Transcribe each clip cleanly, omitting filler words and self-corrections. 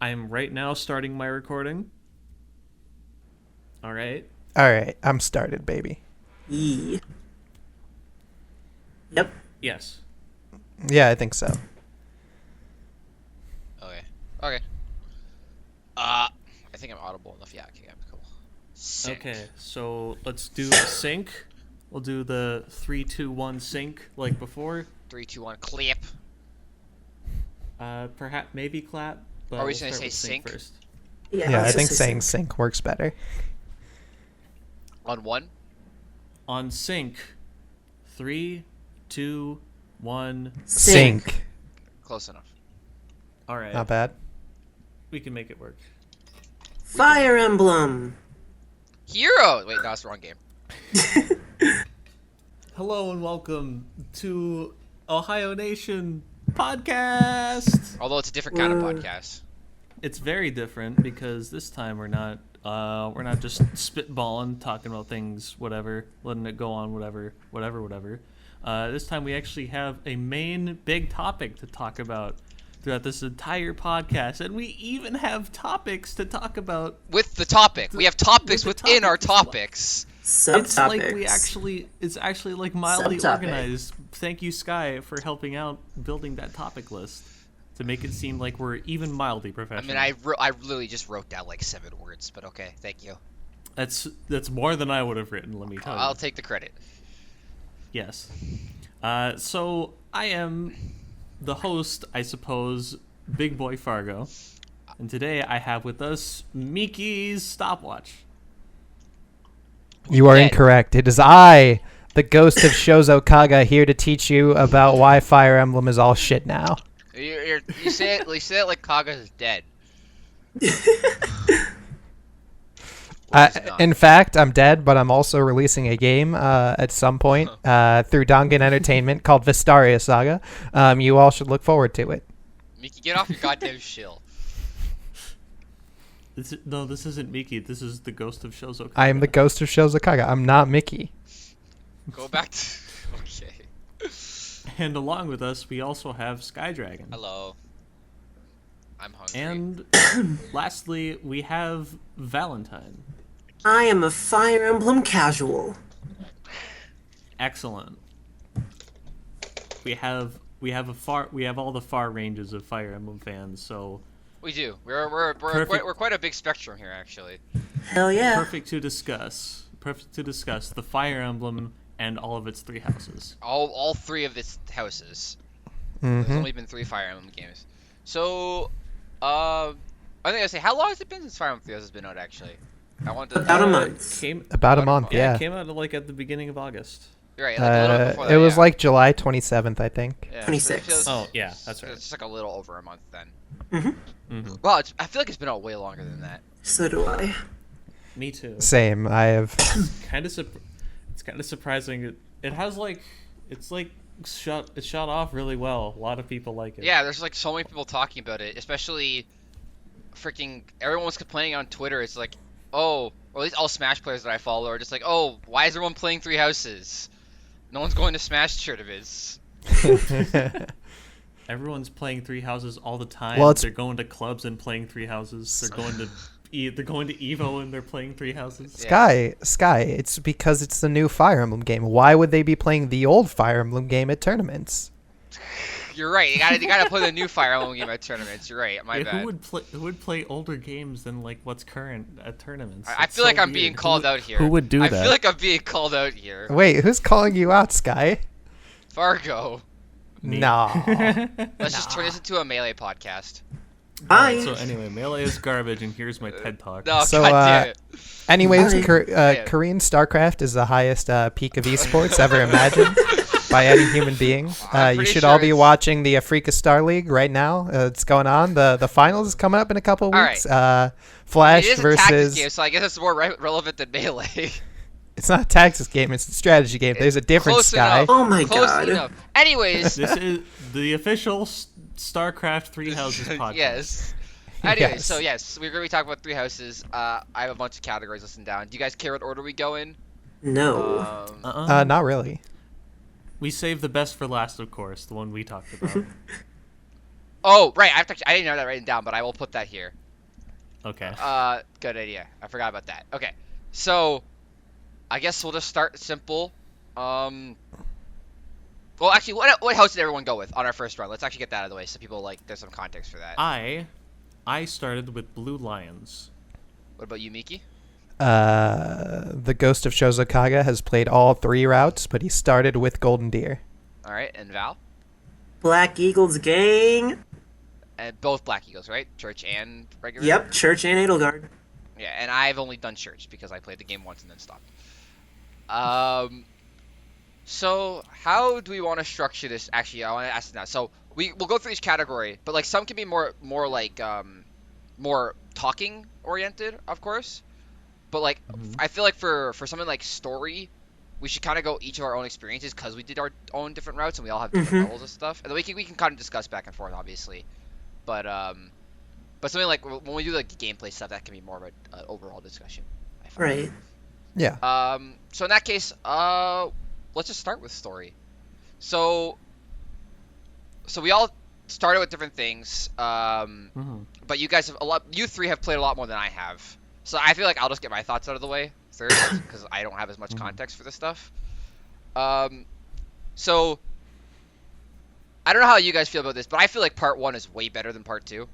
I'm right now starting my recording. All right. All right, I'm started, baby. Yee. Yep. Yes. Yeah, I think so. Okay. Okay. I think I'm audible enough. Yeah, okay, I'm cool. Sync. Okay, so let's do a sync. We'll do the 3, 2, 1 sync like before. 3, 2, 1, clap. Perhaps maybe clap. But Are we we'll just gonna start say with sync? first? Yeah, I let's think just say saying sync works better. On 1? On sync. 3, 2, 1. Sync. Close enough. All right. Not bad. We can make it work. Fire Emblem. Hero! Wait, no, that's the wrong game. Hello and welcome to Ohio Nation podcast. Although it's a different kind of podcast. It's very different because this time we're not just spitballing, talking about things, whatever, letting it go on, whatever. This time we actually have a main big topic to talk about throughout this entire podcast, and we even have topics to talk about. With the topic. We have topics with the within our topics as well. topics. It's like Subtopics. it's actually like mildly Subtopic. organized. Thank you, Sky, for helping out building that topic list to make it seem like we're even mildly I professional. mean, I literally just wrote down like 7 words, but okay, thank you. That's more than I would have written. Let me tell you. I'll take the credit. Yes. So I am the host, I suppose, Big Boy Fargo, and today I have with us Miki's stopwatch. You are Dead. incorrect. It is I, the ghost of Shozo Kaga, here to teach you about why Fire Emblem is all shit now. You say it like Kaga is dead. In fact, I'm dead, but I'm also releasing a game at some point through Dongan Entertainment called Vistaria Saga. You all should look forward to it. Miki, get off your goddamn shill. This isn't Miki. This is the ghost of Shozo Kaga. I am the ghost of Shozo Kaga. I'm not Mickey. Go back to... Okay. And along with us, we also have Sky Dragon. Hello. I'm hungry. And lastly, we have Valentine. I am a Fire Emblem casual. Excellent. We have all the far ranges of Fire Emblem fans, so We do. We're quite a big spectrum here, actually. Hell yeah. perfect to discuss the Fire Emblem and all of its 3 houses. All 3 of its houses. Mm-hmm. There's only been 3 Fire Emblem games. So, I think I say, how long has it been since Fire Emblem 3 has been out? Actually, I wanted to. About a month. Came About a month, yeah, yeah. it came out like at the beginning of August. You're right. Like a little bit before that, It was yeah. like July 27th, I think. Yeah, 26. so it feels- Oh yeah, that's right. It's just like a little over a month then. Mm-hmm. Well, I feel like it's been out way longer than that. So do I. Me too. Same. I have. It's kind of surprising. It has like it's shot off really well. A lot of people like it. Yeah, there's like so many people talking about it, especially freaking everyone was complaining on Twitter. It's like, oh, or at least all Smash players that I follow are just like, oh, why is everyone playing 3 houses? No one's going to Smash tournaments. Everyone's playing 3 houses all the time. Well, it's- They're going to clubs and playing 3 houses. They're going to Evo and they're playing 3 houses. Sky, it's because it's the new Fire Emblem game. Why would they be playing the old Fire Emblem game at tournaments? You're right. You gotta play the new Fire Emblem game at tournaments. You're right. My Yeah, bad. who would play older games than like what's current at tournaments? I It's feel so like I'm weird. being called out here. Who would do I that? feel like I'm being called out here. Wait, who's calling you out, Sky? Fargo. Me. No. Let's just turn this into a Melee podcast. Bye. So anyway, Melee is garbage, and here's my TED talk. No, So, God damn it. Anyways, Bye. Yeah. Korean StarCraft is the highest peak of esports ever imagined by any human being. I'm You pretty should sure all be it's- watching the Africa Star League right now. It's going on. The finals is coming up in a couple of All weeks. It Flash is a tactics versus. game, so I guess it's more relevant than Melee. It's not a tactics game. It's a strategy game. There's a difference, Close Sky. enough. Oh my Close god. enough. Anyways, This is the official StarCraft 3 Houses podcast. yes. Anyway, Yes. so yes, we're gonna be talking about 3 houses. I have a bunch of categories listed down. Do you guys care what order we go in? No. Not really. We saved the best for last, of course, the one we talked about. Oh, right. I didn't know that written down, but I will put that here. Okay. Good idea. I forgot about that. Okay, so I guess we'll just start simple. Well, actually, what house did everyone go with on our first run? Let's actually get that out of the way so people there's some context for that. I started with Blue Lions. What about you, Miki? The Ghost of Shozakaga has played all 3 routes, but he started with Golden Deer. All right, and Val? Black Eagles gang. And both Black Eagles, right? Church and regular? Yep, Church and Edelgard. Yeah, and I've only done Church because I played the game once and then stopped. So how do we want to structure this? Actually, I want to ask now. So we'll go through each category, but like some can be more more talking oriented, of course. But like I feel like for something like story, we should kind of go each of our own experiences because we did our own different routes and we all have different levels of stuff. And then we can kind of discuss back and forth, obviously. But something like when we do like the gameplay stuff, that can be more of an overall discussion. I find. Right. Yeah. So in that case, let's just start with story. So we all started with different things. But you guys have you 3 have played a lot more than I have. So I feel like I'll just get my thoughts out of the way first because I don't have as much context for this stuff. So I don't know how you guys feel about this, but I feel like part 1 is way better than part 2.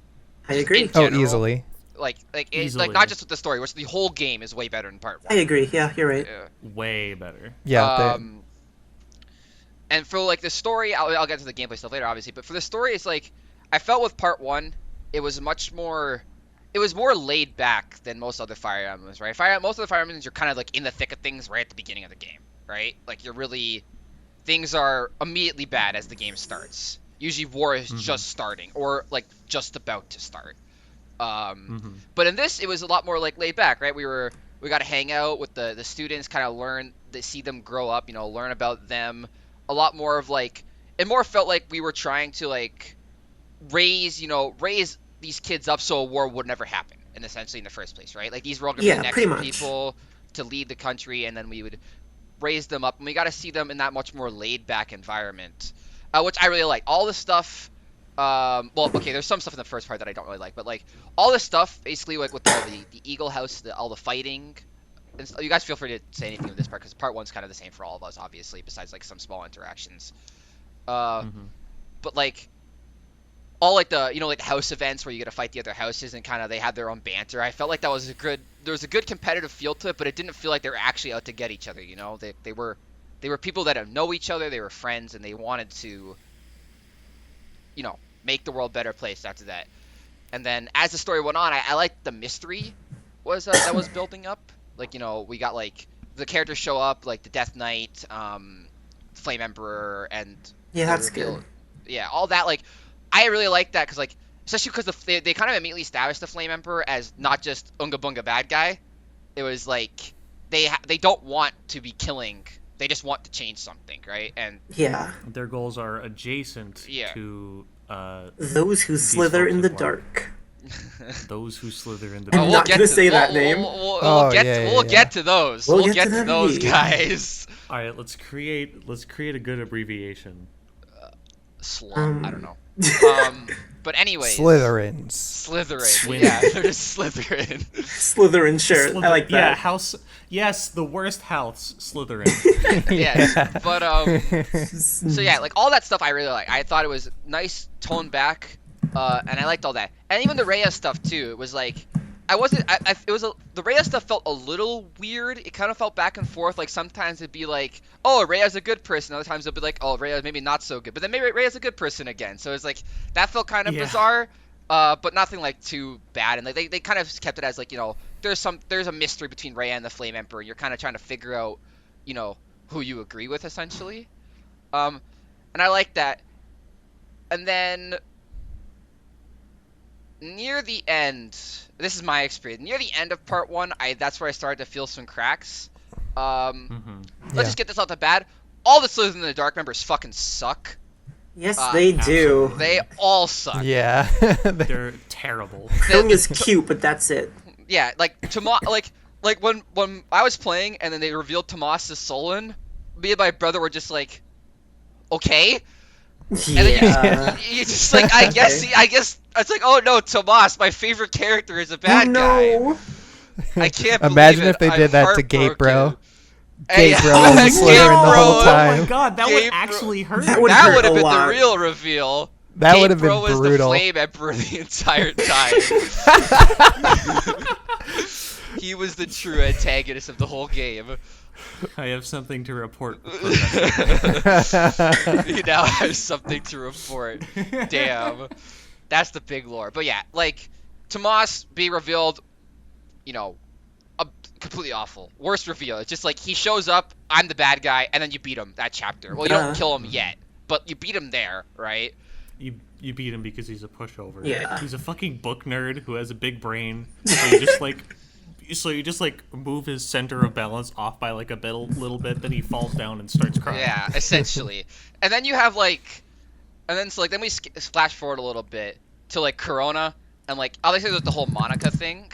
I agree. In general. Easily. Like Easily. not just with the story, which the whole game is way better than part 1. I agree. Yeah, you're right. Way better. Yeah. And for like the story, I'll get to the gameplay stuff later, obviously. But for the story, it's like I felt with part 1, it was more laid back than most other Fire Emblems, right? Most of the Fire Emblems, you're kind of like in the thick of things right at the beginning of the game, right? Like things are immediately bad as the game starts. Usually war is just starting or like just about to start. But in this, it was a lot more like laid back, right? We got to hang out with the students, kind of see them grow up, learn about them. A lot more of like, it more felt like we were trying to like raise these kids up so a war would never happen, and essentially in the first place, right? Like these were all going to be the next people to lead the country, and then we would raise them up, and we got to see them in that much more laid back environment, which I really like. All the stuff. Well, okay, there's some stuff in the first part that I don't really like, but like all this stuff, basically, like with all the Eagle House, all the fighting. And you guys feel free to say anything with this part because part 1's kind of the same for all of us, obviously, besides like some small interactions. But like all like the like house events where you get to fight the other houses and kind of they had their own banter. I felt like there was a good competitive feel to it, but it didn't feel like they were actually out to get each other. They were people that know each other. They were friends and they wanted to make the world a better place after that. And then as the story went on, I liked the mystery that was building up. Like, we got, like, the characters show up, like, the Death Knight, Flame Emperor, and... Yeah, that's good. Yeah, all that, like, I really like that, because, like, especially because they kind of immediately established the Flame Emperor as not just Unga Bunga bad guy. It was, like, they don't want to be killing, they just want to change something, right? And... Yeah. Their goals are adjacent to... those who slither in the dark. Those who slither in the I'm dark. not going to say that name. We'll get to those. We'll get to those guys. All right, let's create a good abbreviation. I don't know. But anyways. Slytherins. Yeah, they're just Slytherin. Slytherin, sure. I like that. Yeah, house. Yes, the worst house, Slytherin. Yes, but so yeah, like all that stuff I really like. I thought it was nice, toned back, and I liked all that. And even the Rhea stuff too. It was like the Rhea stuff felt a little weird. It kind of felt back and forth. Like sometimes it'd be like, oh, Rhea's a good person. Other times it'd be like, oh, Rhea's maybe not so good. But then maybe Rhea's a good person again. So it's like that felt kind of bizarre, but nothing like too bad. And like they kind of kept it as like there's a mystery between Rhea and the Flame Emperor. You're kind of trying to figure out who you agree with essentially. And I like that. And then near the end, this is my experience. Near the end of part 1, that's where I started to feel some cracks. Let's just get this out the bat. All the Slytherin in the Dark members fucking suck. Yes, they do. They all suck. Yeah. They're terrible. Young is cute, but that's it. Yeah, like like when I was playing and then they revealed Tomas as Solon, me and my brother were just like, okay. And then Yeah. you just like, I guess it's like, oh no, Tomas, my favorite character, is a bad guy. No. I can't believe Imagine it. if they I'm did that to Gate Bro. heartbroken. Hey, Gate Bro Oh, was yeah. Slytherin the whole Oh time. Oh my god, that would Gabriel- actually hurt. That would That hurt would have a been lot. the real reveal. That would have been Bro was the brutal. Flame Emperor the entire time. He was the true antagonist of the whole game. I have something to report. He now has something to report. Damn. That's the big lore. But yeah, like, Tomas being revealed, you know, completely awful. Worst reveal. It's just like, he shows up, I'm the bad guy, and then you beat him that chapter. Well, you don't kill him yet, but you beat him there, right? You beat him because he's a pushover. Yeah. He's a fucking book nerd who has a big brain. So you just like move his center of balance off by like a little bit, then he falls down and starts crying. Yeah, essentially. And then you have like, then we flash forward a little bit to like Corona, and like obviously there's the whole Monica thing,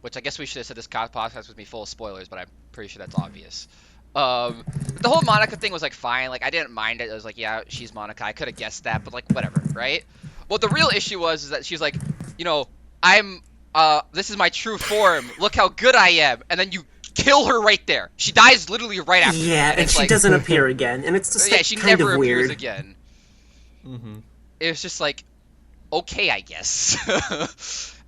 which I guess we should have said this podcast would be full of spoilers, but I'm pretty sure that's obvious. The whole Monica thing was like fine, like I didn't mind it. I was like, yeah, she's Monica. I could have guessed that, but like whatever, right? Well, the real issue is that she's like, you know, this is my true form. Look how good I am, and then you kill her right there. She dies literally right after. Yeah, and she like, doesn't appear again, and it's just yeah, like, she kind never of appears weird. again. Mm-hmm. It was just like, okay, I guess.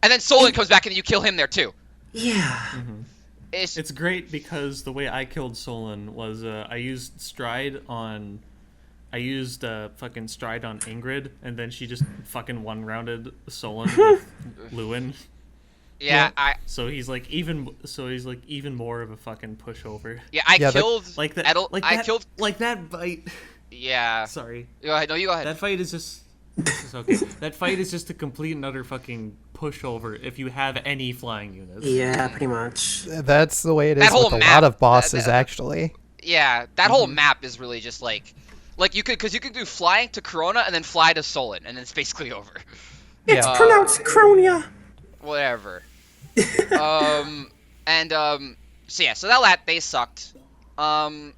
And then Solon comes back and you kill him there too. Yeah. Mm-hmm. It's It's great because the way I killed Solon was I used fucking stride on Ingrid, and then she just fucking one-rounded Solon with Lewin. yeah, So he's like even more of a fucking pushover. I Yeah, killed Like that. Edel, like I that, killed. Like that fight. Yeah. Sorry. Go ahead. No, you go ahead. That fight is just. This is okay. That fight is just a complete and utter fucking pushover if you have any flying units. Yeah, pretty much. That's the way it That is whole with a map, lot of bosses, that- actually. Yeah, that whole map is really just like you could do flying to Corona and then fly to Solon, and then it's basically over. It's Yeah. pronounced Cronia. Whatever. So that they sucked. I'm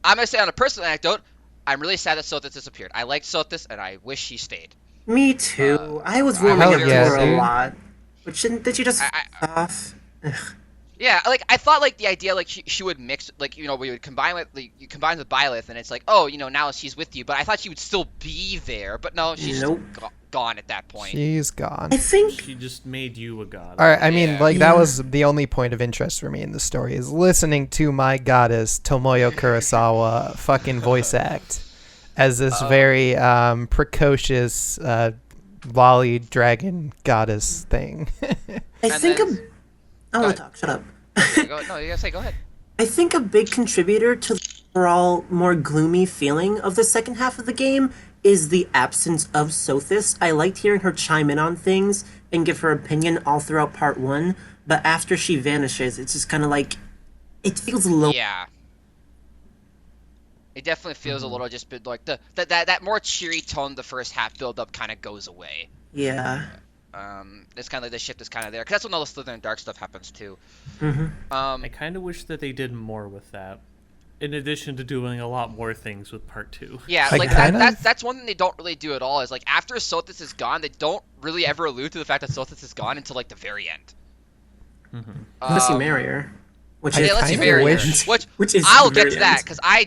gonna say on a personal anecdote, I'm really sad that Sothis disappeared. I liked Sothis and I wish she stayed. Me too. I was warming hell up to yeah, her a dude. lot. But did she just off? Yeah, like I thought like the idea like she would mix, like, you know, we would combine with you combine with Byleth, and it's like, oh, you know, now she's with you, but I thought she would still be there, but no, she's Nope. gone at that point. She's gone. I think She just made you a god. All right, I mean, Yeah. like, that was the only point of interest for me in the story, is listening to my goddess, Tomoyo Kurosawa, fucking voice act as this very precocious lolly dragon goddess thing. I And think then- I want ahead. to talk. Shut up. No, you gotta say, go ahead. I think a big contributor to the overall more gloomy feeling of the second half of the game is the absence of Sothis. I liked hearing her chime in on things and give her opinion all throughout part one, but after she vanishes, it's just kind of like, it feels low. Yeah. It definitely feels a little just bit like that more cheery tone the first half build up kind of goes away. Yeah. It's kind of like the shift is kind of there, because that's when all the Slytherin Dark stuff happens too. I kind of wish that they did more with that, in addition to doing a lot more things with part 2. Yeah, I like kind of- that's one thing they don't really do at all, is like after Sothis is gone, they don't really ever allude to the fact that Sothis is gone until like the very end. Unless you marry her. Which I is Yeah, let's kinda marry wish- her. Which is I'll the get very to that, end. because I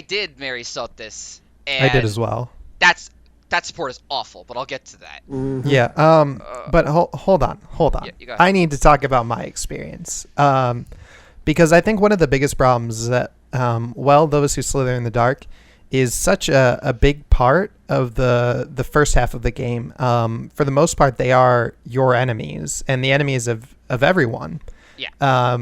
did marry Sothis. And I did as well. that support is awful, but I'll get to that. Yeah. But hold on. Yeah, you go ahead. I need to talk about my experience. Because I think one of the biggest problems is that, those who slither in the dark is such a big part of the first half of the game. For the most part, they are your enemies and the enemies of everyone. Yeah.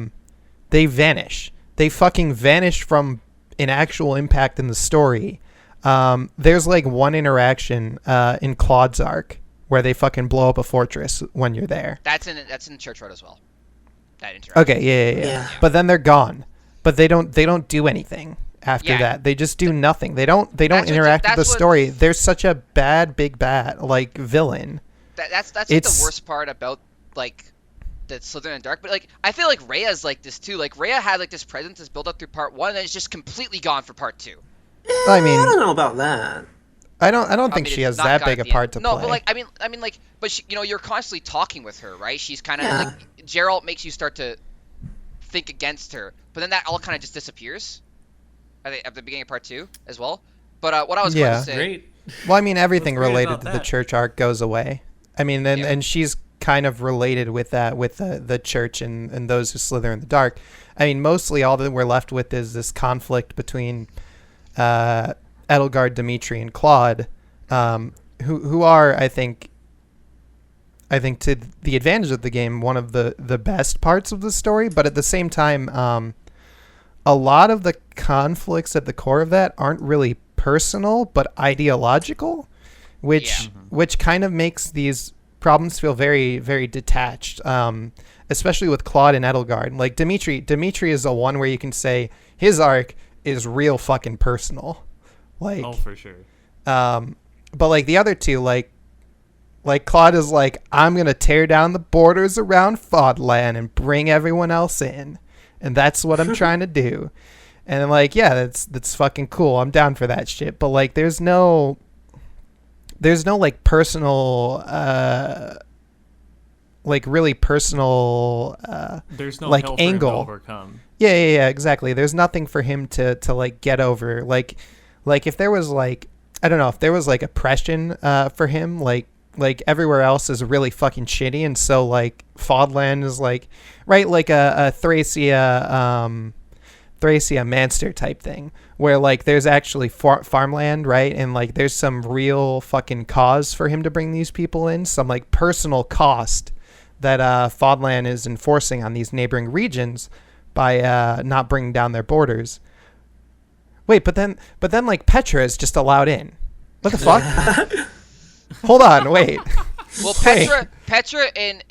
They vanish. They fucking vanish from an actual impact in the story. There's like one interaction in Claude's arc where they fucking blow up a fortress when you're there. That's in Church Road as well. That interaction. Okay, yeah. But then they're gone. But they don't do anything after Yeah. that. They just do nothing. They don't That's interact with the what- story. They're such a big bad like villain. That's like It's- the worst part about like the Slytherin Dark. But like I feel like Rhea's like this too. Like Rhea had like this presence that's built up through part 1, and then it's just completely gone for part 2. I I mean, don't know about that. I don't think mean, she it's has not that got big a the end. part to No, play. but like, but she, you're constantly talking with her, right? She's kind of Yeah. like Geralt makes you start to think against her, but then that all kind of just disappears at the beginning of part 2 as well. But what I was going Yeah. to say, Great. Well, I mean, everything What's great related about to the that? church arc goes away. I mean, Yeah. and she's kind of related with that, with the church and those who slither in the dark. I mean, mostly all that we're left with is this conflict between Edelgard, Dimitri, and Claude, who are, I think to the advantage of the game, one of the best parts of the story. But at the same time, a lot of the conflicts at the core of that aren't really personal, but ideological, which Yeah. which kind of makes these problems feel very, very detached. Especially with Claude and Edelgard. Like Dimitri is the one where you can say his arc is real fucking personal. Like, Oh, for sure. but like the other two, like Claude is like, I'm gonna tear down the borders around Fodland and bring everyone else in, and that's what I'm trying to do. And like, yeah, that's fucking cool. I'm down for that shit. But like, there's no like personal, like really personal, There's no like hell for him to angle. overcome. Yeah, exactly. There's nothing for him to like get over. Like if there was like, I don't know, if there was like oppression for him, like everywhere else is really fucking shitty, and so like Fodland is like, right, like a Thracia Manster type thing, where like there's actually farmland, right, and like there's some real fucking cause for him to bring these people in, some like personal cost that Fodland is enforcing on these neighboring regions by not bringing down their borders. Wait, but then like Petra is just allowed in. What the fuck? Hold on, wait. well, Hey. Petra in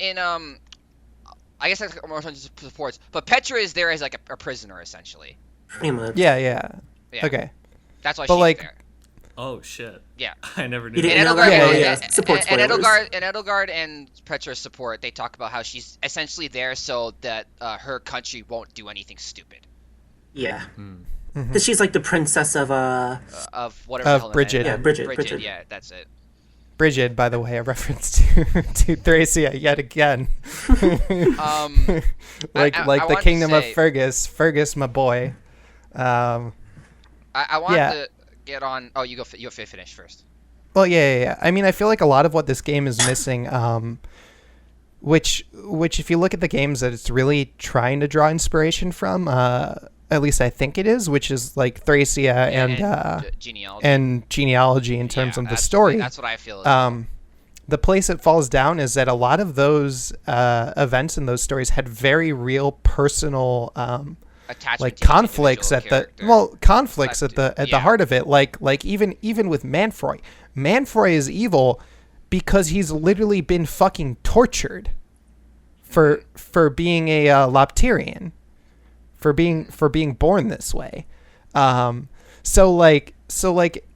I guess that's more supports, but Petra is there as like a prisoner essentially. Pretty much. Yeah. Yeah. Okay. That's why But, she's like, there. Oh shit. Yeah. I never knew. You didn't that. know Edelgard, that? Yeah, Support spoilers. Edelgard and Petra's support, they talk about how she's essentially there so that her country won't do anything stupid. Yeah. Mhm. Because she's like the princess of Of whatever the Of hell her Bridget. name Yeah, is. Bridget. Yeah, that's it. Bridget, by the way, a reference to Thracia yet again. like I the wanted to kingdom of say- Fergus, my boy. I wanted Yeah. to get on. Oh, you go. You finish first. Well, yeah. I mean, I feel like a lot of what this game is missing, which if you look at the games that it's really trying to draw inspiration from, at least I think it is, which is like Thracia and genealogy. genealogy in terms Yeah, of the that's- story. That's what I feel. as well. The place it falls down is that a lot of those events and those stories had very real personal Attachment like to each conflicts at individual the character. conflicts at the Yeah. heart of it. Like even with Manfroy. Manfroy is evil because he's literally been fucking tortured for being a Lopterian, for being born this way. So like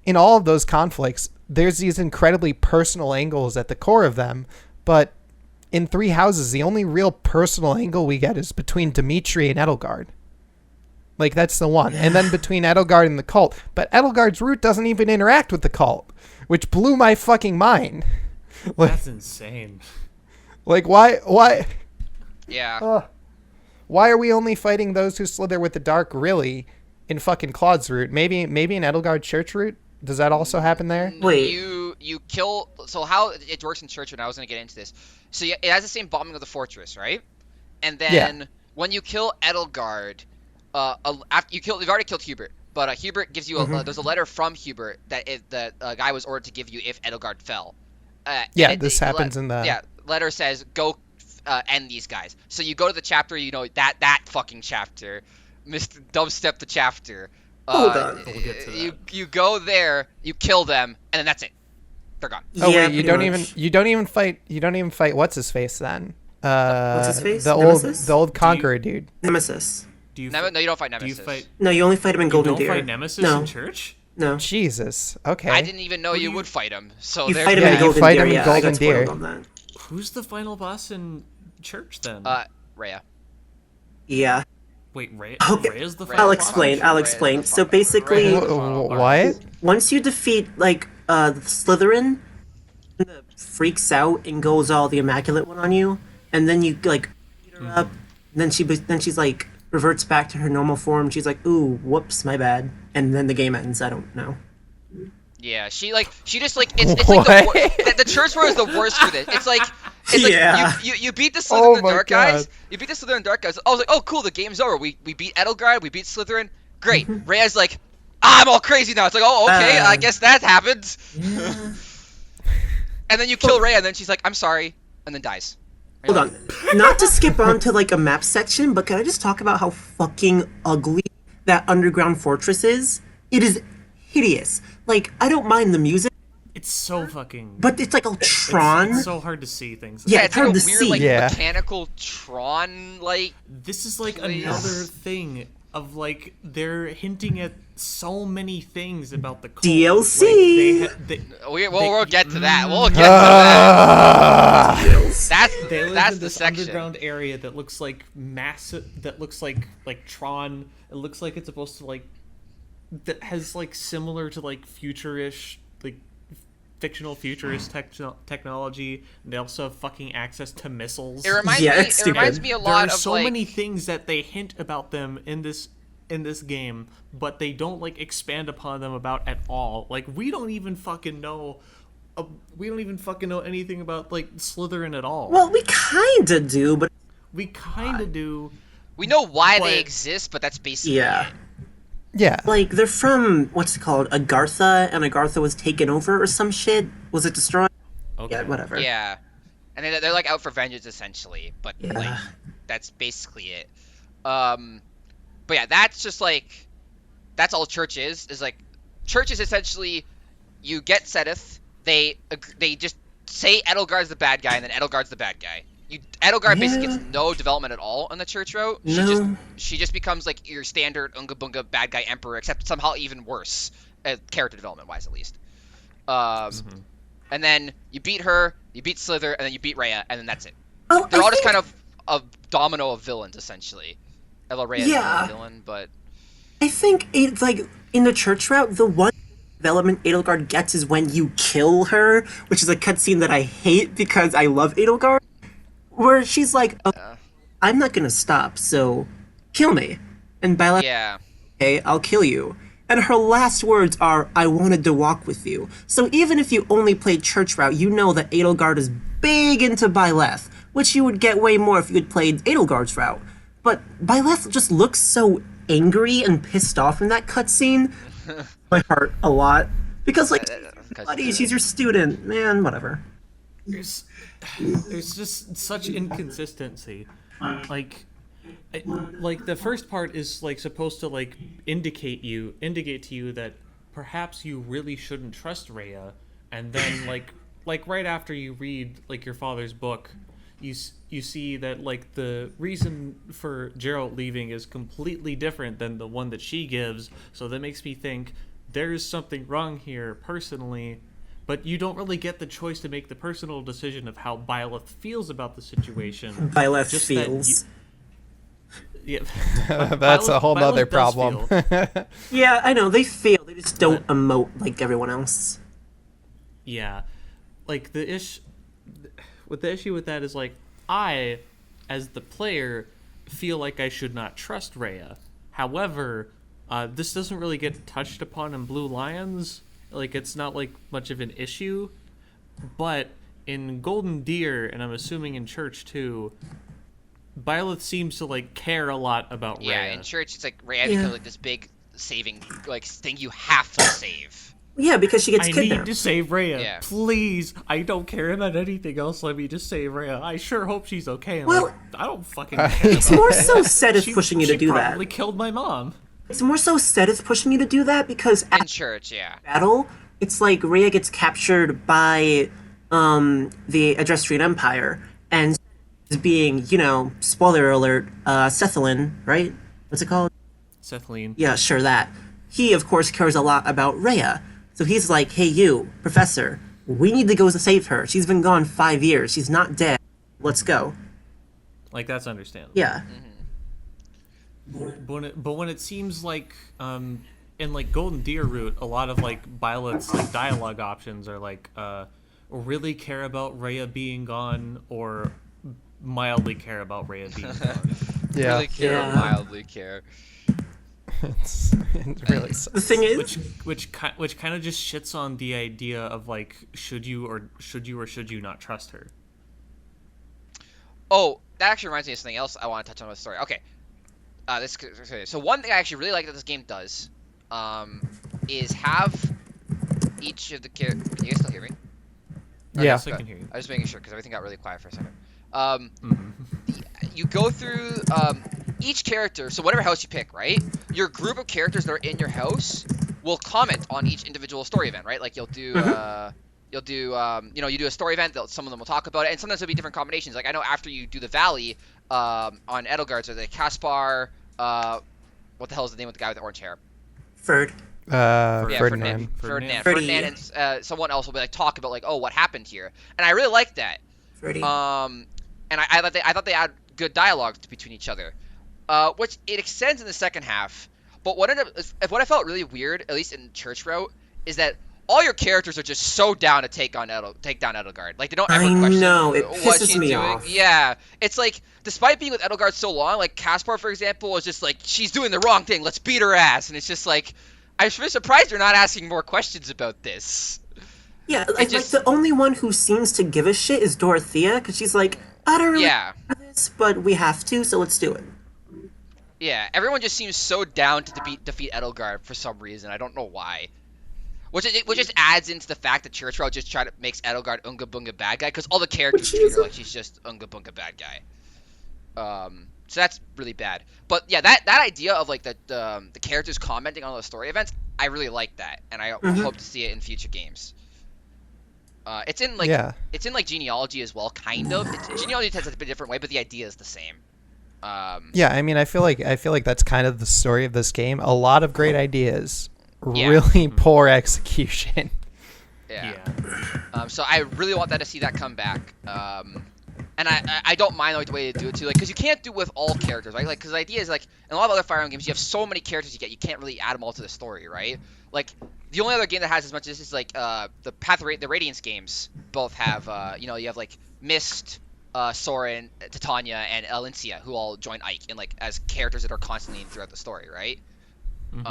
in all of those conflicts, there's these incredibly personal angles at the core of them, but in Three Houses, the only real personal angle we get is between Dimitri and Edelgard. Like, that's the one. And then between Edelgard and the cult. But Edelgard's root doesn't even interact with the cult, which blew my fucking mind. Like, That's insane. like why? Yeah. Why are we only fighting those who slither with the dark, really, in fucking Claude's root? Maybe in Edelgard Church root? Does that also happen there? Wait. You kill. So how it works in Church, and I was gonna get into this. So it has the same bombing of the fortress, right? And then when you kill Edelgard, after you've already killed Hubert, but Hubert gives you there's a letter from Hubert that the guy was ordered to give you if Edelgard fell. This happens in the letter says go end these guys. So you go to the chapter, that fucking chapter, Mr. Dubstep the chapter. Hold on. We'll get to that. You go there, you kill them, and then that's it. They're gone. Oh Yeah, wait, you pretty don't much. even fight what's his face then? What's his face? The Nemesis? old conqueror dude. Nemesis. Do you? No, you don't fight Do you Nemesis. fight? No, you only fight him in You Golden don't Deer. fight Nemesis no, in church? no. Jesus. Okay. I didn't even know What do you you- would fight him. So You there fight him Yeah, in you Golden fight Deer. him in Yeah, I Golden got spoiled Deer. on that. Who's the final boss in church then? Rhea. Yeah. Wait, Ray? Okay, Rhea's the Rhea. final I'll boss? explain. Sure, I'll Rhea explain. is the So final- basically, Rhea is the final boss. What? once you defeat like Slytherin, freaks out and goes all the Immaculate One on you, and then you like beat her up. Then she's like reverts back to her normal form. She's like, "Ooh, whoops, my bad," and then the game ends. I don't know. Yeah, she just like it's like the church war is the worst for this. It's like Yeah. you beat the Oh Slytherin my Dark God. guys. You beat the Slytherin Dark guys. I was like, oh cool, the game's over. We beat Edelgard. We beat Slytherin. Great. Rhea's like, I'm all crazy now. It's like, oh okay, I guess that happened. And then you kill Rhea, and then she's like, I'm sorry, and then dies. Hold on. Not to skip on to like a map section, but can I just talk about how fucking ugly that underground fortress is? It is hideous. Like, I don't mind the music, It's so fucking. but it's like Tron. It's so hard to see things. Yeah, it's like hard a to weird see. like Yeah. mechanical Tron like. This is like Please. another thing of like they're hinting at so many things about the cult. DLC. Like, We'll get to that. We'll get to that. they live That's in the this section. underground area that looks like massive. That looks like Tron. It looks like it's supposed to like that has like similar to like futurish like fictional futurist technology. And they also have fucking access to missiles. It reminds Yeah, me. it's It reminds stupid. me a There lot are of so like. many things that they hint about them in this game, but they don't like expand upon them about at all. Like we don't even fucking know anything about like Slytherin at all. Well, we kinda do, but We kind of do. We know why But- they exist, but that's basically yeah. it. Yeah. Like, they're from, what's it called, Agartha, and Agartha was taken over or some shit? Was it destroyed? Okay. Yeah, whatever. Yeah, and they're like out for vengeance essentially, but Yeah. like that's basically it. But yeah, that's just like that's all church is like church is essentially you get Sedith, they just say Edelgard's the bad guy, and then Edelgard's the bad guy. Edelgard basically Yeah. gets no development at all on the church route. No. She just becomes like your standard Unga Bunga bad guy emperor, except somehow even worse, character development wise at least. And then you beat her, you beat Slither, and then you beat Rhea, and then that's it. Oh, They're I all just think- kind of a domino of villains essentially. Although Rhea Yeah. is a villain, but I think it's like in the church route, the one development Edelgard gets is when you kill her, which is a cutscene that I hate because I love Edelgard, where she's like, oh, "I'm not gonna stop, so kill me," and Bella, yeah. "Okay, I'll kill you." And her last words are, "I wanted to walk with you." So even if you only played church route, you know that Edelgard is big into Byleth, which you would get way more if you had played Edelgard's route. But Byleth just looks so angry and pissed off in that cutscene. My heart a lot. Because, like, buddy, she's your student. Man, whatever. There's just such inconsistency. Like the first part is like supposed to like indicate to you that perhaps you really shouldn't trust Rhea, and then like right after you read like your father's book, you see that like the reason for Geralt leaving is completely different than the one that she gives. So that makes me think there's something wrong here personally. But you don't really get the choice to make the personal decision of how Byleth feels about the situation. Byleth Just that feels. Yeah, That's a whole nother Byleth does problem. feel. Yeah, I know, they feel. They just don't emote like everyone else. Yeah, like the issue with that is like I, as the player, feel like I should not trust Rhea. However, this doesn't really get touched upon in Blue Lions. Like it's not like much of an issue, but in Golden Deer, and I'm assuming in Church too, Byleth seems to like care a lot about Rhea. Yeah, in church it's like Rhea Yeah. becomes like this big saving like thing you have to save. Yeah, because she gets I kidnapped. need to save Rhea. Yeah. Please. I don't care about anything else. Let me just save Rhea. I sure hope she's okay. And, Well, like, I don't fucking care. It's about more that. so Sedith pushing you to she do that. probably killed my mom. It's more so Sedith pushing you to do that because In at church, yeah. battle, it's like Rhea gets captured by the Adrestrian Empire and is being, spoiler alert, Sethalin, right? What's it called? Cethline. Yeah, sure, that. He, of course, cares a lot about Rhea. So he's like, "Hey, you, Professor, we need to go to save her. She's been gone 5 years. She's not dead. Let's go." Like, that's understandable. Yeah. But when it seems like in like Golden Deer Route, a lot of like Violet's like dialogue options are like really care about Rhea being gone or mildly care about Rhea being gone. Yeah. Really care, Yeah. mildly care. It really sucks. The thing is, Which kind of just shits on the idea of like should you or should you not trust her? Oh, that actually reminds me of something else I want to touch on with the story. Okay. So one thing I actually really like that this game does, is have each of the characters. Can you guys still hear me? Yeah. Yes, I can hear you. I was making sure because everything got really quiet for a second. Mhm. You go through each character. So whatever house you pick, right? Your group of characters that are in your house will comment on each individual story event, right? Like you'll do. You do a story event. Some of them will talk about it, and sometimes there'll be different combinations. Like I know after you do the Valley on Edelgard, so the Caspar, what the hell is the name of the guy with the orange hair? Ferd. Yeah, Ferdinand. Ferdinand, and someone else will be like talk about like, oh, what happened here, and I really like that. Ferdy. And I thought they had good dialogue between each other, which it extends in the second half. But what I felt really weird, at least in Church Route, is that all your characters are just so down to take down Edelgard. Like they don't ever I question know, it what pisses she's me doing. off. Yeah, it's like despite being with Edelgard so long, like Caspar, for example, is just like she's doing the wrong thing. Let's beat her ass, and it's just like I'm surprised you're not asking more questions about this. Yeah, like the only one who seems to give a shit is Dorothea, because she's like, I don't really Yeah. want this, but we have to, so let's do it. Yeah, everyone just seems so down to defeat Edelgard for some reason. I don't know why. Which just adds into the fact that Church Route just makes Edelgard Unga Bunga bad guy, because all the characters treat her like she's just Unga Bunga bad guy. So that's really bad. But yeah, that idea of like the characters commenting on those story events, I really like that, and I hope to see it in future games. It's in like genealogy as well, kind of. Genealogy has a bit different way, but the idea is the same. Yeah, I mean, I feel like that's kind of the story of this game. A lot of great ideas, really poor execution. Yeah. So I really want to see that come back. And I don't mind like the way they do it too, like because you can't do it with all characters, right? Like because the idea is like in a lot of other Fire Emblem games, you have so many characters you can't really add them all to the story, right? Like the only other game that has as much as this is like the Radiance games both have you have like Mist, Soren, Titania, and Elincia who all join Ike in like as characters that are constantly throughout the story, right?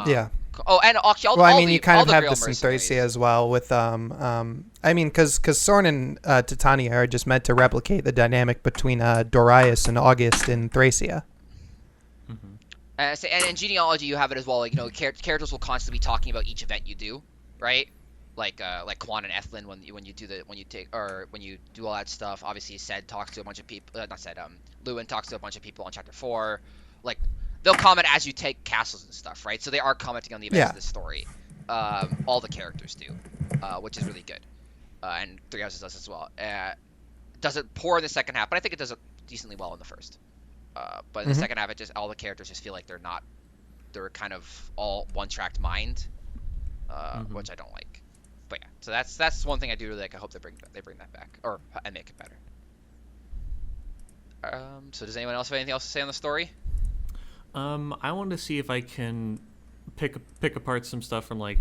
Yeah. Oh, and actually, Well, I mean, you kind of have Grail this in mercenaries. Thracia as well with I mean, because Soren and Titania are just meant to replicate the dynamic between Dorias and August in Thracia. And in genealogy, you have it as well. Like characters will constantly be talking about each event you do, right? Like Quan and Ethlyn when you do all that stuff. Obviously, Ced talks to a bunch of people. Not Ced. Lewin talks to a bunch of people on Chapter 4. Like they'll comment as you take castles and stuff, right? So they are commenting on the events of the story. All the characters do, which is really good. And Three Houses does as well. Does it poor in the second half, but I think it does it decently well in the first. But in the second half, all the characters just feel like they're kind of all one-tracked mind, which I don't like. But yeah, so that's one thing I do really like. I hope they bring that back and make it better. So does anyone else have anything else to say on the story? I want to see if I can pick apart some stuff from like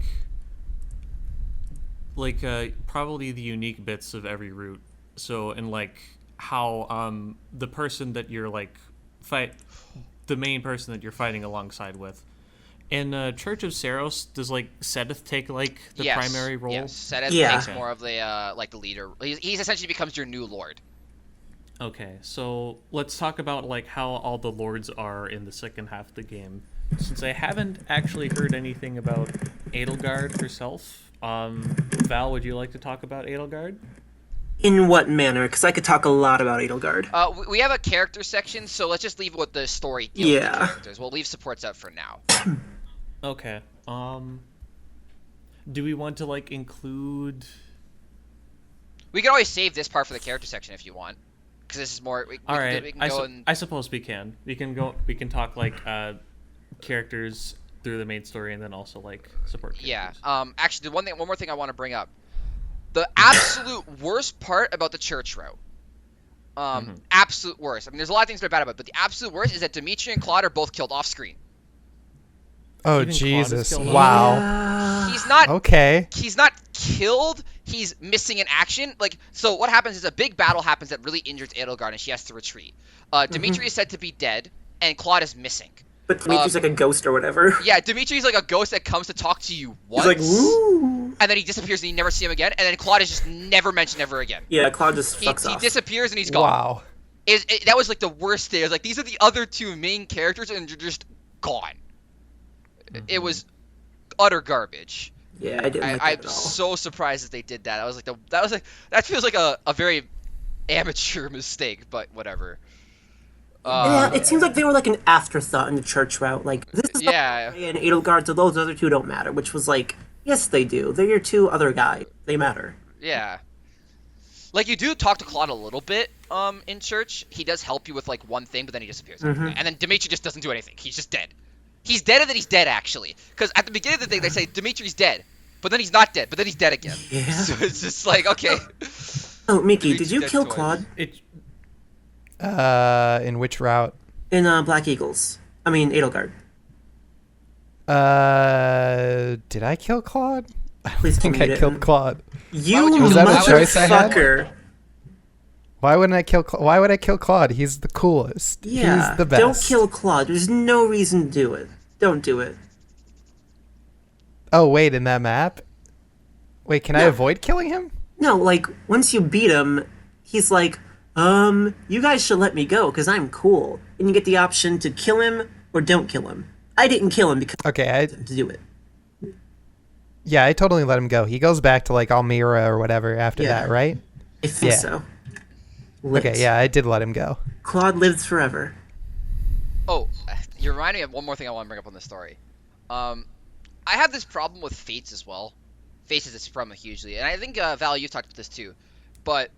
probably the unique bits of every route. So and like how the person that you're like the main person that you're fighting alongside with. In Church of Saros, does like Sedith take like the primary role? Yes, Sedith takes more of the like the leader. He's essentially becomes your new lord. Okay, so let's talk about like how all the lords are in the second half of the game. Since I haven't actually heard anything about Edelgard herself, Val, would you like to talk about Edelgard? In what manner? Because I could talk a lot about Edelgard. We have a character section, so let's just leave it with the story deal with the characters. We'll leave supports out for now. Okay. Do we want to like include? We can always save this part for the character section if you want, because this is more. All right. I suppose we can. We can go. We can talk like characters through the main story, and then also like support characters. Yeah. Actually, one more thing I want to bring up. The absolute worst part about the Church Route Absolute worst. I mean, there's a lot of things that are bad about it, but the absolute worst is that Dimitri and Claude are both killed off screen. Oh, Even Claude is Jesus. killed off. Wow. Yeah. He's not Okay. he's not killed. He's missing in action. Like, so what happens is a big battle happens that really injures Edelgard, and she has to retreat. Dimitri is said to be dead, and Claude is missing. But Dimitri's like a ghost or whatever. Yeah, Dimitri's like a ghost that comes to talk to you once, He's like, woo. and then he disappears and you never see him again, and then Claude is just never mentioned ever again. Yeah, Claude just He fucks off. disappears and he's gone. Wow. That was like the worst thing. It was like, these are the other two main characters, and they're just gone. It was utter garbage. Yeah, I didn't like that I'm at all. so surprised that they did that. That feels like a very amateur mistake, but whatever. Yeah, it seems like they were like an afterthought in the church route. Like, this is Yeah. and Edelgard, so those other two don't matter. Which was like, yes, they do. They're your two other guys. They matter. Yeah. Like, you do talk to Claude a little bit in church. He does help you with like one thing, but then he disappears. And then Dimitri just doesn't do anything. He's just dead. He's dead, and then he's dead, actually. Because at the beginning of the thing, they say Dimitri's dead, but then he's not dead, but then he's dead again. Yeah. So it's just like, okay. Oh, Miki, Dimitri's did you dead kill twice. Claude In which route? in Black Eagles? I mean, Edelgard. Did I kill Claude? Please I think tell me I you killed didn't. Claude. You would you- Was that a choice I had? motherfucker. Why wouldn't I kill? Why would I kill Claude? He's the coolest. Yeah, He's the best. don't kill Claude. There's no reason to do it. Don't do it. Oh wait, in that map. Wait, can I No. avoid killing him? No, like, once you beat him, he's like, you guys should let me go, because I'm cool. And you get the option to kill him or don't kill him. I didn't kill him because Okay, to do it. yeah, I totally let him go. He goes back to like Almira or whatever after Yeah. that, right? I think Yeah. so. Lit. Okay, yeah, I did let him go. Claude lives forever. Oh, you remind me of one more thing I want to bring up on this story. I have this problem with Fates as well. Fates is this problem hugely, and I think Val, you've talked about this too. But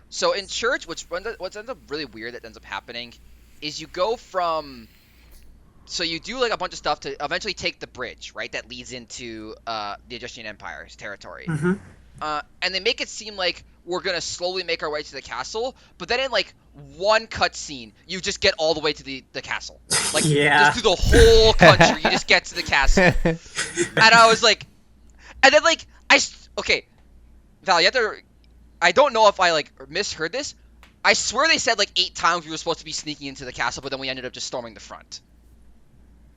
so in church, what's ends up really weird that ends up happening is you go from, so you do like a bunch of stuff to eventually take the bridge, right? That leads into the Egyptian Empire's territory. And they make it seem like we're gonna slowly make our way to the castle, but then in like one cutscene, you just get all the way to the castle. Like, Yeah. just through the whole country, you just get to the castle. And I was like, and then like, okay, Val, you have to, I don't know if I like misheard this. I swear they said like 8 times we were supposed to be sneaking into the castle, but then we ended up just storming the front.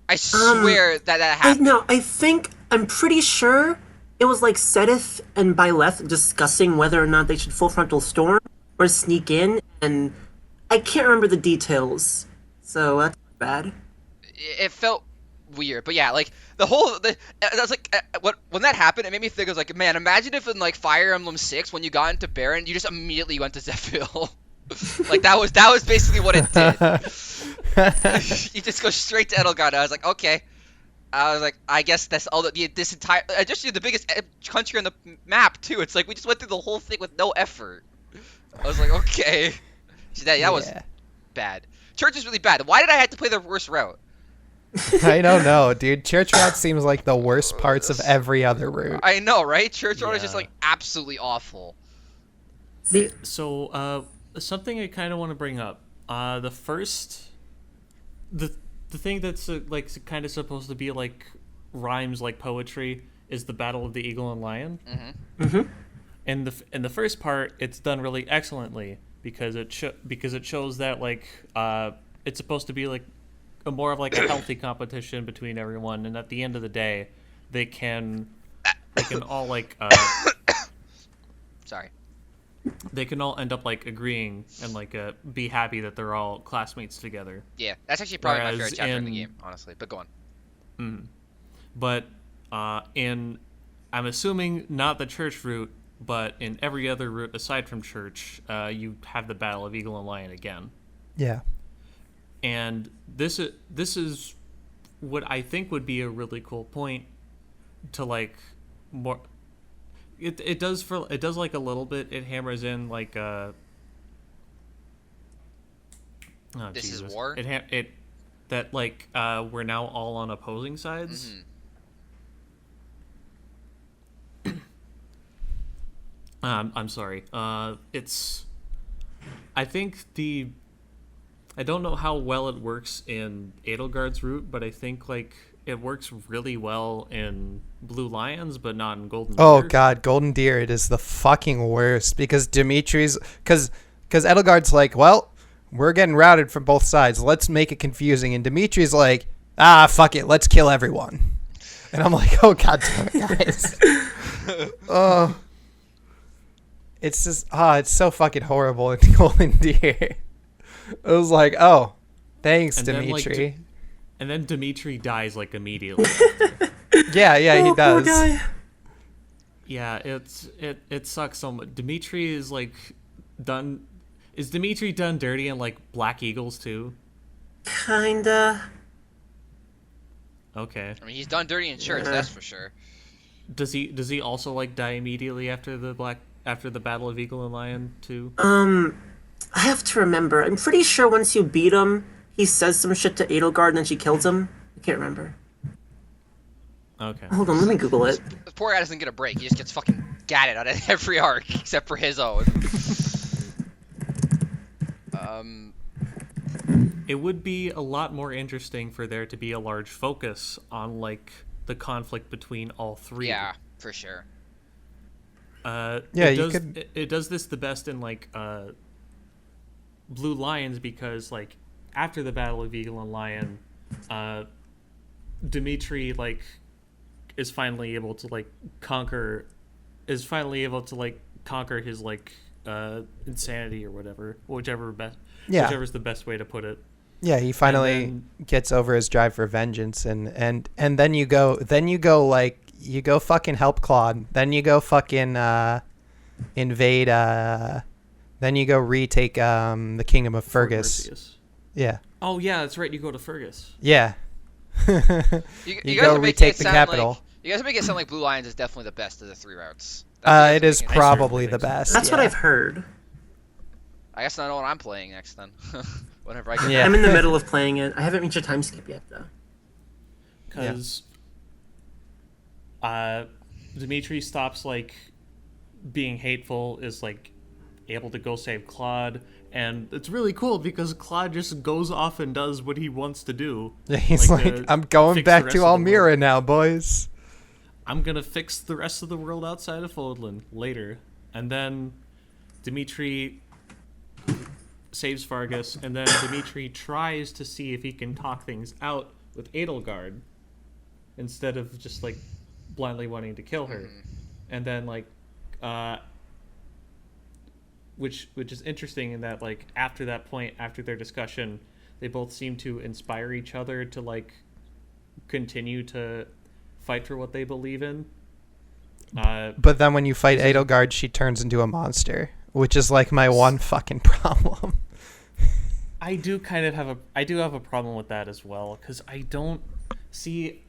I swear that happened. I'm pretty sure it was like Sedith and Byleth discussing whether or not they should full frontal storm or sneak in, and I can't remember the details, so that's bad. It felt weird, but yeah, like I was like, when that happened, it made me think, I was like, man, imagine if in like Fire Emblem 6, when you got into Baron, you just immediately went to Zephyl. Like that was basically what it did. You just go straight to Edelgard. I was like, okay. I was like, I guess that's all this entire, just the biggest country on the map too. It's like we just went through the whole thing with no effort. I was like, okay. So that was bad. Church is really bad. Why did I have to play the worst route? I don't know, dude. Church route seems like the worst parts of every other route. I know, right? Church route is just Yeah. like absolutely awful. So, something I kind of want to bring up. The thing that's like kind of supposed to be like rhymes like poetry is the Battle of the Eagle and Lion. In the first part, it's done really excellently because it shows that like it's supposed to be like a more of like a healthy competition between everyone, and at the end of the day, they can all like Sorry. they can all end up like agreeing and like be happy that they're all classmates together. Yeah, that's actually probably my favorite Whereas chapter in the in- game, honestly. But go on. But I'm assuming not the church route, but in every other route aside from church, you have the Battle of Eagle and Lion again. Yeah. And this is what I think would be a really cool point to like more. It does like a little bit. It hammers in like oh, This is Jesus. war? It that like we're now all on opposing sides. I'm sorry. It's I think I don't know how well it works in Edelgard's route, but I think like it works really well in Blue Lions, but not in Golden Deer. Oh god, Golden Deer, it is the fucking worst because Dimitri's because Edelgard's like, well, we're getting routed from both sides. Let's make it confusing, and Dimitri's like, fuck it, let's kill everyone. And I'm like, oh god damn it, guys. Oh, it's just it's so fucking horrible in Golden Deer. It was like, oh, thanks, And then, like, Dimitri. And then Dimitri dies like immediately. Yeah, he Poor does. guy. Yeah, it sucks so much. Dimitri is like done. Is Dimitri done dirty in like Black Eagles too? Kinda. Okay. I mean, he's done dirty in shirts, that's for sure. Does he also like die immediately after the Battle of Eagle and Lion too? I have to remember. I'm pretty sure once you beat him, he says some shit to Edelgard and then she kills him. I can't remember. Okay. Hold on, let me Google it. The poor guy doesn't get a break. He just gets fucking gatted out of every arc except for his own. It would be a lot more interesting for there to be a large focus on like the conflict between all three. Yeah, for sure. Yeah, it does this the best in like Blue Lions because like after the Battle of Eagle and Lion, Dimitri like is finally able to conquer his like insanity or whichever's the best way to put it. Yeah, he finally gets over his drive for vengeance, and then you go fucking help Claude, then you go fucking invade, then you go retake the kingdom of Fergus. Mercius. Yeah. Oh yeah, that's right. You go to Fergus. Yeah. You go guys retake the capital. You guys make it sound like Blue Lions is definitely the best of the three routes. It is making probably certainly the think so. best. That's what I've heard. I guess I know what I'm playing next then. Whenever I get Yeah. I'm in the middle of playing it. I haven't reached a time skip yet, though. Because Dimitri stops like being hateful, is like able to go save Claude, and it's really cool because Claude just goes off and does what he wants to do. He's like, I'm going fix back the to rest of the Almira world. now, boys. I'm gonna fix the rest of the world outside of Fodlan later, and then Dimitri saves Fargus, and then Dimitri tries to see if he can talk things out with Edelgard instead of just like blindly wanting to kill her. And then like which is interesting in that like after that point, after their discussion, they both seem to inspire each other to like continue to fight for what they believe in. But then when you fight Edelgard, she turns into a monster, which is like my one fucking problem. I do have a problem with that as well, because I don't see.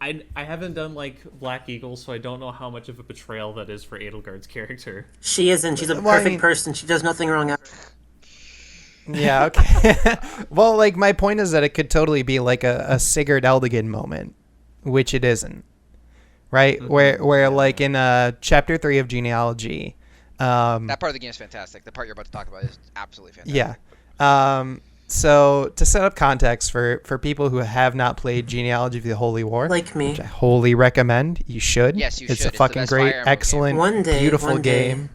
I haven't done like Black Eagle, so I don't know how much of a betrayal that is for Edelgard's character. She isn't. She's a Well, I perfect mean- person. She does nothing wrong ever. Yeah, okay. Well, like, my point is that it could totally be like a Sigurd Eldigan moment, which it isn't. Right? Mm-hmm. Where like in chapter 3 of Genealogy, that part of the game is fantastic. The part you're about to talk about is absolutely fantastic. yeah. So to set up context for people who have not played Genealogy of the Holy War, Like me. which I wholly recommend, you should. Yes, you It's should. a It's the fucking best great, Fire Emblem excellent, One day, beautiful one day. game.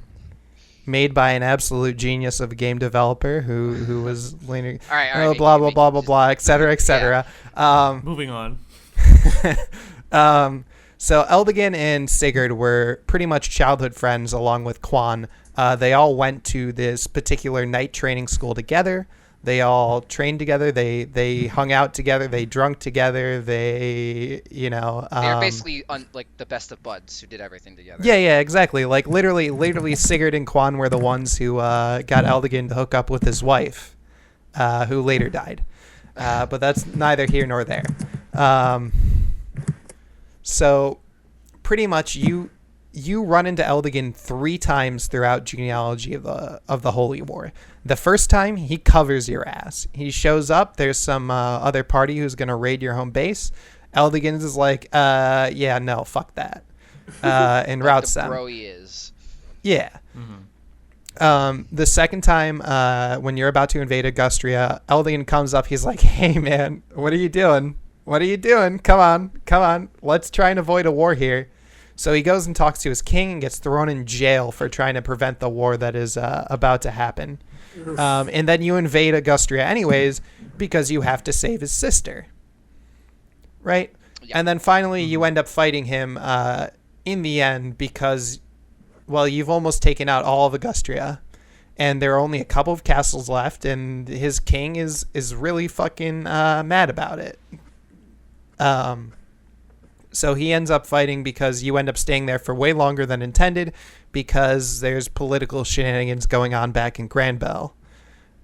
Made by an absolute genius of a game developer who was later, All right, blah blah Miki, blah blah blah, et cetera, et cetera. Moving on. So Eldigan and Sigurd were pretty much childhood friends, along with Quan. They all went to this particular night training school together. They all trained together. They hung out together. They drunk together. They They're basically like the best of buds who did everything together. Yeah, exactly. Like literally, Sigurd and Quan were the ones who got Eldigan to hook up with his wife, who later died. But that's neither here nor there. So, pretty much, you run into Eldigan 3 times throughout Genealogy of the Holy War. The first time, he covers your ass. He shows up. There's some other party who's gonna raid your home base. Eldigan is like, yeah, no, fuck that, and Like routes the them. bro he is. Yeah. The second time, when you're about to invade Augustria, Eldian comes up. He's like, "Hey, man, what are you doing? What are you doing? Come on. Let's try and avoid a war here." So he goes and talks to his king and gets thrown in jail for trying to prevent the war that is about to happen. And then you invade Augustria anyways because you have to save his sister. Right? Yeah. And then finally you end up fighting him in the end because, well, you've almost taken out all of Augustria. And there are only a couple of castles left, and his king is really fucking mad about it. So he ends up fighting because you end up staying there for way longer than intended because there's political shenanigans going on back in Granvale.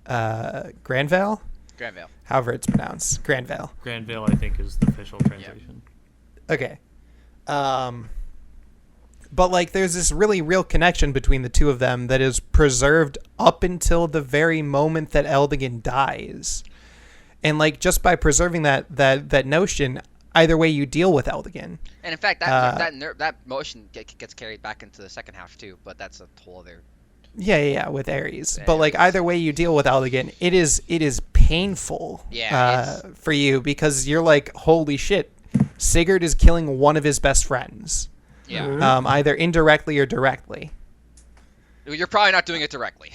Granvale? Granvale. However it's pronounced. Granvale. Granvale, I think, is the official translation. Yeah. Okay. But, like, there's this really real connection between the two of them that is preserved up until the very moment that Eldigan dies. And, like, just by preserving that notion, either way you deal with Eldigan. And in fact, that motion gets carried back into the second half too, but that's a whole other. Yeah, with Ares. But like either way you deal with Eldigan, it is painful. For you because you're like, holy shit, Sigurd is killing one of his best friends. Yeah. Either indirectly or directly. You're probably not doing it directly.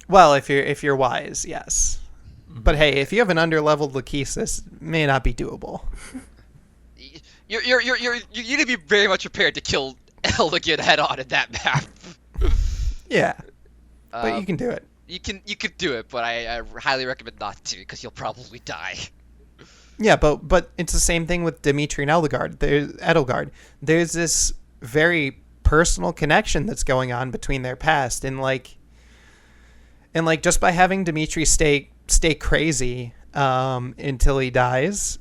Well, if you're wise, yes. But hey, if you have an underleveled Lachesis, it may not be doable. You need to be very much prepared to kill Eldigan head on in that map. Yeah, but you can do it. You could do it, but I highly recommend not to because you'll probably die. Yeah, but it's the same thing with Dimitri and Edelgard. There's this very personal connection that's going on between their past, and like just by having Dimitri stay crazy until he dies,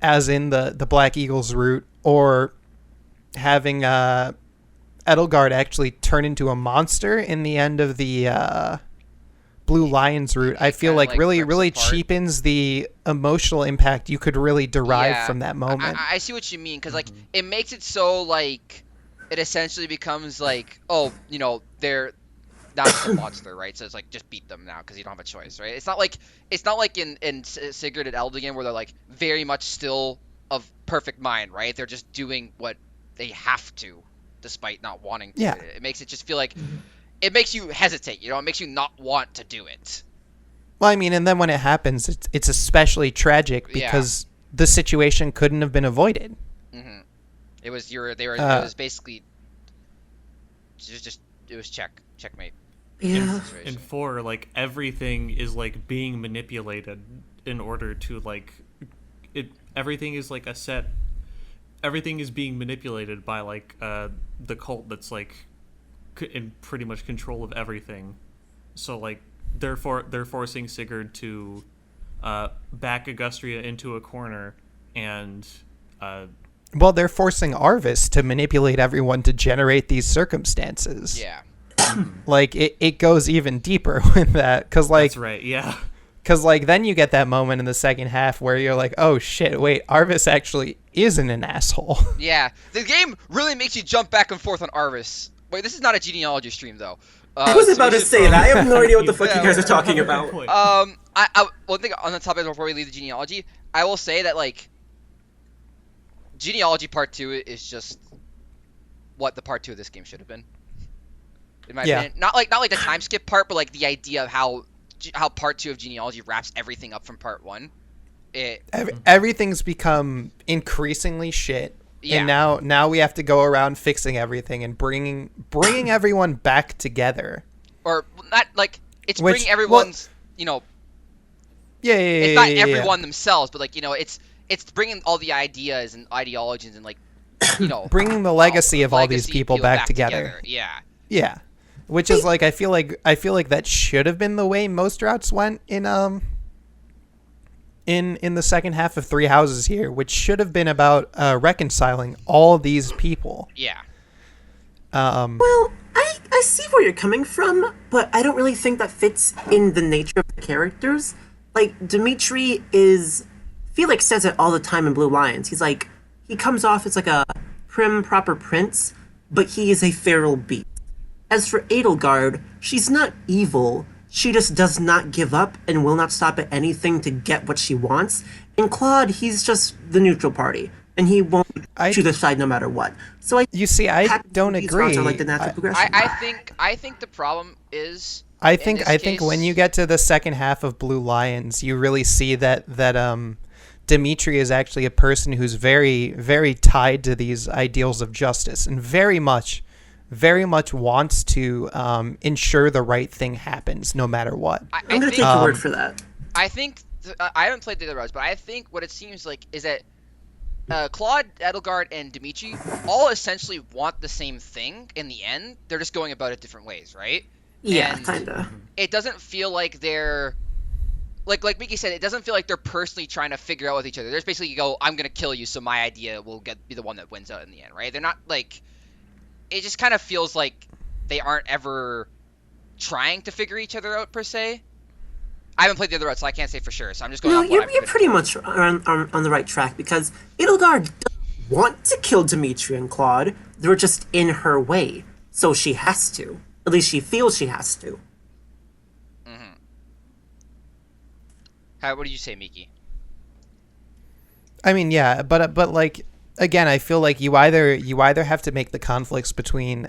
as in the Black Eagles route, or having Edelgard actually turn into a monster in the end of the Blue Lions route, I feel like really cheapens the emotional impact you could really derive from that moment. I see what you mean, because like it makes it so like it essentially becomes like, oh, you know, they're not a monster, right? So it's like just beat them now because you don't have a choice, right? It's not like in Sigurd and Eldigan where they're like very much still of perfect mind, right? They're just doing what they have to despite not wanting to. Yeah. It makes it just feel like it makes you hesitate, you know? It makes you not want to do it. Well, I mean, and then when it happens, it's especially tragic because the situation couldn't have been avoided. Mm-hmm. It was basically it was checkmate. Yeah. In 4, like everything is like being manipulated in order to like everything is like a set. Everything is being manipulated by like the cult that's like in pretty much control of everything. So like they're forcing Sigurd to back Augustria into a corner, and well, they're forcing Arvis to manipulate everyone to generate these circumstances. Yeah. Like it goes even deeper with that, because like that's right, yeah. Because like then you get that moment in the second half where you're like, oh shit, wait, Arvis actually isn't an asshole. Yeah, the game really makes you jump back and forth on Arvis. Wait, this is not a genealogy stream though. I was about to say that. I have no idea what the fuck you guys are talking about. One thing on the topic before we leave the genealogy, I will say that like genealogy part 2 is just what the part 2 of this game should have been. In my opinion, not like the time skip part, but like the idea of how part 2 of genealogy wraps everything up from part 1. Everything's become increasingly shit. Yeah. And now we have to go around fixing everything and bringing everyone back together. Or not like it's bringing everyone's, you know. Yeah. It's not everyone themselves, but like, you know, it's bringing all the ideas and ideologies and like, you know, bringing the legacy of all these people back together. Yeah. Yeah. Which is like I feel like that should have been the way most routes went in the second half of Three Houses here, which should have been about reconciling all these people. Yeah. Well, I see where you're coming from, but I don't really think that fits in the nature of the characters. Like, Dimitri Felix says it all the time in Blue Lions. He's like, he comes off as like a prim, proper prince, but he is a feral beast. As for Edelgard, she's not evil. She just does not give up and will not stop at anything to get what she wants. And Claude, he's just the neutral party, and he won't choose a side no matter what. So I don't these agree. routes are like the natural progression. I think the problem is. I think when you get to the second half of Blue Lions, you really see that Dimitri is actually a person who's very, very tied to these ideals of justice and very much wants to ensure the right thing happens no matter what. I'm going to take your word for that. I think I haven't played the other routes, but I think what it seems like is that Claude, Edelgard, and Dimitri all essentially want the same thing in the end. They're just going about it different ways, right? Yeah, and kinda. It doesn't feel like they're like Miki said. It doesn't feel like they're personally trying to figure out with each other. They're just basically go, "I'm gonna kill you, so my idea will be the one that wins out in the end," right? They're not like. It just kind of feels like they aren't ever trying to figure each other out per se. I haven't played the other route, so I can't say for sure. So I'm just going. No, you're pretty much on the right track because Edelgard doesn't want to kill Dimitri and Claude. They're just in her way, so she has to. At least she feels she has to. Mm-hmm. What do you say, Miki? I mean, yeah, but like again, I feel like you either have to make the conflicts between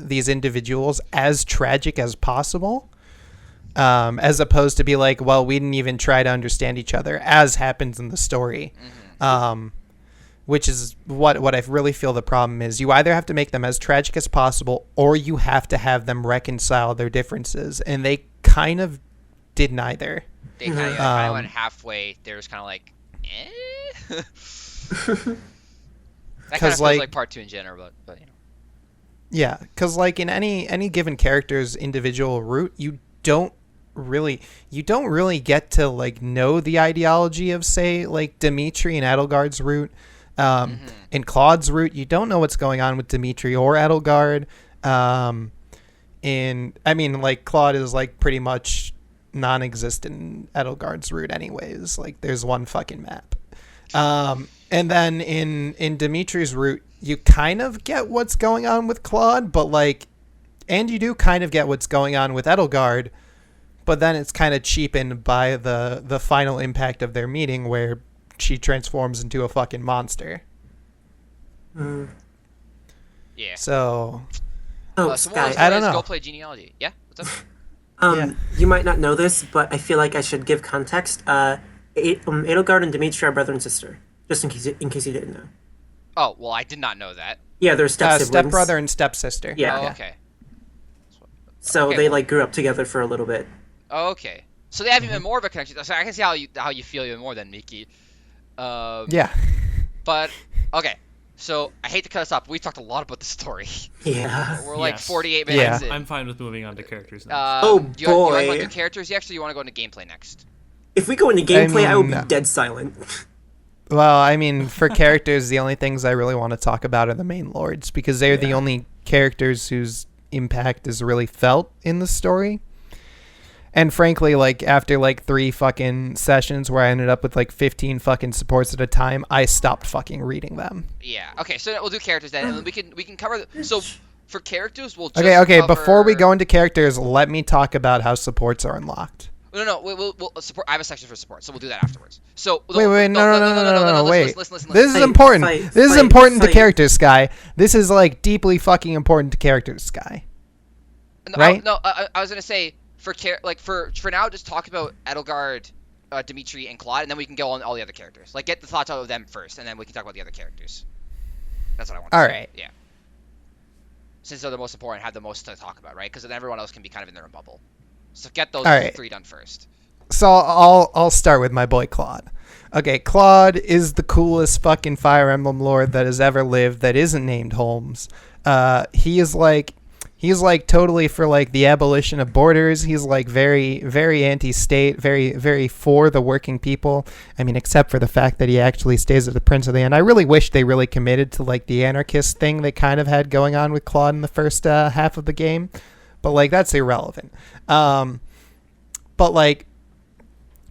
these individuals as tragic as possible, as opposed to be like, well, we didn't even try to understand each other, as happens in the story. Mm-hmm. Which is what I really feel the problem is. You either have to make them as tragic as possible, or you have to have them reconcile their differences, and they kind of did neither. They kind of went halfway. They was kind of like, eh. That kind of feels like part 2 in general, but you know. Yeah, because like in any given character's individual route, you don't really get to like know the ideology of, say, like Dimitri and Edelgard's route. In Claude's route, you don't know what's going on with Dimitri or Edelgard. Like Claude is like pretty much non-existent in Edelgard's route anyways. Like there's one fucking map. And then in Dimitri's route, you kind of get what's going on with Claude, but like, and you do kind of get what's going on with Edelgard, but then it's kind of cheapened by the final impact of their meeting where she transforms into a fucking monster. Yeah. So. Sky, I don't know. Go play Genealogy. Yeah. What's up? You might not know this, but I feel like I should give context. Edelgard and Dimitri are brother and sister, just in case you didn't know. Oh well, I did not know that. Yeah, they're stepbrother and stepsister. Yeah. Oh, okay. So they like grew up together for a little bit. Oh, okay. So they have even more of a connection. So I can see how you feel even more than Miki. Yeah. But okay. So I hate to cut us off, but we talked a lot about the story. Yeah. We're like 48 minutes in. I'm fine with moving on to characters next. Do you want to do characters next, or you want to go into gameplay next? If we go into gameplay, I will be dead silent. Well, I mean, for characters, the only things I really want to talk about are the main lords, because they're the only characters whose impact is really felt in the story. And frankly, like, after, like, 3 fucking sessions where I ended up with, like, 15 fucking supports at a time, I stopped fucking reading them. Yeah. Okay, so we'll do characters then, and then we can cover... So, for characters, we'll just Okay, cover... before we go into characters, let me talk about how supports are unlocked. No, we'll support. I have a section for support, so we'll do that afterwards. So wait, no, wait. Listen. This is important. This is important to characters, Sky. This is like deeply fucking important to characters, Sky. Right? I was gonna say for now, just talk about Edelgard, Dimitri, and Claude, and then we can go on all the other characters. Like get the thoughts out of them first, and then we can talk about the other characters. That's what I want. All right. Yeah. Since they're the most important, have the most to talk about, right? Because then everyone else can be kind of in their own bubble. So get those 3 done first. So I'll start with my boy Claude. Okay, Claude is the coolest fucking Fire Emblem lord that has ever lived that isn't named Holmes. He's like totally for like the abolition of borders. He's like very, very anti-state, very, very for the working people. I mean, except for the fact that he actually stays as the prince of the end. I really wish they really committed to like the anarchist thing they kind of had going on with Claude in the first half of the game. But like that's irrelevant. But like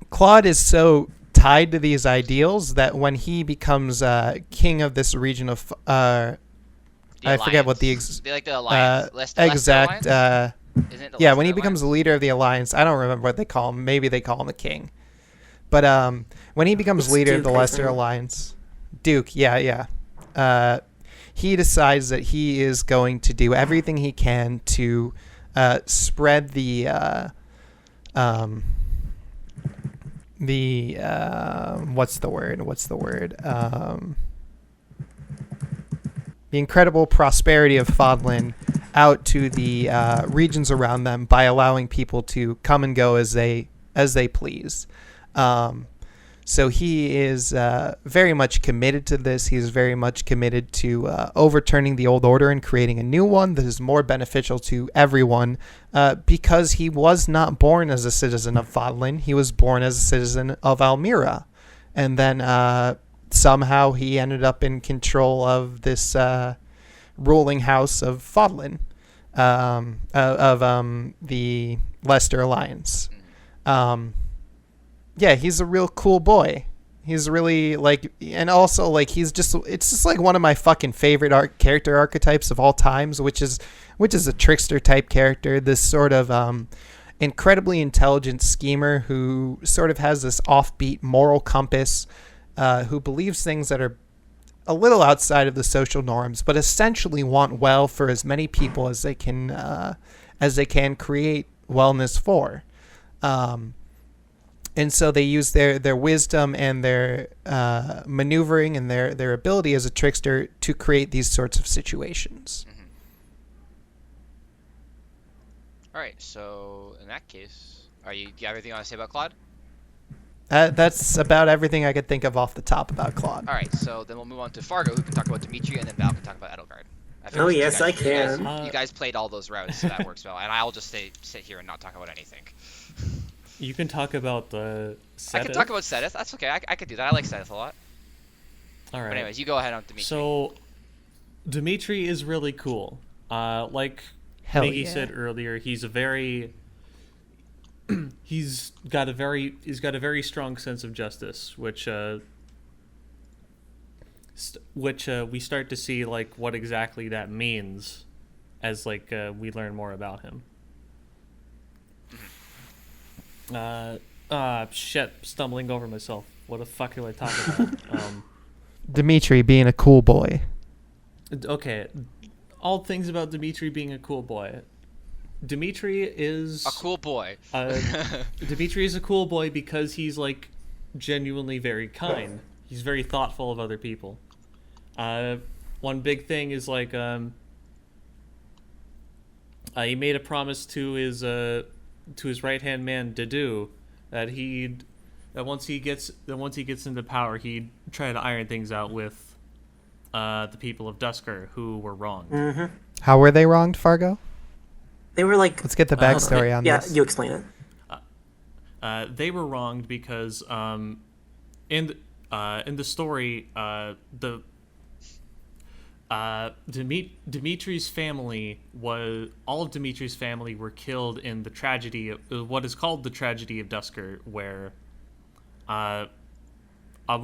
Claude is so tied to these ideals that when he becomes king of this region of The I forget what the They like the alliance. Lester exact. Alliance? Isn't it the Yeah, Lester when he Alliance? becomes the leader of the alliance, I don't remember what they call him. Maybe they call him the king. But when he becomes It's leader of Duke, the I Lester think. Alliance, Duke, yeah. He decides that he is going to do everything he can to spread the what's the word? The incredible prosperity of Fodlan out to the regions around them by allowing people to come and go as they please. So he is very much committed to this. He's very much committed to overturning the old order and creating a new one that is more beneficial to everyone because he was not born as a citizen of Fodlan. He was born as a citizen of Almira. And then somehow he ended up in control of this ruling house of Fodlan, of the Lester Alliance. Yeah, he's a real cool boy. He's really and also it's just like one of my fucking favorite character archetypes of all times, which is a trickster type character. This sort of incredibly intelligent schemer who sort of has this offbeat moral compass, who believes things that are a little outside of the social norms, but essentially want well for as many people as they can create wellness for. And so they use their wisdom and their maneuvering and their ability as a trickster to create these sorts of situations. Mm-hmm. All right. So in that case, do you have anything you want to say about Claude? That's about everything I could think of off the top about Claude. All right. So then we'll move on to Fargo, who can talk about Dimitri, and then Val can talk about Edelgard. Oh, yes, I can. You guys played all those routes, so that works well. And I'll just sit here and not talk about anything. You can talk about the I can talk about Sedith. That's okay. I could do that. I like Sedith a lot. All right. But anyways, you go ahead on Dimitri. So, Dimitri is really cool. Like Hell Miki yeah. said earlier, he's got a very strong sense of justice, which we start to see like what exactly that means as we learn more about him. Shit, stumbling over myself. What the fuck do I talk about? Dimitri being a cool boy. Okay, all things about Dimitri being a cool boy. Dimitri is a cool boy. Dimitri is a cool boy because he's genuinely very kind. He's very thoughtful of other people. One big thing is he made a promise to his right hand man Dedu that once he gets into power, he'd try to iron things out with the people of Dusker who were wronged. Mm-hmm. How were they wronged, Fargo? They were Let's get the backstory on yeah, this. you explain it. They were wronged because in the story Dimitri's family all of Dimitri's family were killed in the tragedy of what is called the tragedy of Dusker, where a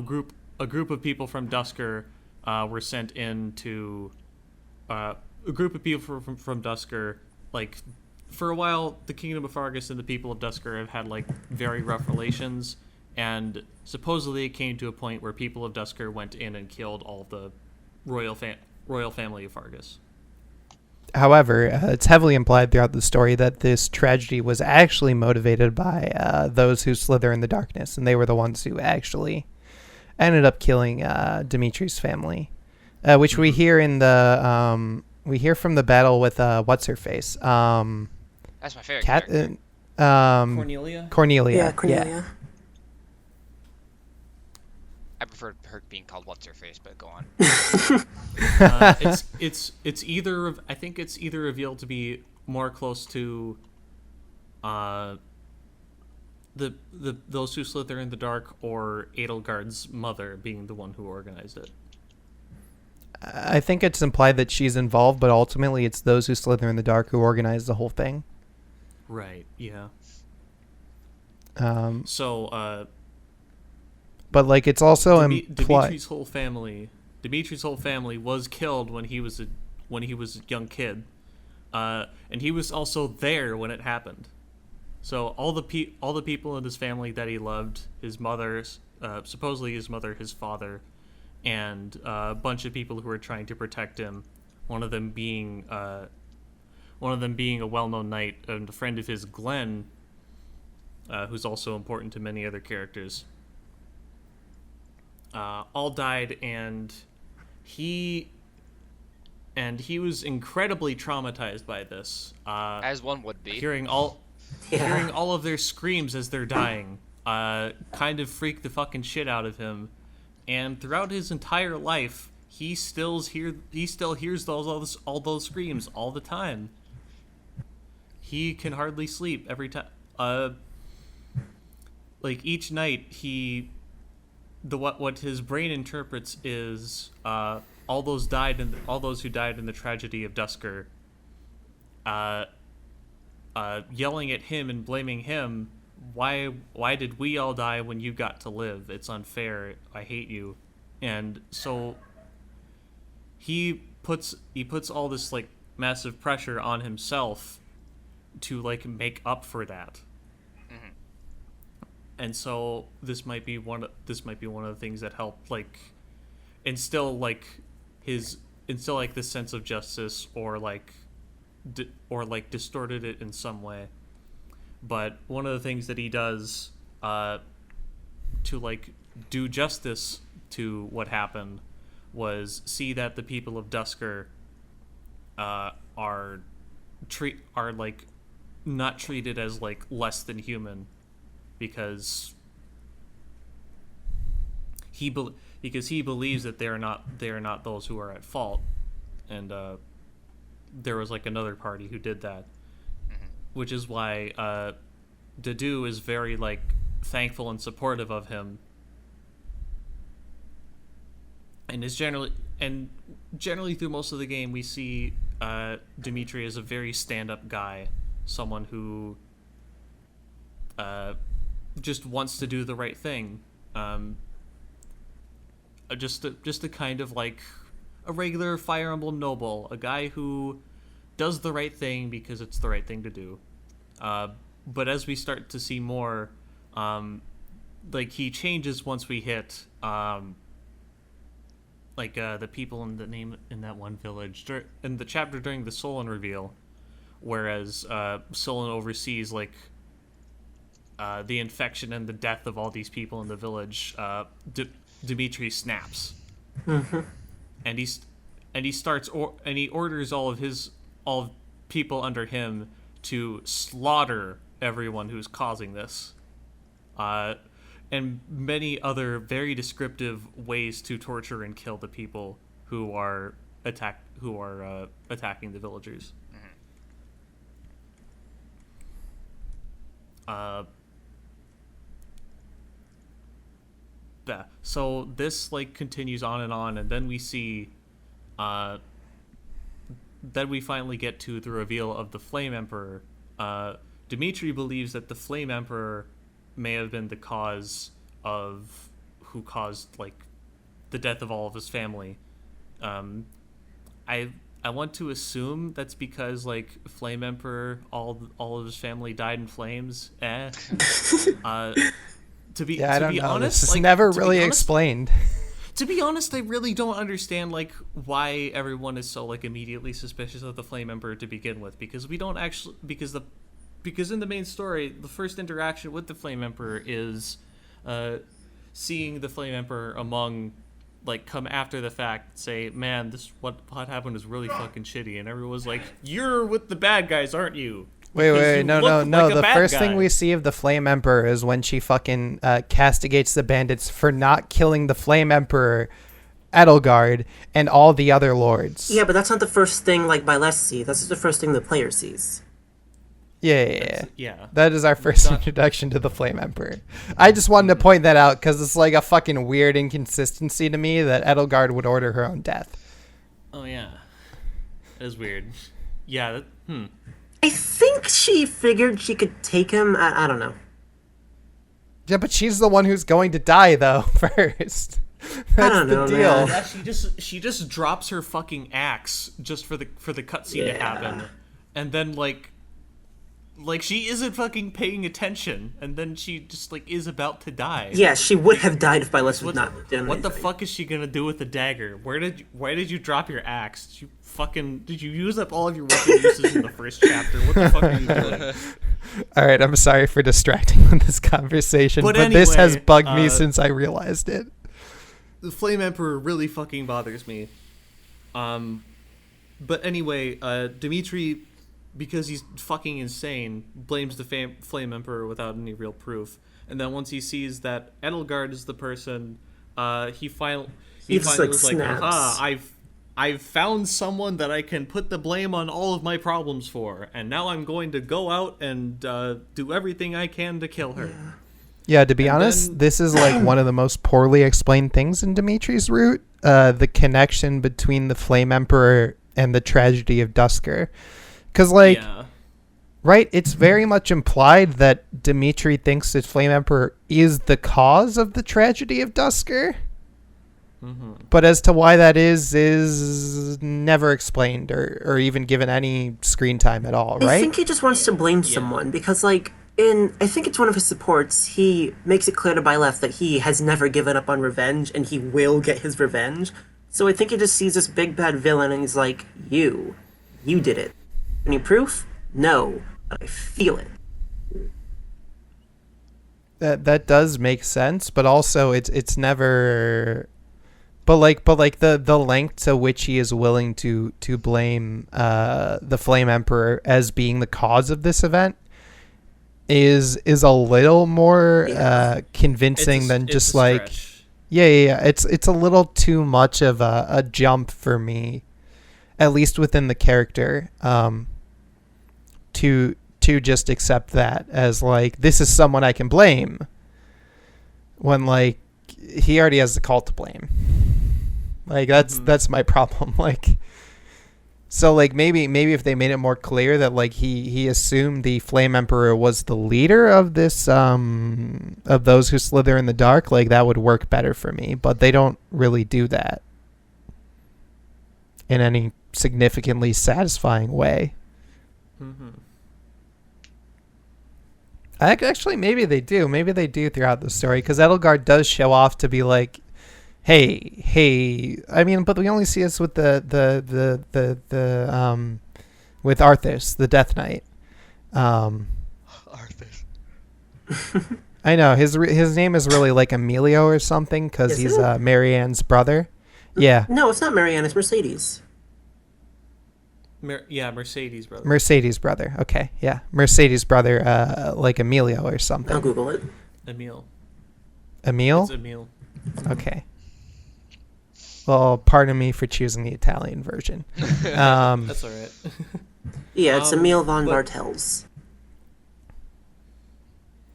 group of people from Dusker were sent into a group of people from Dusker. For a while, the Kingdom of Fargus and the people of Dusker have had very rough relations, and supposedly it came to a point where people of Dusker went in and killed all of the royal family of Fargus. However, it's heavily implied throughout the story that this tragedy was actually motivated by those who slither in the darkness, and they were the ones who actually ended up killing Dimitri's family, which we hear in the we hear from the battle with what's her face. That's my favorite character. Cornelia? Cornelia. Yeah, Cornelia. I prefer her being called what's her face, but go on. It's either I think it's either revealed to be more close to those who slither in the dark, or Edelgard's mother being the one who organized it. I think it's implied that she's involved, but ultimately it's those who slither in the dark who organize the whole thing. Right, yeah. But it's also implied. Dimitri's whole family was killed when he was when he was a young kid, and he was also there when it happened. So all the people in his family that he loved, his mother, supposedly his mother, his father, and a bunch of people who were trying to protect him. One of them being a well-known knight and a friend of his, Glenn, who's also important to many other characters. All died, and he was incredibly traumatized by this. As one would be. Hearing all of their screams as they're dying, kind of freaked the fucking shit out of him. And throughout his entire life, he still hears all those screams all the time. He can hardly sleep every time. Like each night, what his brain interprets is all those who died in the tragedy of Dusker, yelling at him and blaming him. Why did we all die when you got to live? It's unfair. I hate you. And so he puts all this like massive pressure on himself to like make up for that. Mm-hmm. And so this might be one of the things that help like instill this sense of justice, or distorted it in some way. But one of the things that he does to like do justice to what happened was see that the people of Dusker are like not treated as like less than human, because he believes that they're not those who are at fault. And there was like another party who did that. Which is why Dedue is very like thankful and supportive of him, and generally through most of the game we see Dimitri as a very stand-up guy, someone who just wants to do the right thing, just a kind of like a regular Fire Emblem noble, a guy who does the right thing because it's the right thing to do. But as we start to see more, like he changes once we hit the people in that one village in the chapter during the Solon reveal, whereas Solon oversees like the infection and the death of all these people in the village. Dimitri snaps, and he orders all people under him to slaughter everyone who's causing this, and many other very descriptive ways to torture and kill the people who are attacking the villagers. Yeah. So this like continues on, and then we see then we finally get to the reveal of the Flame Emperor. Dimitri believes that the Flame Emperor may have been the cause of who caused like the death of all of his family. I want to assume that's because like Flame Emperor, all of his family died in flames. To be honest, this is never really explained. To be honest, I really don't understand like why everyone is so like immediately suspicious of the Flame Emperor to begin with, because we don't actually because in the main story, the first interaction with the Flame Emperor is seeing the Flame Emperor come after the fact, say, man, what happened is really fucking shitty, and everyone's like, you're with the bad guys, aren't you? Wait, no. The first thing we see of the Flame Emperor is when she fucking castigates the bandits for not killing the Flame Emperor, Edelgard, and all the other lords. Yeah, but that's not the first thing like Byleth sees. That's just the first thing the player sees. Yeah. That is our first introduction to the Flame Emperor. I just wanted to point that out because it's like a fucking weird inconsistency to me that Edelgard would order her own death. Oh, yeah. That is weird. Yeah, I think she figured she could take him. I don't know. Yeah, but she's the one who's going to die, though, first. That's don't the know, deal. man. Yeah, she just drops her fucking axe just for the cutscene to happen, and then like she isn't fucking paying attention, and then she just like is about to die. Yeah, she would have died if Byleth had What, not done what the anything. fuck is she gonna do with the dagger? Why did you drop your axe? Did you use up all of your weapon uses in the first chapter? What the fuck are you doing? All right, I'm sorry for distracting with this conversation, but this has anyway, bugged me since I realized it. The Flame Emperor really fucking bothers me. But anyway, Dimitri, because he's fucking insane, blames the Flame Emperor without any real proof. And then once he sees that Edelgard is the person, he finally just, like, was like, snaps. aha, I've found someone that I can put the blame on all of my problems for, and now I'm going to go out and do everything I can to kill her. Yeah, to be And honest, then- this is like one of the most poorly explained things in Dimitri's route, the connection between the Flame Emperor and the tragedy of Dusker. Because, like, yeah. right, it's very much implied that Dimitri thinks that Flame Emperor is the cause of the tragedy of Dusker. Mm-hmm. But as to why that is never explained or even given any screen time at all, I right? think he just wants to blame someone because, like, I think it's one of his supports, he makes it clear to Byleth that he has never given up on revenge and he will get his revenge. So I think he just sees this big bad villain and he's like, you did it. Any proof? No, but I feel it. That does make sense, but also it's never. But like the length to which he is willing to blame the Flame Emperor as being the cause of this event is a little more convincing than It's just a like stretch. yeah. It's a little too much of a jump for me, at least within the character, to just accept that as like this is someone I can blame when like he already has the cult to blame. Like that's my problem. Like, so like maybe if they made it more clear that like he assumed the Flame Emperor was the leader of this of those who slither in the dark, like that would work better for me. But they don't really do that in any significantly satisfying way. Mm-hmm. Actually, maybe they do. Maybe they do throughout the story because Edelgard does show off to be like, hey. I mean, but we only see this with the with Arthas, the Death Knight. Arthas. I know his name is really like Emilio or something because Is he's it? Marianne's brother. Yeah, No, it's not Marianne, it's Mercedes. Mercedes, brother. Mercedes' brother. Okay, yeah, Mercedes' brother, like Emilio or I'll something. Google it. Emil. Emil. It's Emil. Okay. Well, pardon me for choosing the Italian version. That's all right. Yeah, it's Emile von but- Bartels.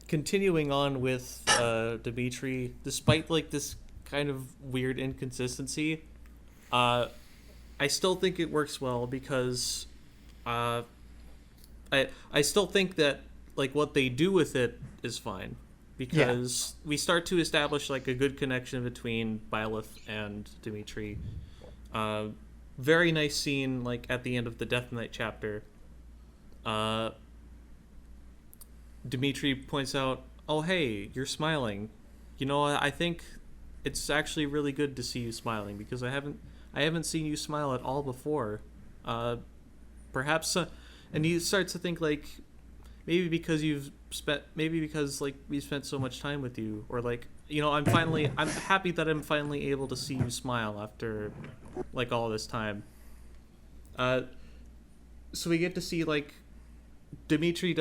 Continuing on with Dimitri, despite like this kind of weird inconsistency, I still think it works well because I still think that like what they do with it is fine because we start to establish like a good connection between Byleth and Dimitri. Very nice scene like at the end of the Death Knight chapter. Dimitri points out, "Oh hey, you're smiling. You know, I think it's actually really good to see you smiling because I haven't seen you smile at all before. Perhaps," and he starts to think like maybe because like we spent so much time with you, or like you know I'm happy that I'm finally able to see you smile after like all this time. So we get to see like Dimitri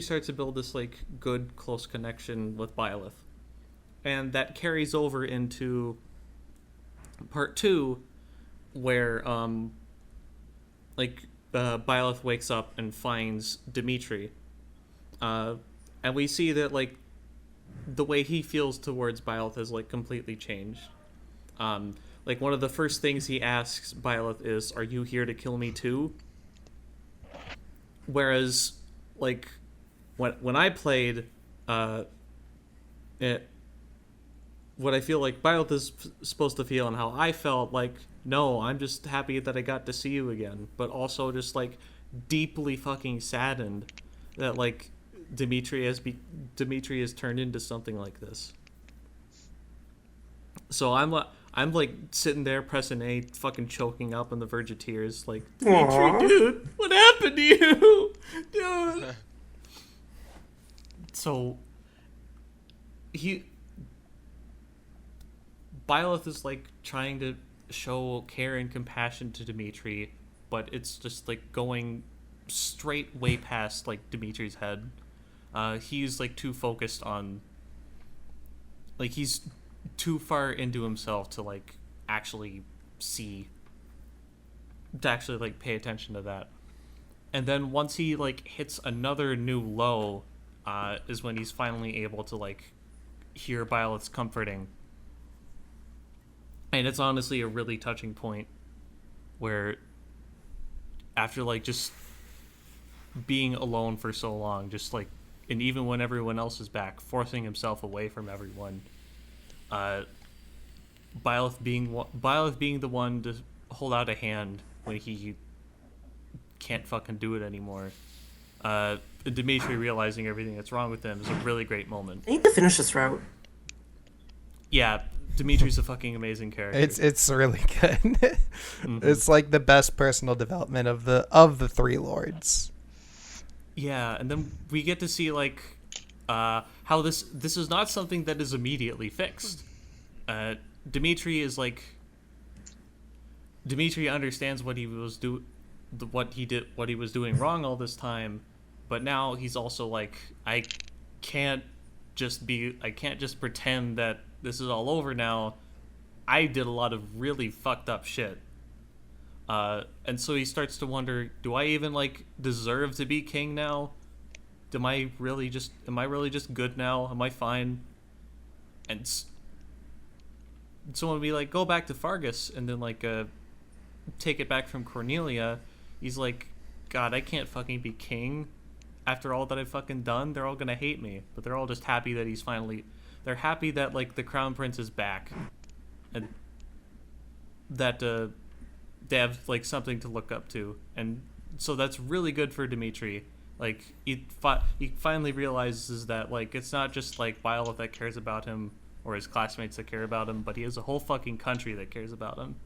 starts to build this like good close connection with Byleth, and that carries over into part 2 where Byleth wakes up and finds Dimitri, and we see that like the way he feels towards Byleth has like completely changed. Like one of the first things he asks Byleth is, "Are you here to kill me too?" Whereas when I played what I feel like Byleth is supposed to feel and how I felt. Like, no, I'm just happy that I got to see you again, but also just like deeply fucking saddened that like Dimitri has turned into something like this. So I'm like sitting there pressing A, fucking choking up on the verge of tears, like, Dimitri, Aww. dude, what happened to you, dude? So Byleth is like trying to show care and compassion to Dimitri, but it's just like going straight way past like Dimitri's head. He's like too focused on, like, he's too far into himself to like actually like pay attention to that. And then once he like hits another new low, is when he's finally able to like hear Byleth's comforting. And it's honestly a really touching point where after like just being alone for so long, just like, and even when everyone else is back, forcing himself away from everyone, Byleth being the one to hold out a hand when he can't fucking do it anymore. Dimitri realizing everything that's wrong with him is a really great moment. I need to finish this route. Yeah, Dimitri's a fucking amazing character. It's really good. Mm-hmm. It's like the best personal development of the three lords. Yeah, and then we get to see like how this is not something that is immediately fixed. Dimitri understands what he was doing wrong all this time, but now he's also like, I can't just pretend that this is all over now. I did a lot of really fucked up shit. And so he starts to wonder, do I even like deserve to be king now? Am I really just good now? Am I fine? And so when we like go back to Fargus and then like take it back from Cornelia, he's like, God, I can't fucking be king after all that I've fucking done. They're all gonna hate me, but they're all just happy that they're happy that like the crown prince is back, and that they have like something to look up to. And so that's really good for Dimitri. Like he finally realizes that like it's not just like Byleth that cares about him or his classmates that care about him, but he has a whole fucking country that cares about him.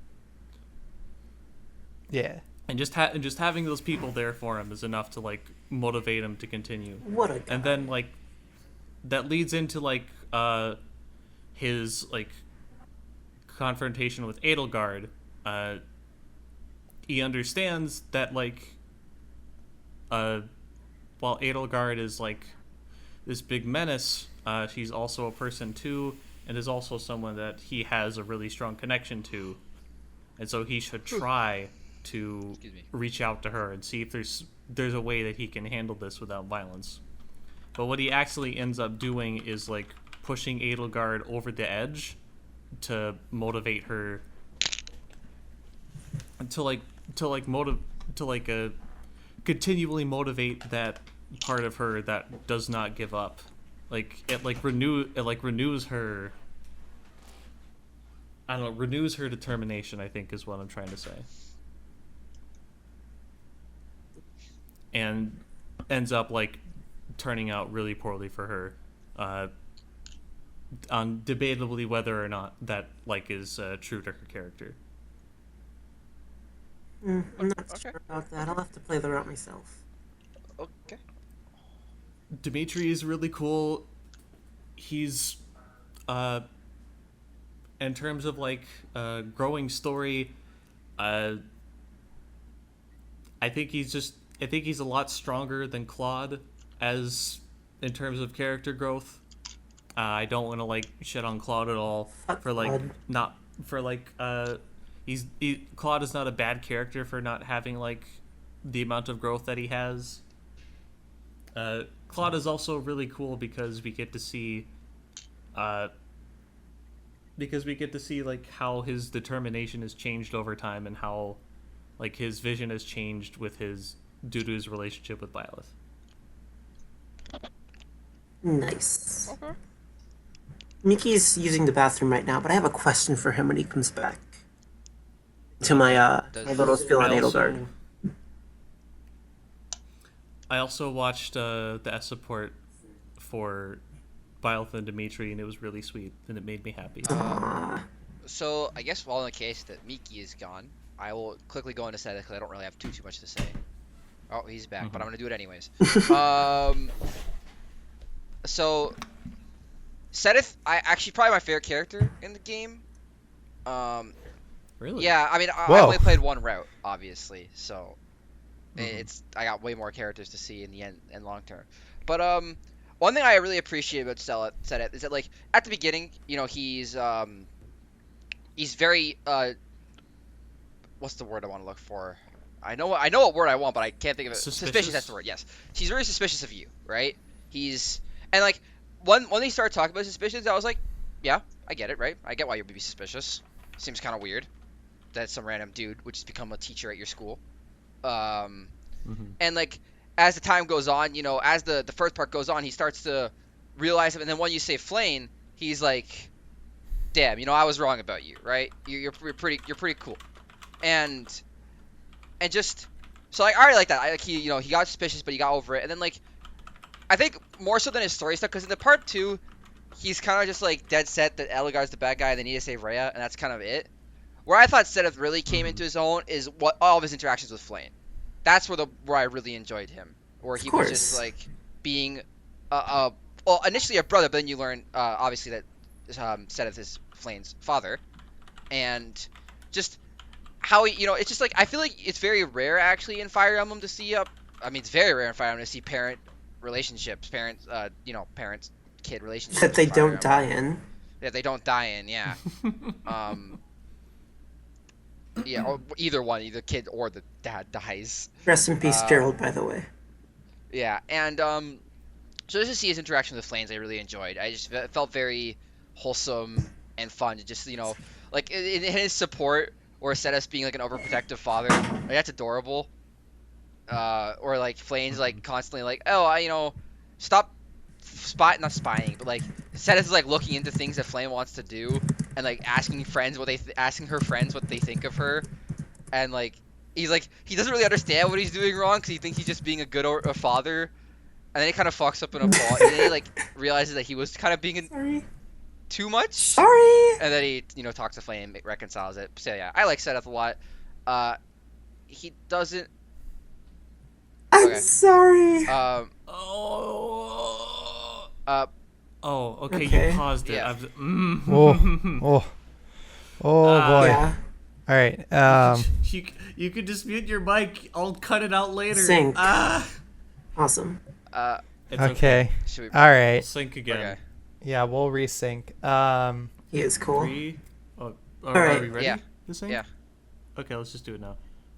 Yeah. And just having those people there for him is enough to like motivate him to continue. What a guy. And then like that leads into like his like confrontation with Edelgard. He understands that like while Edelgard is like this big menace, she's also a person too, and is also someone that he has a really strong connection to, and so he should try to reach out to her and see if there's a way that he can handle this without violence. But what he actually ends up doing is like pushing Edelgard over the edge to motivate her to continually motivate that part of her that does not give up. Like it renews her. I don't know, renews her determination, I think is what I'm trying to say. And ends up like turning out really poorly for her, on debatably whether or not that like is true to her character. I'm not sure about that. I'll have to play the route myself. Okay. Dimitri is really cool. He's in terms of like growing story, I think he's a lot stronger than Claude as in terms of character growth. I don't want to like shit on Claude at all for like Claude. not for like Claude is not a bad character for not having like the amount of growth that he has. Claude is also really cool because we get to see like how his determination has changed over time and how like his vision has changed due to his relationship with Byleth. Nice. Okay. Miki's using the bathroom right now, but I have a question for him when he comes back. To my my little skill on Edelgard. I also watched the S support for Byleth and Dimitri, and it was really sweet, and it made me happy. So I guess while in the case that Miki is gone, I will quickly go into Seth because I don't really have too much to say. Oh, he's back, but I'm gonna do it anyways. So Sedith, I actually probably my favorite character in the game. Really? Yeah, I mean, I Whoa. only played one route, obviously, so I got way more characters to see in the end and long term. But one thing I really appreciate about Sedith is that like at the beginning, you know, he's very what's the word I want to look for? I know what word I want, but I can't think of it. Suspicious, that's the word. Yes, he's very suspicious of you, right? And like when they started talking about suspicions, I was like, yeah, I get it, right? I get why you'd be suspicious. Seems kind of weird that some random dude would just become a teacher at your school. And like as the time goes on, you know, as the first part goes on, he starts to realize it, and then when you say Flame, he's like, damn, you know, I was wrong about you, right? You're pretty cool, and just so like I already like that. I like he got suspicious, but he got over it, and then like I think more so than his story stuff, because in the part 2, he's kind of just like dead set that Edelgard's the bad guy and they need to save Rhea, and that's kind of it. Where I thought Sedith really came into his own is what all of his interactions with Flame. That's where I really enjoyed him, where he was just like being well, initially a brother, but then you learn obviously that Sedith is Flame's father, and just how he, it's just like I feel like it's very rare actually in Fire Emblem to see it's very rare in Fire Emblem to see relationships, parents kid relationships That they don't die in. That they don't die in, yeah. Yeah, or either one, either kid or the dad dies. Rest in peace, Gerald, by the way. Yeah, and so just to see his interaction with the Flames, I really enjoyed. It felt very wholesome and fun to just, like in his support, or instead of being like an overprotective father, like that's adorable. Or like Flames like constantly like, oh, stop not spying, but like Sedith is like looking into things that Flame wants to do, and like asking her friends what they think of her, and like he's like he doesn't really understand what he's doing wrong because he thinks he's just being a good a father, and then he kind of fucks up in a ball, and then he like realizes that he was kind of being too much. Sorry. And then he talks to Flame, reconciles it. So yeah, I like Sedith a lot. He doesn't. I'm sorry. Okay, you paused it. Yeah. Oh boy. Yeah. All right. You could just mute your mic. I'll cut it out later. Sync. Awesome. It's Okay. Should we All right. We'll sync again. Okay. Yeah, we'll resync. He is cool. 3. Are right. we ready? Yeah. To sync? Yeah. Okay, let's just do it now.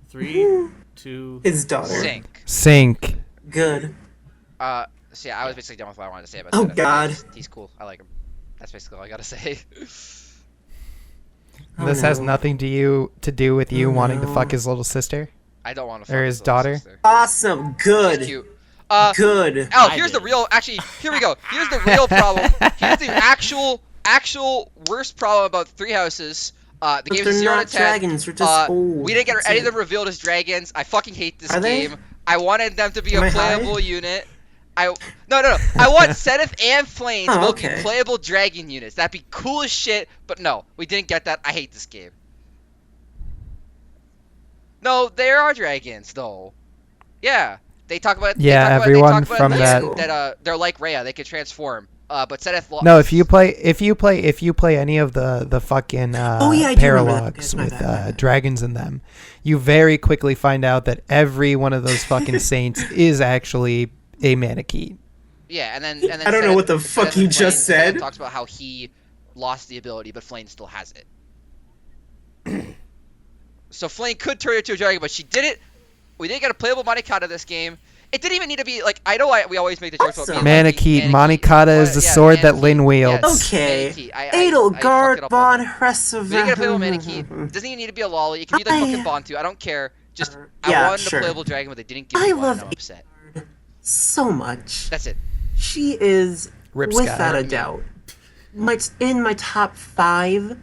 3, 2. His daughter. Sync. Sync. Good. So yeah, I was basically done with what I wanted to say about Oh, Sedith. God. He's cool. I like him. That's basically all I gotta say. Oh, This has no. nothing to do with you Oh, wanting to no. fuck his little sister. I don't want to. Or his daughter. Awesome. She's Good. cute. Good. Oh, I here's the did. real. Actually, here we go. Here's the real problem. Here's the actual worst problem about Three Houses. The But game's they're 0 not to 10. dragons. They're just old. We didn't get That's any of it. them revealed as dragons. I fucking hate this Are they? game. I wanted them to be Am a I high? playable unit. No. I want Sedith and Flames Oh, both be okay. playable dragon units. That'd be cool as shit. But no, we didn't get that. I hate this game. No, there are dragons though. Yeah, they talk about. Yeah, they talk everyone about, they talk from about that- that they're like Rhea. They can transform. But Sedith. No, if you play any of the fucking Oh, yeah, I do remember that. paralogs Okay, my with bad, my bad. dragons in them, you very quickly find out that every one of those fucking saints is actually a Manakete. Yeah, and then I don't know what the fuck Sedith you and just Flame said. talks about how he lost the ability, but Flame still has it. So Flame could turn into a dragon, but she did it. We didn't get a playable Monikata this game. It didn't even need to be like I know we always make the jokes about Awesome. being Manakete. Manakete. Monikata is the Yeah, sword that Manakete. Lin wields. Yes, Okay. Manakete. I fuck it Edelgard up von all. Hressev. We didn't get a playable Manakete. It doesn't even need to be a lolly. It can be like fucking Bantu. I don't care. Just yeah, I wanted sure. a playable dragon, but they didn't give I me one. love And I'm upset. so much. That's it. She is Rip without Sky. a doubt It's in my top 5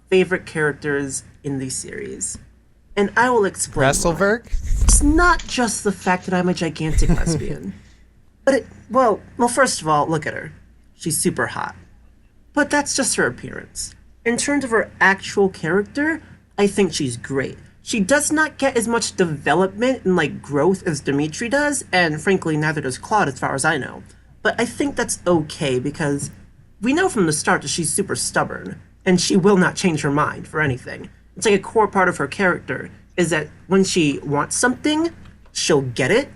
favorite characters in the series. And I will explain why. Wrestleberg? It's not just the fact that I'm a gigantic lesbian. But well, first of all, look at her. She's super hot. But that's just her appearance. In terms of her actual character, I think she's great. She does not get as much development and like growth as Dimitri does, and frankly, neither does Claude as far as I know. But I think that's okay because we know from the start that she's super stubborn, and she will not change her mind for anything. It's like a core part of her character is that when she wants something, she'll get it,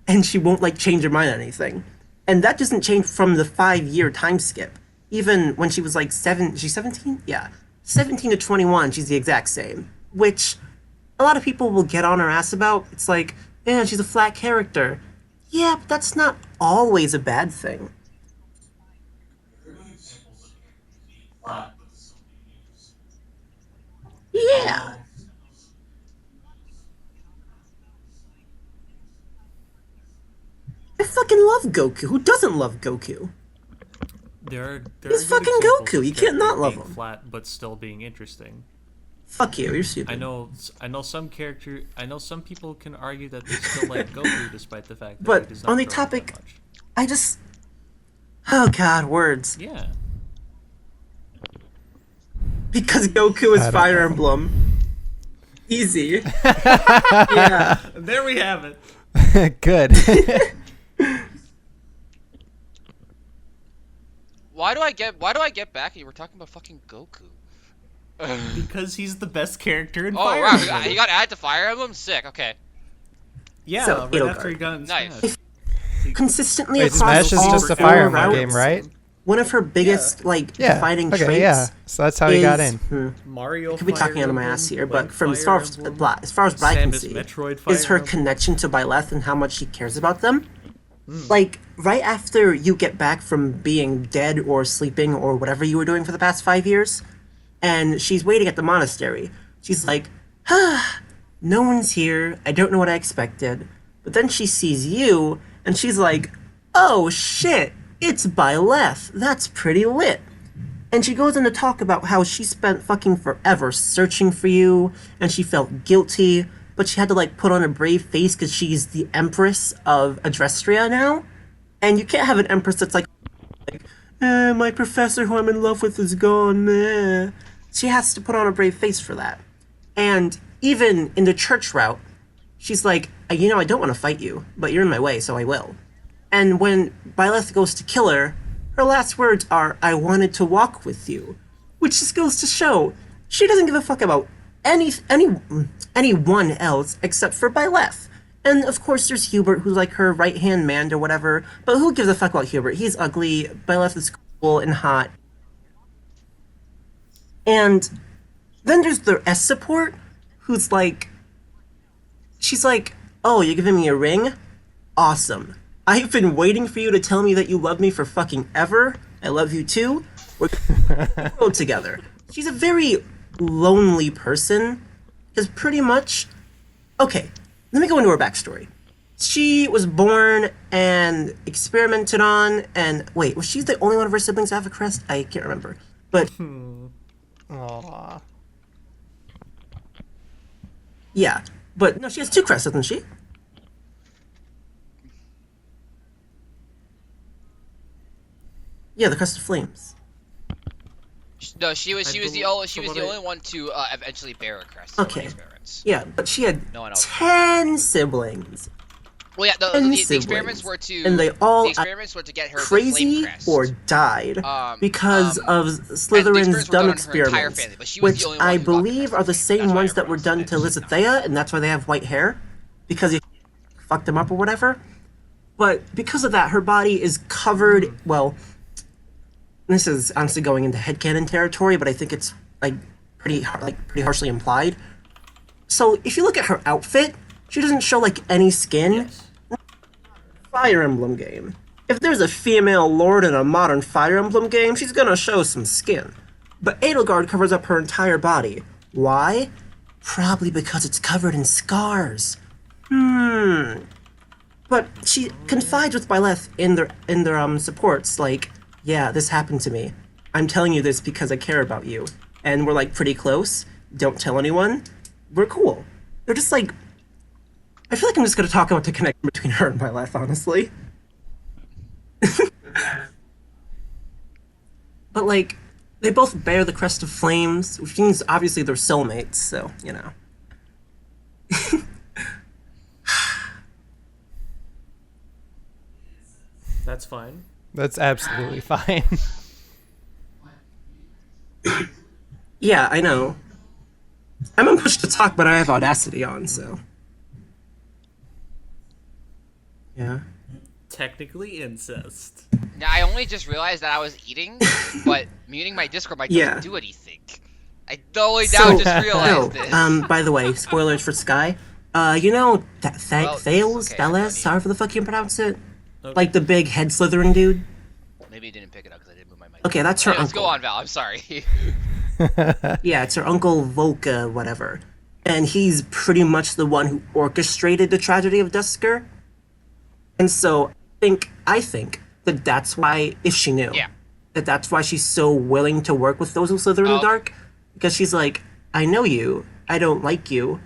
and she won't like change her mind on anything. And that doesn't change from the 5-year time skip. Even when she was like she's 17? Yeah. 17 to 21, she's the exact same. Which a lot of people will get on her ass about. It's like, yeah, she's a flat character. Yeah, but that's not always a bad thing. Yeah. I fucking love Goku. Who doesn't love Goku? He's fucking Goku. You can't not love him. Flat, but still being interesting. Fuck you. You're stupid. I know some people can argue that they still like Goku despite the fact that but he does not on the grow topic, that much. I just. Oh god, words. Yeah. Because Goku is Fire Emblem. Easy. Yeah. There we have it. Good. Why do I get back and you were talking about fucking Goku? Because he's the best character in Oh Fire wow, Emblem. he got added to Fire Emblem? Sick, okay. Yeah, So, right Edelgard. after he got in Nice. Smash. Consistently Wait, across Smash is all just a 4 Fire Emblem routes, game, right? One of her biggest Yeah. defining Okay, traits. yeah. So that's how he got in. Mario. I could be Fire talking out of my Emblem, ass here, like but from Fire as Emblem, far as I can Samus see, Metroid Fire is her Emblem. connection to Byleth and how much she cares about them. Like, right after you get back from being dead or sleeping or whatever you were doing for the past 5 years, and she's waiting at the monastery, she's like, no one's here, I don't know what I expected. But then she sees you, and she's like, oh shit, it's Byleth, that's pretty lit. And she goes in to talk about how she spent fucking forever searching for you, and she felt guilty, but she had to like put on a brave face because she's the Empress of Adrestria now. And you can't have an Empress that's like my professor who I'm in love with is gone. She has to put on a brave face for that. And even in the church route, she's like, I don't want to fight you, but you're in my way, so I will. And when Byleth goes to kill her, her last words are, I wanted to walk with you. Which just goes to show, she doesn't give a fuck about anyone else except for Byleth. And of course there's Hubert, who's like her right-hand man or whatever, but who gives a fuck about Hubert? He's ugly, Byleth is cool and hot. And then there's the S support, who's like, she's like, oh, you're giving me a ring? Awesome. I've been waiting for you to tell me that you love me for fucking ever. I love you too. We're gonna go together. She's a very lonely person, because pretty much, okay, let me go into her backstory. She was born and experimented on, and wait, was she the only one of her siblings to have a crest? I can't remember. But Aww. yeah, but no, she has 2 crests, doesn't she? Yeah, the crest of flames. No, she was the only one to eventually bear a crest. in Okay. Experiments. Yeah, but she had No one else. 10 siblings. Well, yeah, the siblings, experiments were to and they all the experiments were to get her the crazy flame crest. or died because of and the Slytherin's experiments were dumb done on her entire experiments, family, but she was which the only one I who got the believe crest. are the That's same why ones that were everyone's done like, to she's not. Lizithea, and that's why they have white hair, because you fucked them up or whatever. But because of that, her body is covered, well, this is honestly going into headcanon territory, but I think it's like pretty harshly implied. So if you look at her outfit, she doesn't show like any skin. Yes. Fire Emblem game. If there's a female lord in a modern Fire Emblem game, she's gonna show some skin. But Edelgard covers up her entire body. Why? Probably because it's covered in scars. But she confides with Byleth in their supports, like, yeah, this happened to me. I'm telling you this because I care about you, and we're like pretty close. Don't tell anyone. We're cool. They're just like, I feel like I'm just gonna talk about the connection between her and Byleth, honestly. But like, they both bear the crest of flames, which means obviously they're soulmates. So you know. That's fine. That's absolutely fine. Yeah, I know. I'm on push to talk, but I have Audacity on, so. Yeah. Technically incest. Now, I only just realized that I was eating, but muting my Discord mic Yeah. doesn't do anything. I totally now just No, realized this. by the way, spoilers for Sky. You know that Well, Thales, okay, I don't need- however the fuck you pronounce it? Okay. Like the big head slithering dude? Maybe you didn't pick it up because I didn't move my mic. Okay, that's her Anyway, let's uncle. go on, Val. I'm sorry. Yeah, it's her uncle Volka, whatever. And he's pretty much the one who orchestrated the tragedy of Dusker. And so I think that that's why, if she knew, Yeah. that's why she's so willing to work with those who slither in the Oh. dark. Because she's like, I know you, I don't like you,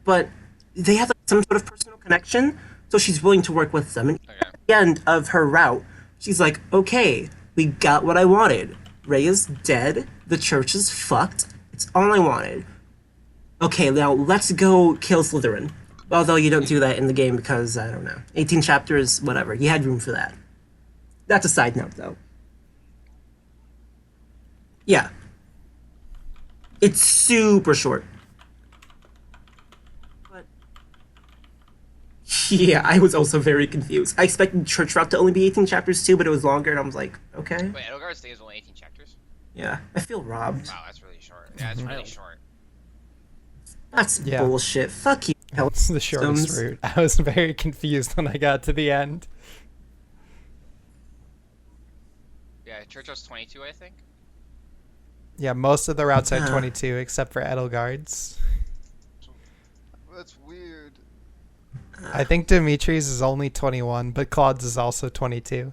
but they have like, some sort of personal connection, so she's willing to work with them. And Okay. at the end of her route, she's like, okay, we got what I wanted. Ray is dead, the church is fucked, it's all I wanted. Okay, now let's go kill Slytherin. Although you don't do that in the game because, I don't know, 18 chapters, whatever, you had room for that. That's a side note, though. Yeah. It's super short. But yeah, I was also very confused. I expected Church Route to only be 18 chapters too, but it was longer, and I was like, okay. Wait, Edelgard's thing is only 18 chapters? Yeah, I feel robbed. Wow, that's really short. Yeah, it's really Wow. short. That's Yeah. bullshit. Fuck you. It's the shortest Stones. route. I was very confused when I got to the end. Yeah, Church Road's 22, I think. Yeah, most of the routes are Uh. 22 except for Edelgard's. That's weird. I think Dimitri's is only 21, but Claude's is also 22.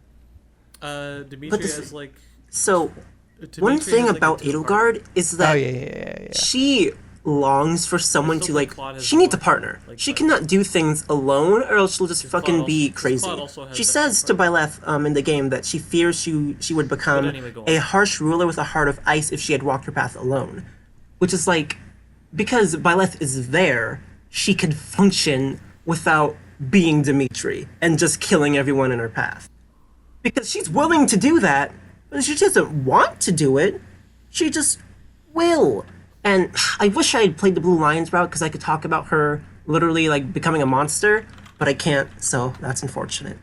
Dimitri But this- has like. So, Dimitri one has, thing like, a about different- Edelgard is Oh, that yeah. she longs for someone still to think like. Claude has She needs a more, partner. like, She that. cannot do things alone, or else she'll just Claude fucking also- be Claude crazy. also has She that says to Byleth in the game that she fears she would become anyway, go on. a harsh ruler with a heart of ice if she had walked her path alone, which is like because Byleth is there, she can function without being Dimitri and just killing everyone in her path. Because she's willing to do that, but she doesn't want to do it. She just will. And I wish I had played the Blue Lions route because I could talk about her literally like becoming a monster, but I can't, so that's unfortunate.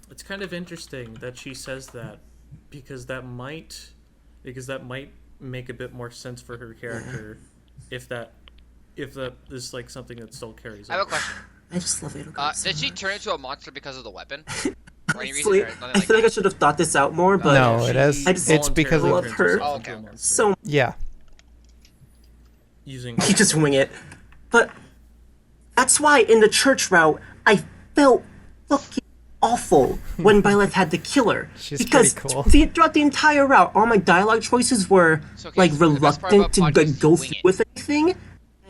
It's kind of interesting that she says that because that might make a bit more sense for her character if that is like something that still carries I have a over. question. I just love Edelgard so Did she much. turn into a monster because of the weapon? Or any reason? Honestly, Or nothing I like feel like I that? should have thought this out more, but No, it is. I just It's because voluntarily of love her. Oh, okay, okay. so Yeah. Using you just wing it. But that's why in the church route, I felt fucking awful when Byleth had to kill her. She's because pretty cool. throughout the entire route, all my dialogue choices were It's okay, like so the best part reluctant about to podcasts is go wing through it. with anything.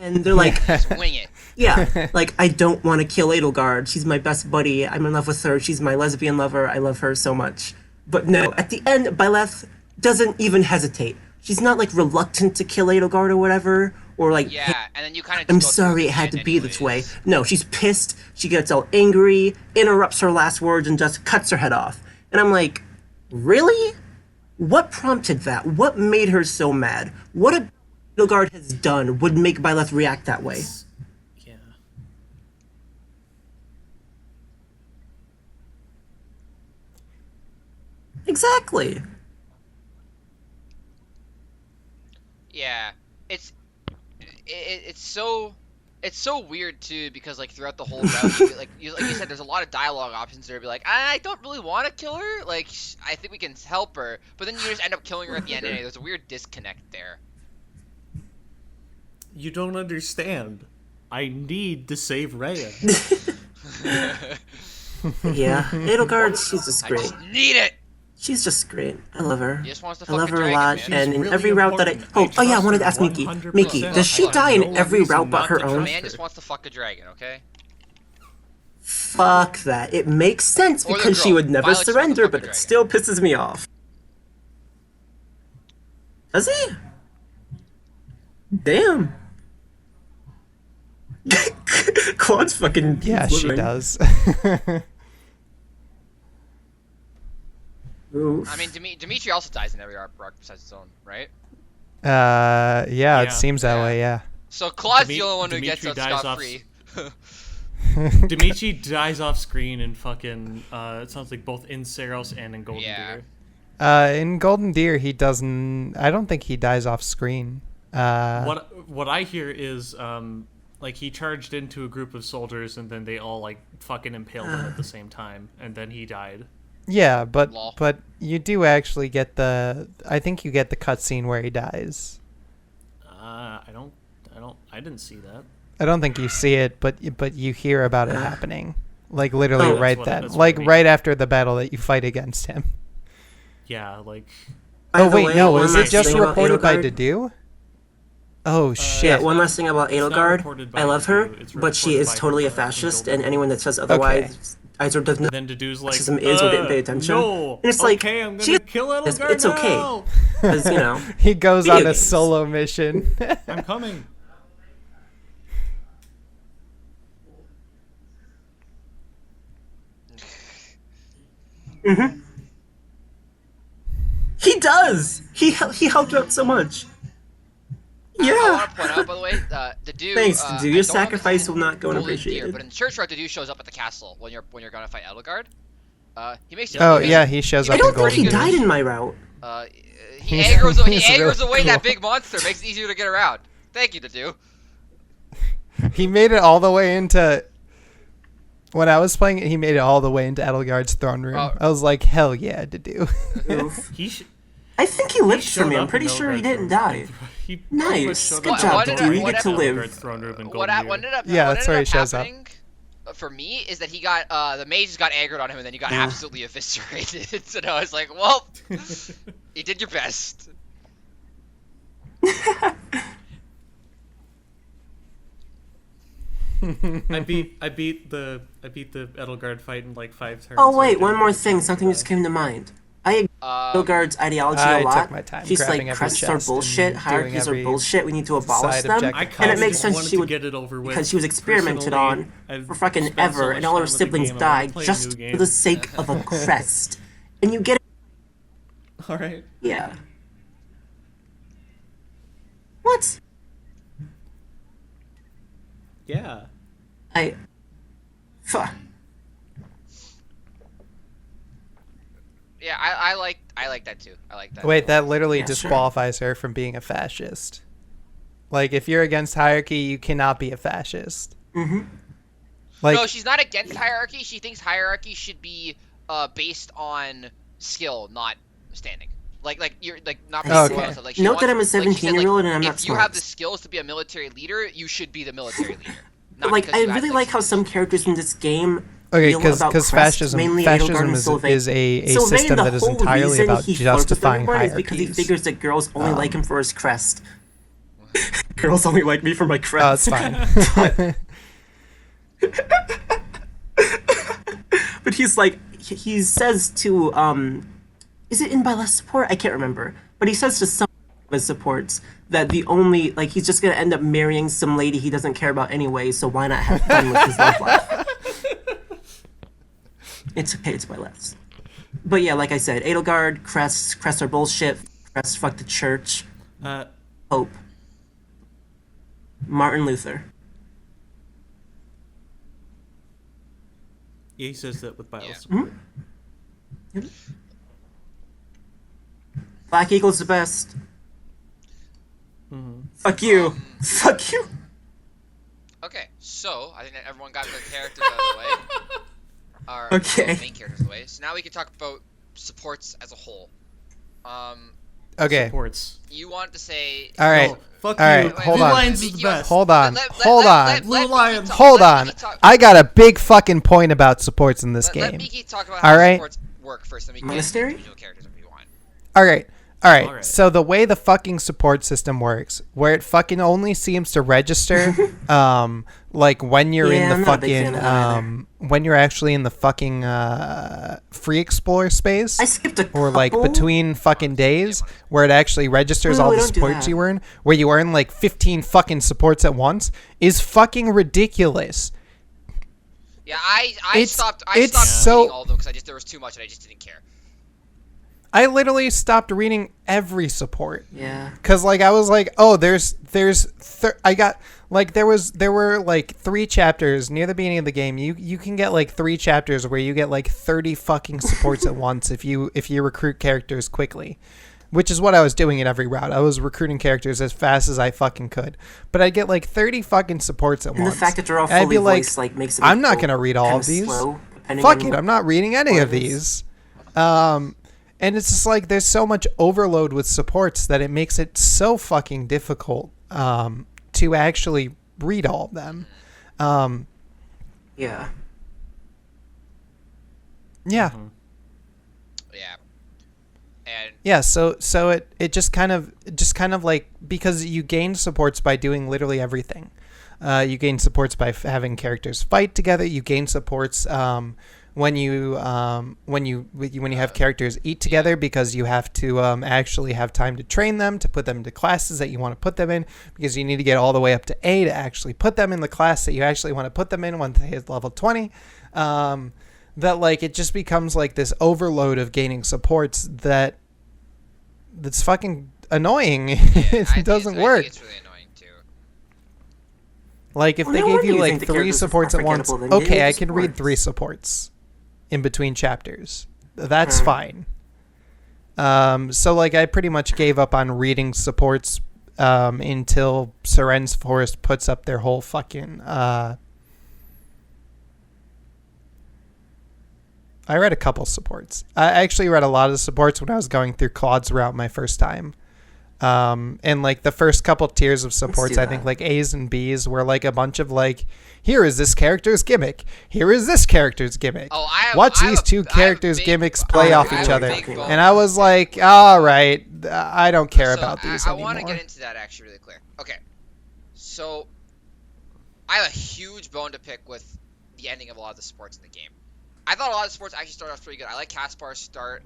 And they're like, Just wing it. yeah, like I don't want to kill Edelgard. She's my best buddy. I'm in love with her. She's my lesbian lover. I love her so much. But no, at the end, Byleth doesn't even hesitate. She's not like reluctant to kill Edelgard or whatever, or like, Yeah, and then you kind of. I'm sorry it had to be this way. No, she's pissed. She gets all angry, interrupts her last words, and just cuts her head off. And I'm like, really? What prompted that? What made her so mad? What a Edelgard has done would make Byleth react that way? yeah. Exactly. Yeah, it's so It's so weird too because like throughout the whole route, you, like you said, there's a lot of dialogue options there. Be like, I don't really want to kill her. Like, I think we can help her, but then you just end up killing her at the end. Anyway. There's a weird disconnect there. You don't understand. I need to save Rhea. Yeah, Edelgard, she's just I great. just need it. She's just great. I love her. He just wants to I love fuck her a dragon, lot, man. and in really every route that I important. oh yeah, I trust wanted to her ask Miki. 100%. Miki, does she die in No every reason route but not her to own? trust Man her. just wants to fuck a dragon, okay? Fuck that. It makes sense Or the because she girl. would never Violet's just surrender, the but fucking it still pisses me off. Does he? Damn. Quad's fucking. Yeah, she living. does. Oof. I mean, Dimitri also dies in every arc besides his own, right? Yeah, Yeah. it seems that Yeah. way. Yeah. So Claude's the Dimi- only one who gets Dimitri out dies scot-free. Dimitri dies off screen and fucking, it sounds like both in Saros and in Golden Yeah. Deer. In Golden Deer, he doesn't. I don't think he dies off screen. What I hear is, like, he charged into a group of soldiers and then they all, like, fucking impaled him at the same time, and then he died. Yeah, but Lol. you do actually get the. I think you get the cutscene where he dies. I didn't see that. I don't think you see it, but you hear about it happening, like literally Oh. right That's what- then, that's what like I mean. right after the battle that you fight against him. Yeah, like, By Oh the wait, way, no, one is last it just thing about reported by Edelgard. Dedu? Oh Yeah, shit! one last thing about It's not Edelgard. reported by I love her, Dedu, it's but she reported is by totally her a from fascist, Golden and Deer. anyone that says otherwise either does not. Then Dedue's like, Fascism is or didn't pay attention. No, And it's like, okay, I'm she gonna kill it's- Edelgard it's okay. now. Because, you know. He goes Video on a games. solo mission. I'm coming. He does! He helped out so much. I Yeah! want to point out, by the way, Dedu. Thanks, I Dedu. Your don't sacrifice will understand not go Golden Deer, unappreciated. But in Church Road, Dedu shows up at the castle when you're gonna fight Edelgard. He makes. Oh he yeah, makes- he shows I up don't in think he Golden Deer. died in my route. He He's- aggroes. He he's aggroes really away that cool. big monster. Makes it easier to get around. Thank you, Dedu. He made it all the way into. When I was playing it, he made it all the way into Edelgard's throne room. Oh. I was like, hell yeah, Dedu. Oof. He sh- I think he lived for showed me. I'm up pretty in sure he Edelgard's didn't throne- die. He pretty much Nice. showed Good up job, in Dedu. You get to Edelgard's live. throne room in What Golden Deer. ended up Yeah, what that's ended where he up shows up. happening for me is that he got the mage just got aggroed on him and then he got Yeah. absolutely eviscerated. So I was like, well, you did your best. I beat the Edelgard fight in like 5 turns. Oh so I wait, didn't one more really thing. have to Something die. just came to mind. I agree with Edelgard's ideology I a lot. took my time She's grabbing like, every crests are chest bullshit, and hierarchies doing are every bullshit, we need to abolish side them. objective. I And kind it of makes just sense wanted she to would, get it over with because she was experimented personally. on I've for fucking spent so ever, much and all her time with the siblings game, I wanna died play a just new for game. the sake of a crest. And you get it. All right. Yeah. What? Yeah. Fuck. Yeah, I like that too. I like that. Wait, that literally Yeah, sure. disqualifies her from being a fascist. Like, if you're against hierarchy, you cannot be a fascist. Mm-hmm. Like, No, she's not against hierarchy. She thinks hierarchy should be based on skill, not standing. Like you're like not. I see. stuff. Like, she Note that wants- I'm a like, she said, 17-year-old and I'm not if you have smart. the skills to be a military leader, you should be the military leader. Not Like, because I you really act like how she some is. characters in this game okay, feel because about crests, fascism mainly Edelgard fascism and Sylvain. is a Sylvain, system the that is whole entirely reason about he flirts with justifying everyone is because he hierarchies. figures that girls only like him for his crest. Girls only like me for my Oh, crest. it's fine. But he's like, he says to, is it in by less support? I can't remember. But he says to some of his supports that the only, like, he's just gonna end up marrying some lady he doesn't care about anyway, so why not have fun with his love life? It's okay, it's by less. But yeah, like I said, Edelgard, crests are bullshit, crests fuck the church, Pope, Martin Luther. Yeah, he says that with bio Yeah. support. Black Eagle's the best. Fuck you. Fuck you. Okay, So I think that everyone got their characters out of the way. Our Okay. main characters out of the way. So now we can talk about supports as a whole. Okay. Supports. You wanted to say. All right. No, fuck All you. right, hold Blue on. Lions is the Miki, best. Hold on. Hold on. Blue Lions. Hold on. I got a big fucking point about supports in this Let game. Miki talk about All how right. supports work first, then we can get into Monastery? individual characters if you want. All right. Alright. So the way the fucking support system works, where it fucking only seems to register, like when you're in Yeah, the I'm not a big fan fucking, of that either. when you're actually in the fucking free explore space, I skipped a or like couple. between fucking days, where it actually registers No, all we the don't do supports that. you earn, where you earn like 15 fucking supports at once, is fucking ridiculous. Yeah, I It's- stopped it's reading so- all of them because there was too much and I just didn't care. I literally stopped reading every support. Yeah. Cause like I was like, oh, I got like there were like 3 chapters near the beginning of the game. You can get like 3 chapters where you get like 30 fucking supports at once if you recruit characters quickly, which is what I was doing in every route. I was recruiting characters as fast as I fucking could, but I get like 30 fucking supports at And once. the fact that they're all And I'd fully be like, voiced makes it. I'm not gonna read all of these. Slow, depending Fuck on it, I'm not reading any what of it is. these. And it's just like there's so much overload with supports that it makes it so fucking difficult to actually read all of them. Yeah. Yeah. Mhm. Yeah. And Yeah, so it just kind of like, because you gain supports by doing literally everything. You gain supports by having characters fight together. You gain supports when you have characters eat together, because you have to actually have time to train them, to put them into classes that you want to put them in, because you need to get all the way up to A to actually put them in the class that you actually want to put them in once they hit level 20. That like it just becomes like this overload of gaining supports that's fucking annoying. It doesn't I work. think it's really annoying too. Like if Well, they no gave wonder you you like think the 3 characters are supports at once, forgettable, then okay, give I the can read supports. 3 supports in between chapters. That's Hmm. fine. So like I pretty much gave up on reading supports until Seren's Forest puts up their whole fucking I read a couple supports. I actually read a lot of supports when I was going through Claude's route my first time. And like the first couple tiers of supports, do I think that. like A's and B's were like a bunch of like, here is this character's gimmick. Here is this character's gimmick. Oh, Watch I have these a- two I have a characters' big- gimmicks play I off have each a other. big bone. And I was like, all right, I don't care about these I anymore. want to get into that actually really clear. Okay, so I have a huge bone to pick with the ending of a lot of the sports in the game. I thought a lot of the sports actually started off pretty good. I like Kaspar's start.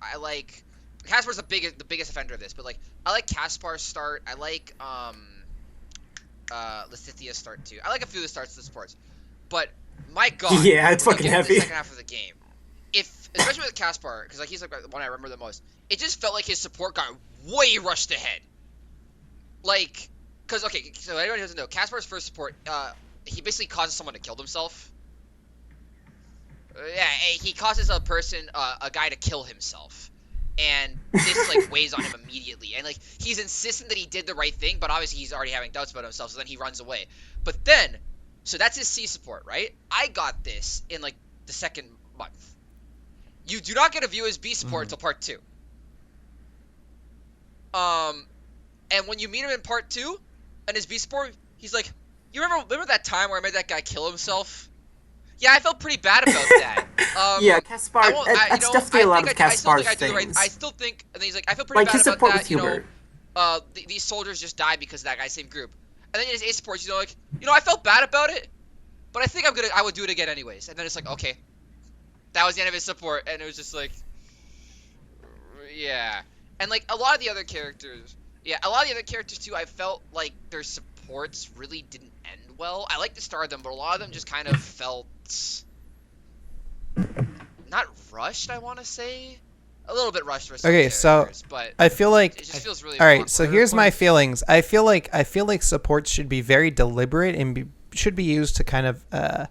I like Kaspar's the biggest offender of this, but like I like Kaspar's start. I like Lethithia's start too. I like a few of the starts of the sports, but my god, Yeah, it's when you fucking get to the heavy. second half of the game, especially with Kaspar, because like he's like the one I remember the most. It just felt like his support got way rushed ahead. Like, because okay, so anyone who doesn't know, Kaspar's first support, he basically causes someone to kill themselves. Yeah, he causes a guy to kill himself, and this like weighs on him immediately. And like he's insistent that he did the right thing, but obviously he's already having doubts about himself. So then he runs away. But then, so that's his C support, right? I got this in like the second month. You do not get a view as B support until part 2. And when you meet him in part 2, and his B support, he's like, "You remember that time where I made that guy kill himself?" Yeah, I felt pretty bad about that. Yeah, Kaspar. I won't- I- That's you know, definitely a lot of I still Kaspar's think I do the right. things. I still think, and then he's like, I feel pretty Like bad his about support that. with You know, Hubert. these soldiers just died because of that guy's same group. And then his A supports, like, I felt bad about it, but I think I would do it again anyways. And then it's like, okay, that was the end of his support, and it was just like, yeah. And like a lot of the other characters, too, I felt like their supports really didn't end well. I like the start of them, but a lot of them just kind of felt not rushed. I want to say a little bit rushed for some Okay, so characters, but I feel like it just feels really. all right, awkward. so here's my feelings. I feel like supports should be very deliberate and should be used to kind of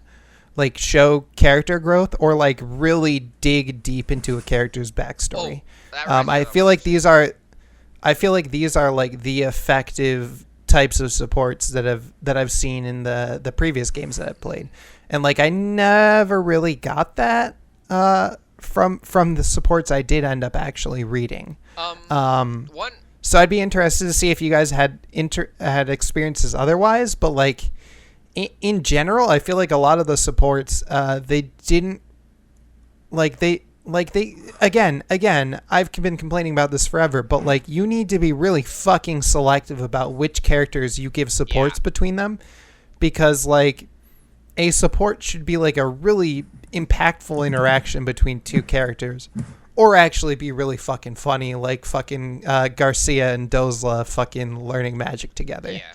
like show character growth, or like really dig deep into a character's backstory. That reminds me I of feel one. like these are like the effective types of supports that I've seen in the previous games that I've played, and like I never really got that from the supports I did end up actually reading. One. So I'd be interested to see if you guys had experiences otherwise, but like in general, I feel like a lot of the supports they didn't again, I've been complaining about this forever, but like you need to be really fucking selective about which characters you give supports between them, because like a support should be like a really impactful interaction between two characters, or actually be really fucking funny, like fucking Garcia and Dozla fucking learning magic together. Yeah.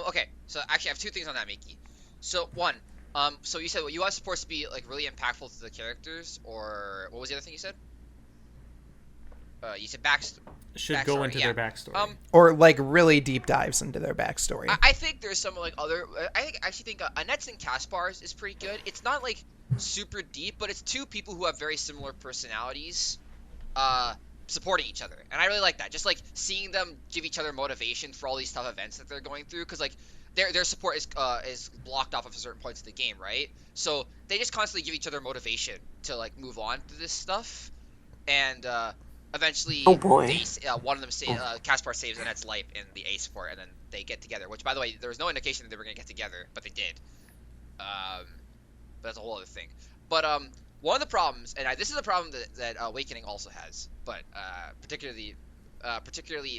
Okay, so actually I have two things on that, Miki. So one, so you said you want supports to be like really impactful to the characters, or what was the other thing you said? You said should go into their backstory. Or like really deep dives into their backstory. I think there's some like other. I actually think Annette's and Kaspar's is pretty good. It's not like super deep, but it's two people who have very similar personalities, supporting each other, and I really like that. Just like seeing them give each other motivation for all these tough events that they're going through, because like their support is blocked off of certain points of the game, right? So they just constantly give each other motivation to like move on to this stuff, and eventually, oh boy, one of them Kaspar saves Annette's life in the A support, and then they get together. Which, by the way, there was no indication that they were going to get together, but they did. But that's a whole other thing. But one of the problems, and this is a problem that Awakening also has, but particularly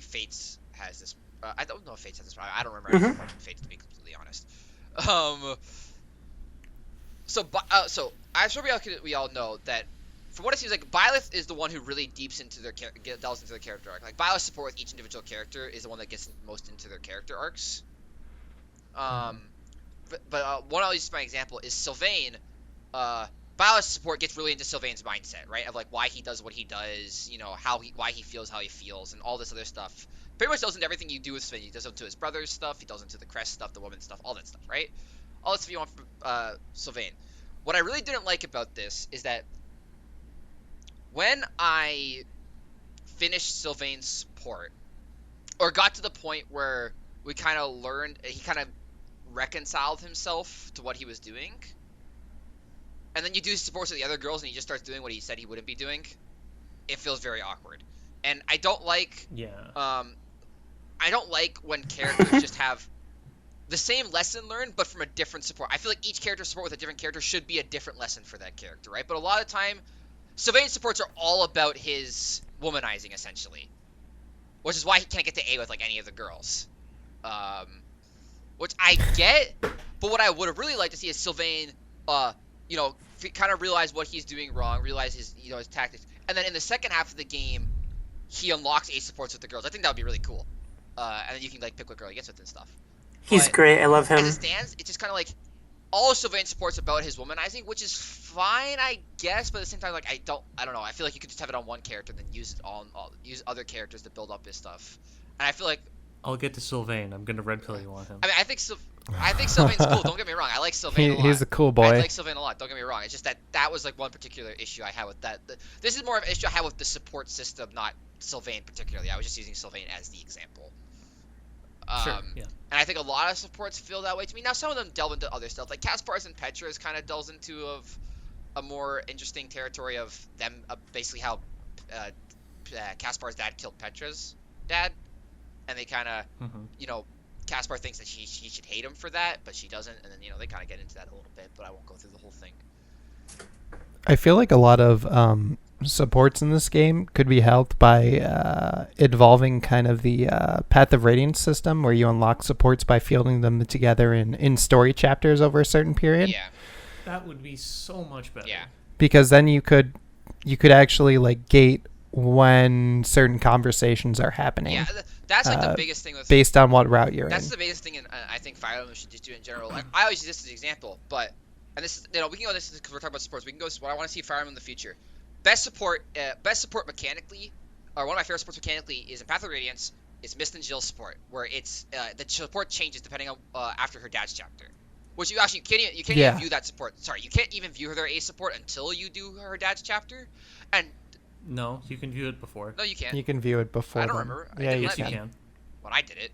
Fates has this. I don't know if Fates has this problem. I don't remember anything about Fates, to be completely honest. So I'm sure we all know that. From what it seems like, Byleth is the one who really delves into their character arc. Like, Byleth's support with each individual character is the one that gets most into their character arcs. But one I'll use as my example is Sylvain. Byleth's support gets really into Sylvain's mindset, right? Of like why he does what he does, you know, why he feels how he feels, and all this other stuff. Pretty much does into everything you do with Sylvain. He does into his brother's stuff, he does into the Crest stuff, the woman stuff, all that stuff, right? All that stuff you want from Sylvain. What I really didn't like about this is that when I finished Sylvain's support, or got to the point where we kind of learned, he kind of reconciled himself to what he was doing, and then you do supports with the other girls and he just starts doing what he said he wouldn't be doing, it feels very awkward. And I don't like, I don't like when characters just have the same lesson learned, but from a different support. I feel like each character support with a different character should be a different lesson for that character, right? But a lot of the time, Sylvain's supports are all about his womanizing, essentially. Which is why he can't get to A with, like, any of the girls. Which I get, but what I would have really liked to see is Sylvain, you know, kind of realize what he's doing wrong, realize his, you know, his tactics. And then in the second half of the game, he unlocks A supports with the girls. I think that would be really cool. And then you can, like, pick what girl he gets with and stuff. He's great. I love him. As it stands, it's just kind of like all Sylvain supports about his womanizing, which is fine, I guess, but at the same time, like, I don't know. I feel like you could just have it on one character and then use it on use other characters to build up his stuff. And I feel like I'll get to Sylvain. I'm gonna red pill you on him. I mean, I think Sylvain's cool. Don't get me wrong. I like Sylvain a lot. He's a cool boy. I like Sylvain a lot. Don't get me wrong. It's just that was like one particular issue I had with that. This is more of an issue I had with the support system, not Sylvain particularly. I was just using Sylvain as the example. Sure, yeah. And I think a lot of supports feel that way to me. Now, some of them delve into other stuff. Like Kaspar's and Petra's kind of delves into a more interesting territory of them, basically how Kaspar's dad killed Petra's dad. And they kind of, you know, Kaspar thinks that she should hate him for that, but she doesn't. And then, you know, they kind of get into that a little bit, but I won't go through the whole thing. I feel like a lot of supports in this game could be helped by evolving kind of the Path of Radiance system, where you unlock supports by fielding them together in story chapters over a certain period. Yeah. That would be so much better. Yeah. Because then you could actually like gate when certain conversations are happening. Yeah, that's like the biggest thing with based on what route you're in. That's the biggest thing, I think Fire Emblem should just do in general. Like, I always use this as an example, but this is, you know, we can go this because we're talking about supports. We can go what I want to see Fire Emblem in the future. Best support mechanically, or one of my favorite supports mechanically, is in Path of Radiance. Is Mist and Jill's support, where it's the support changes depending on after her dad's chapter. Which you actually can't even view that support. Sorry, you can't even view their A support until you do her dad's chapter. And no, you can view it before. no, you can't. You can view it before. I don't then. remember. Yeah, you Yes, you can. can. When I did it.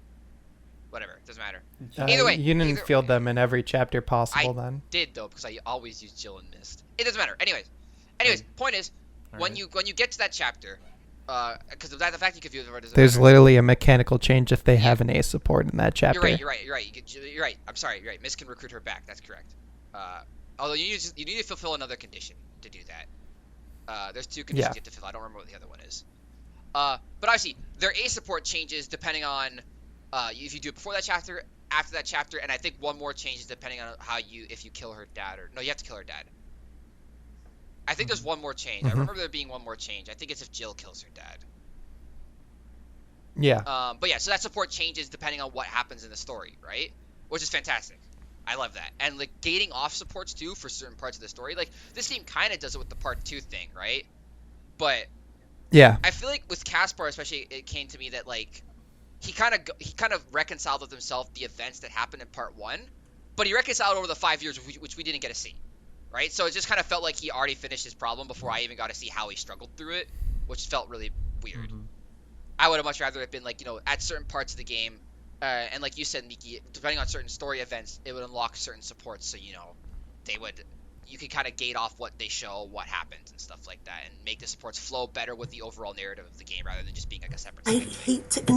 whatever, doesn't matter. Uh, Either way, you didn't either- field them in every chapter possible then. Did though, because I always use Jill and Mist. It doesn't matter. Anyways, point is, when you get to that chapter, because of that, the fact you confuse it doesn't There's matter. literally a mechanical change if they have an A support in that chapter. You're right. You're right. I'm sorry. You're right. Mist can recruit her back. That's correct. Although you need to fulfill another condition to do that. There's 2 conditions you have to fulfill. I don't remember what the other one is. But obviously, their A support changes depending on if you do it before that chapter, after that chapter, and I think one more changes depending on if you kill her dad or no, you have to kill her dad. I think there's one more change. I remember there being one more change. I think it's if Jill kills her dad. Yeah. But yeah, so that support changes depending on what happens in the story, right? Which is fantastic. I love that. And like gating off supports too for certain parts of the story. Like this game kind of does it with the part 2 thing, right? But Yeah. I feel like with Caspar especially, it came to me that like he kind of reconciled with himself the events that happened in part 1, but he reconciled over the 5 years, which we didn't get to see, right? So it just kind of felt like he already finished his problem before I even got to see how he struggled through it, which felt really weird. I would have much rather have been like, at certain parts of the game, and like you said, Miki, depending on certain story events, it would unlock certain supports, so you could kind of gate off what they show, what happens, and stuff like that, and make the supports flow better with the overall narrative of the game rather than just being like a separate I thing. hate to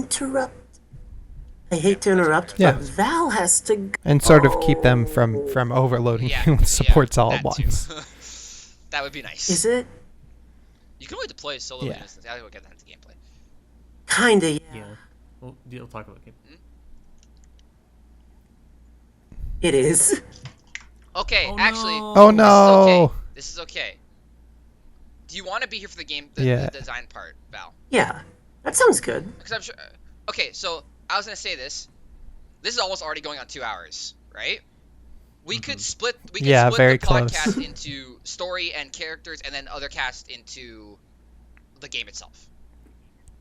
interrupt. Yeah. But Val has to go. And sort of keep them from overloading you with supports all at that too. once. That would be nice. Is it? You can only deploy solo Yeah. units. I will get that into gameplay. Kinda, yeah. Yeah. Well, you'll talk about game. It is. Okay, Oh, actually, no. Oh no. This is okay. Do you want to be here for the game, Yeah. the design part, Val? Yeah. That sounds good. Because I'm sure. Okay, so I was gonna say this. This is almost already going on 2 hours, right? We could split. We could Yeah, split very the close. podcast into story and characters, and then other cast into the game itself.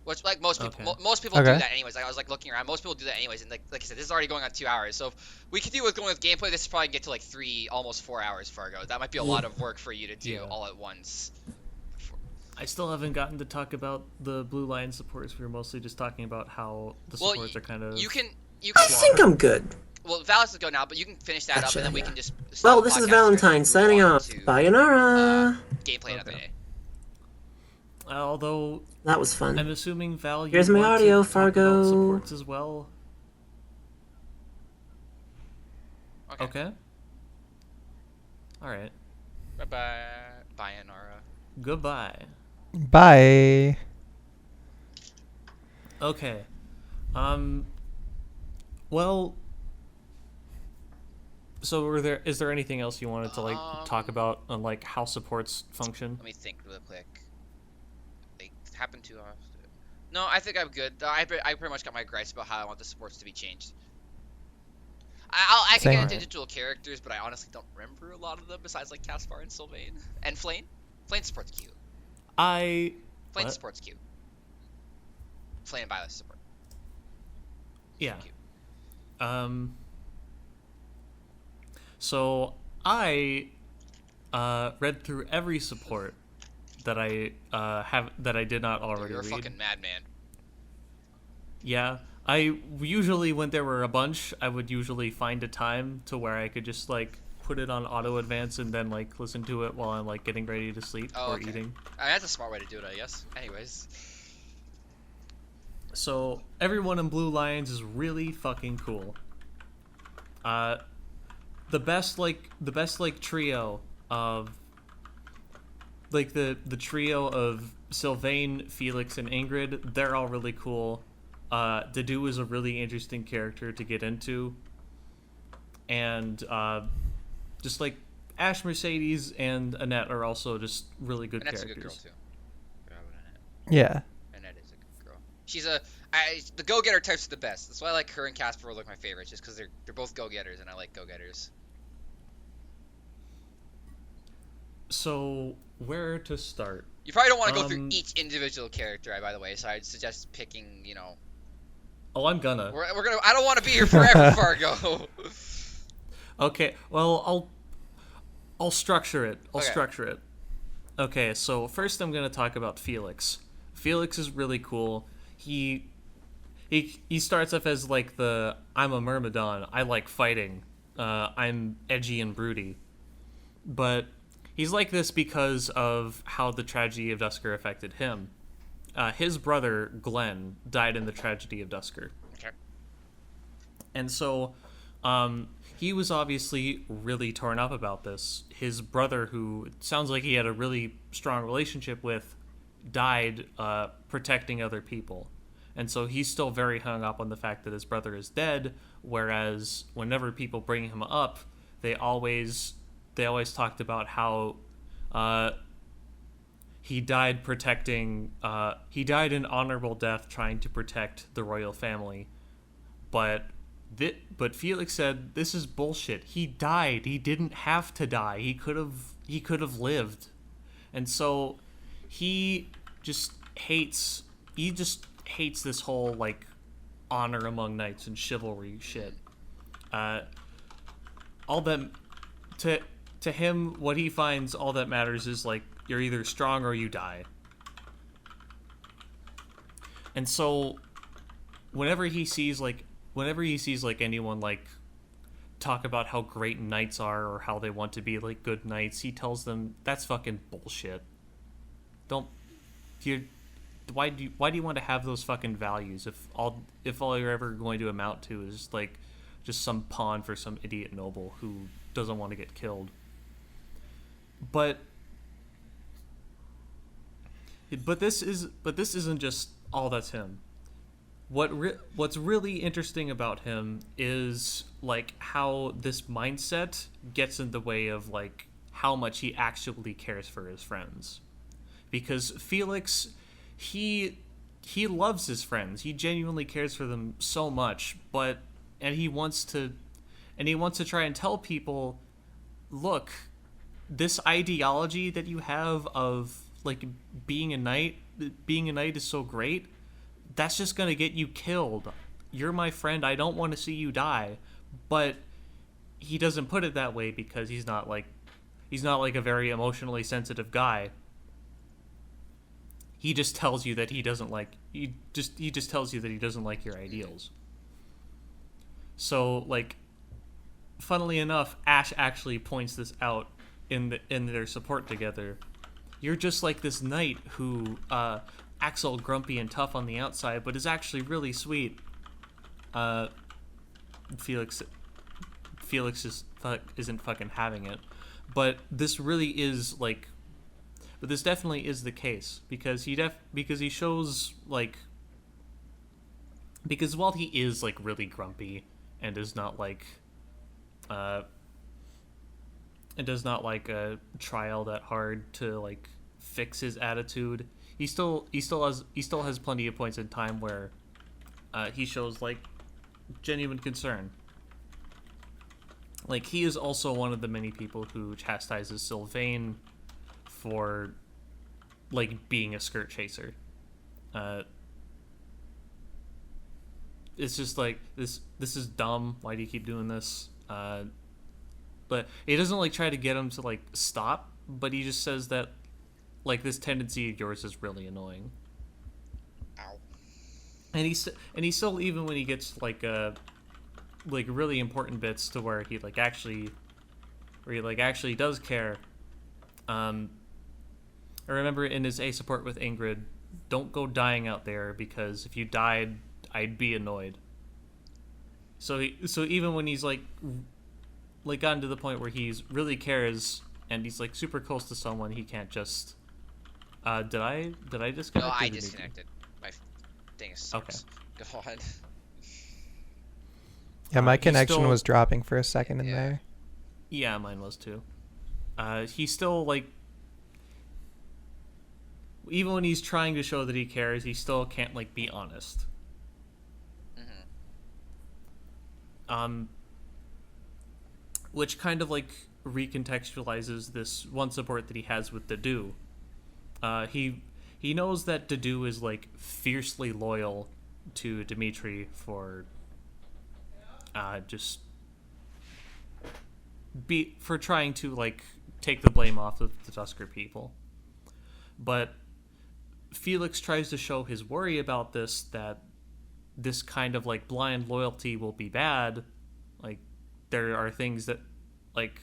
Which, like most people, Okay. most people do Okay. that anyways. Like, I was like looking around. Most people do that anyways, and like I said, this is already going on 2 hours. So if we could do with going with gameplay, this is probably get to like 3, almost 4 hours. Fargo. That might be a lot of work for you to do Yeah. all at once. I still haven't gotten to talk about the Blue Line supports. We were mostly just talking about how the Well, supports are kind of. You can. I think I'm good. Well, Val has to go now, but you can finish that up, Gotcha, and then we yeah. can just. stop Well, the this is podcast Valentine and move signing on off. to, Sayonara. Gameplay another Okay. day. Although That was fun. I'm assuming Val, you Here's my want audio, to talk about Fargo. supports as well. Okay. Okay. All right. Bye bye. Bye, Anara. Goodbye. Bye. Okay. Well. So, is there anything else you wanted to talk about on like how supports function? Let me think real quick. They happen too often. No, I think I'm good. I pretty much got my gripes about how I want the supports to be changed. I can Same. get into individual characters, but I honestly don't remember a lot of them besides like Caspar and Sylvain and Flane. Flane support's cute. I. Flane What? support's cute. Flane and Violet support. Yeah. Cute. So I read through every support that I did not already You're a read. fucking madman. Yeah, I usually, when there were a bunch, I would usually find a time to where I could just like put it on auto advance and then like listen to it while I'm like getting ready to sleep Oh, or okay. eating. That's a smart way to do it, I guess. Anyways. So everyone in Blue Lions is really fucking cool. The best trio of like the trio of Sylvain, Felix, and Ingrid, they're all really cool. Dedue is a really interesting character to get into. And just like Ash, Mercedes, and Annette are also just really good Annette's characters. a good girl, too. Forgot about Annette. Yeah. Annette is a good girl. She's the go-getter types are the best. That's why I like her and Casper are like my favorites, just because they're both go-getters, and I like go-getters. So where to start? You probably don't want to go through each individual character, by the way, so I'd suggest picking, Oh, I'm gonna. We're gonna. I don't want to be here forever, Fargo. Okay, well, I'll structure it. I'll Okay. structure it. Okay, so first I'm gonna talk about Felix. Felix is really cool. he starts off as like I'm a Myrmidon. I like fighting. I'm edgy and broody. But he's like this because of how the tragedy of Dusker affected him. His brother, Glenn, died in the tragedy of Dusker. Okay. And so he was obviously really torn up about this. His brother, who it sounds like he had a really strong relationship with, died protecting other people. And so he's still very hung up on the fact that his brother is dead, whereas whenever people bring him up, they always talked about how he died protecting he died an honorable death trying to protect the royal family. But Felix said this is bullshit. He died. He didn't have to die. He could have lived. And so he just hates this whole like honor among knights and chivalry shit. All that to him, what he finds all that matters is like you're either strong or you die. And so whenever he sees anyone like talk about how great knights are or how they want to be like good knights, he tells them that's fucking bullshit. Why do you want to have those fucking values if all you're ever going to amount to is like just some pawn for some idiot noble who doesn't want to get killed? But this isn't just all that's him. What's really interesting about him is like how this mindset gets in the way of like how much he actually cares for his friends. Because Felix, he loves his friends. He genuinely cares for them so much, and he wants to try and tell people, look, this ideology that you have of like being a knight is so great. That's just going to get you killed. You're my friend. I don't want to see you die. But he doesn't put it that way because he's not like a very emotionally sensitive guy. He just tells you that he doesn't like he just tells you that he doesn't like your ideals. So like funnily enough, Ash actually points this out in their support together. You're just like this knight who acts all grumpy and tough on the outside, but is actually really sweet. Felix isn't fucking having it, but this really is like, but this definitely is the case because he shows like, because while he is like really grumpy and is not like and does not like try all that hard to like fix his attitude, he still has plenty of points in time where he shows like genuine concern. Like he is also one of the many people who chastises Sylvain for like being a skirt chaser. It's just like this is dumb. Why do you keep doing this? But he doesn't like try to get him to like stop, but he just says that like this tendency of yours is really annoying. Ow. And he still, even when he gets like really important bits to where he actually does care. I remember in his A support with Ingrid, don't go dying out there because if you died, I'd be annoyed. So even when he's like gotten to the point where he's really cares and he's like super close to someone, he can't just. Did I disconnect? No, I disconnected. My thing sucks. Okay. Go on. Yeah, my connection was dropping for a second in there. Yeah, mine was too. He's still like, even when he's trying to show that he cares, he still can't like be honest. Mm-hmm. Which kind of like recontextualizes this one support that he has with Dedue. He knows that Dedue is like fiercely loyal to Dimitri for for trying to like take the blame off of the Tusker people. But Felix tries to show his worry about this, that this kind of like blind loyalty will be bad. Like there are things that like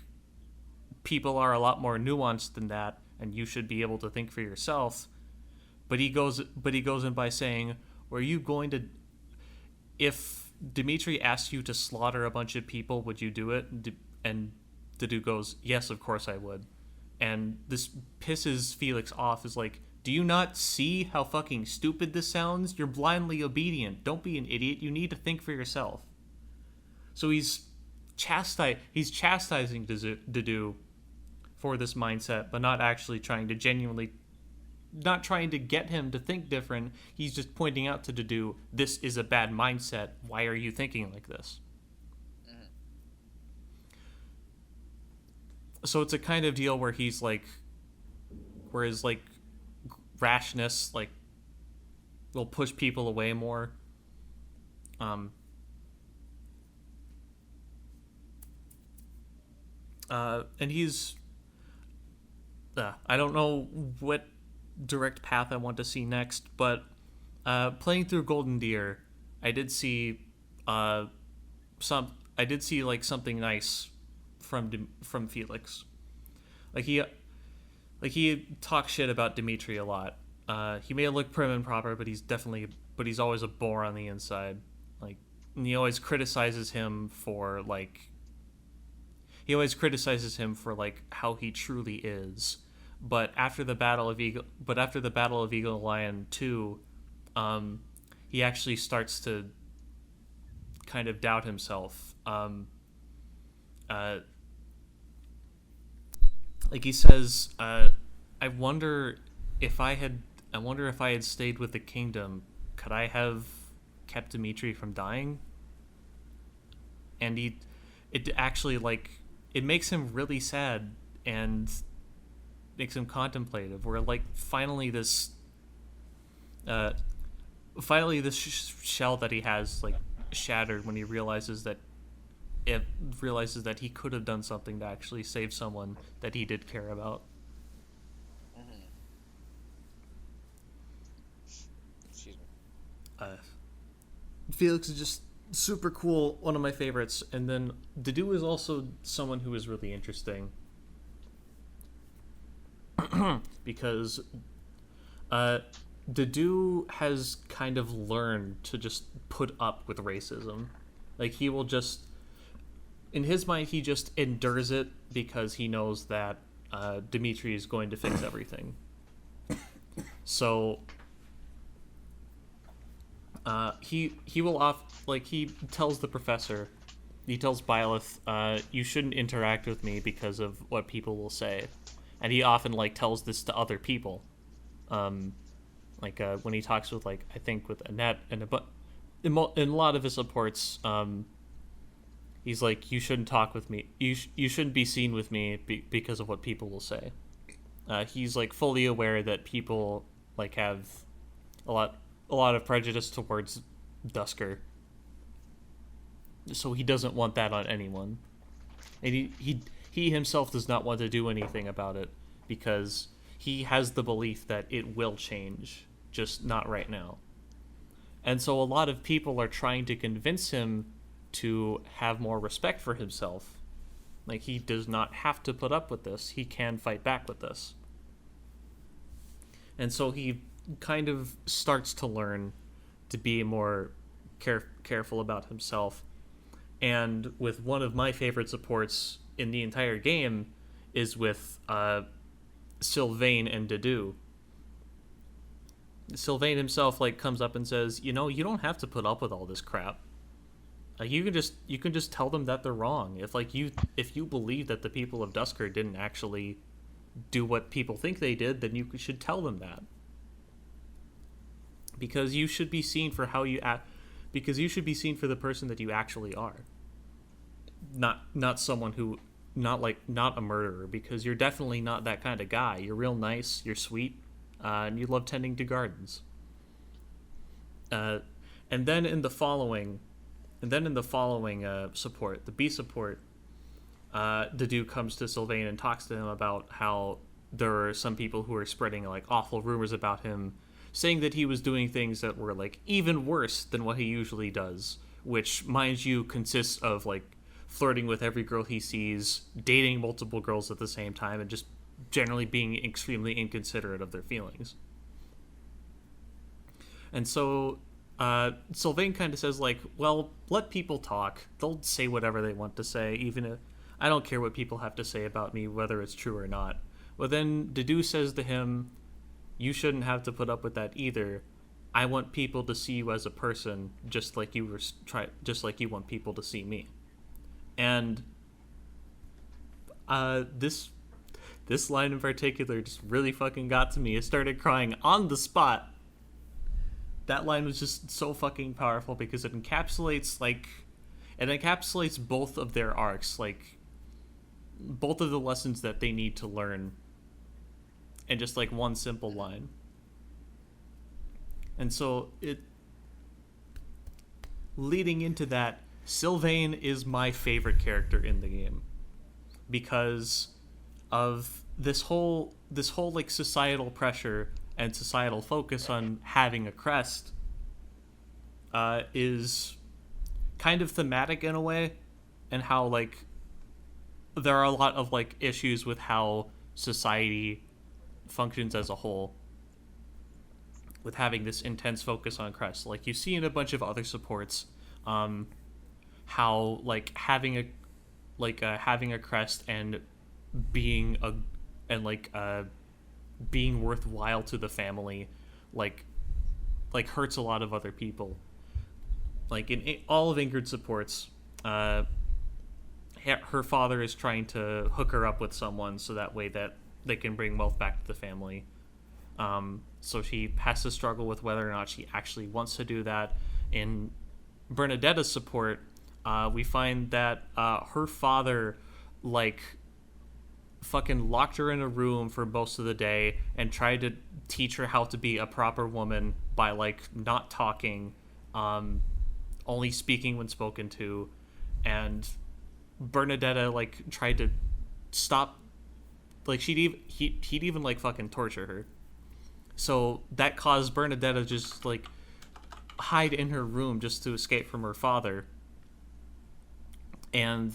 people are a lot more nuanced than that, and you should be able to think for yourself. But he goes in by saying, "Were you going to, if Dimitri asked you to slaughter a bunch of people, would you do it?" And the dude goes, "Yes, of course I would." And this pisses Felix off. Is like, do you not see how fucking stupid this sounds? You're blindly obedient. Don't be an idiot. You need to think for yourself. So he's chastising Dedu for this mindset, but not actually trying to genuinely, not trying to get him to think different. He's just pointing out to Dedu, this is a bad mindset. Why are you thinking like this? So it's a kind of deal where he's like, where his like rashness like will push people away more. And he's, I don't know what direct path I want to see next, but playing through Golden Deer, I did see like something nice from Felix. Like he talks shit about Dimitri a lot. He may look prim and proper, but he's always a bore on the inside. Like, and he always criticizes him for like how he truly is. But after the Battle of Eagle Lion 2, he actually starts to kind of doubt himself. Like he says, I wonder if I had stayed with the kingdom, could I have kept Dimitri from dying? And it actually like, it makes him really sad and makes him contemplative. Where like finally this shell that he has like shattered when he realizes that he could have done something to actually save someone that he did care about. Excuse me. Felix is just super cool, one of my favorites. And then Dedu is also someone who is really interesting. Because Dedu has kind of learned to just put up with racism. Like he will just, in his mind, he just endures it because he knows that Dimitri is going to fix everything. So he tells the professor, he tells Byleth, you shouldn't interact with me because of what people will say. And he often like tells this to other people. When he talks with I think with Annette and in a lot of his reports, he's like, you shouldn't talk with me. You shouldn't be seen with me because of what people will say. He's like fully aware that people like have a lot of prejudice towards Dusker. So he doesn't want that on anyone. And he himself does not want to do anything about it because he has the belief that it will change, just not right now. And so a lot of people are trying to convince him to have more respect for himself. Like, he does not have to put up with this. He can fight back with this. And so he kind of starts to learn to be more careful about himself. And with one of my favorite supports in the entire game is with Sylvain and Dedu. Sylvain himself comes up and says, you don't have to put up with all this crap. You can just tell them that they're wrong. If you believe that the people of Dusker didn't actually do what people think they did, then you should tell them that. Because you should be seen for how you act. Because you should be seen for the person that you actually are. Not someone who, not a murderer. Because you're definitely not that kind of guy. You're real nice. You're sweet, and you love tending to gardens. And then in the following support, the B support, Dedu comes to Sylvain and talks to him about how there are some people who are spreading awful rumors about him. saying that he was doing things that were like even worse than what he usually does, which, mind you, consists of like flirting with every girl he sees, dating multiple girls at the same time, and just generally being extremely inconsiderate of their feelings. And so Sylvain kind of says, like, well, let people talk. They'll say whatever they want to say, even if I don't care what people have to say about me, whether it's true or not. Well, then Dedue says to him, you shouldn't have to put up with that either. I want people to see you as a person, just like you want people to see me. And this line in particular just really fucking got to me. I started crying on the spot. That line was just so fucking powerful because it encapsulates both of their arcs, like both of the lessons that they need to learn in just like one simple line. And so leading into that, Sylvain is my favorite character in the game because of this whole like societal pressure and societal focus on having a crest is kind of thematic in a way, and how like there are a lot of like issues with how society functions as a whole with having this intense focus on crest. Like you see in a bunch of other supports, how like having a crest and being being worthwhile to the family like hurts a lot of other people. Like in all of Ingrid's supports, her father is trying to hook her up with someone so that way that they can bring wealth back to the family. So she has to struggle with whether or not she actually wants to do that. In Bernadetta's support, we find that her father like fucking locked her in a room for most of the day and tried to teach her how to be a proper woman by like not talking, only speaking when spoken to. And Bernadetta like tried to stop, like he'd even like fucking torture her. So that caused Bernadetta just like hide in her room just to escape from her father. And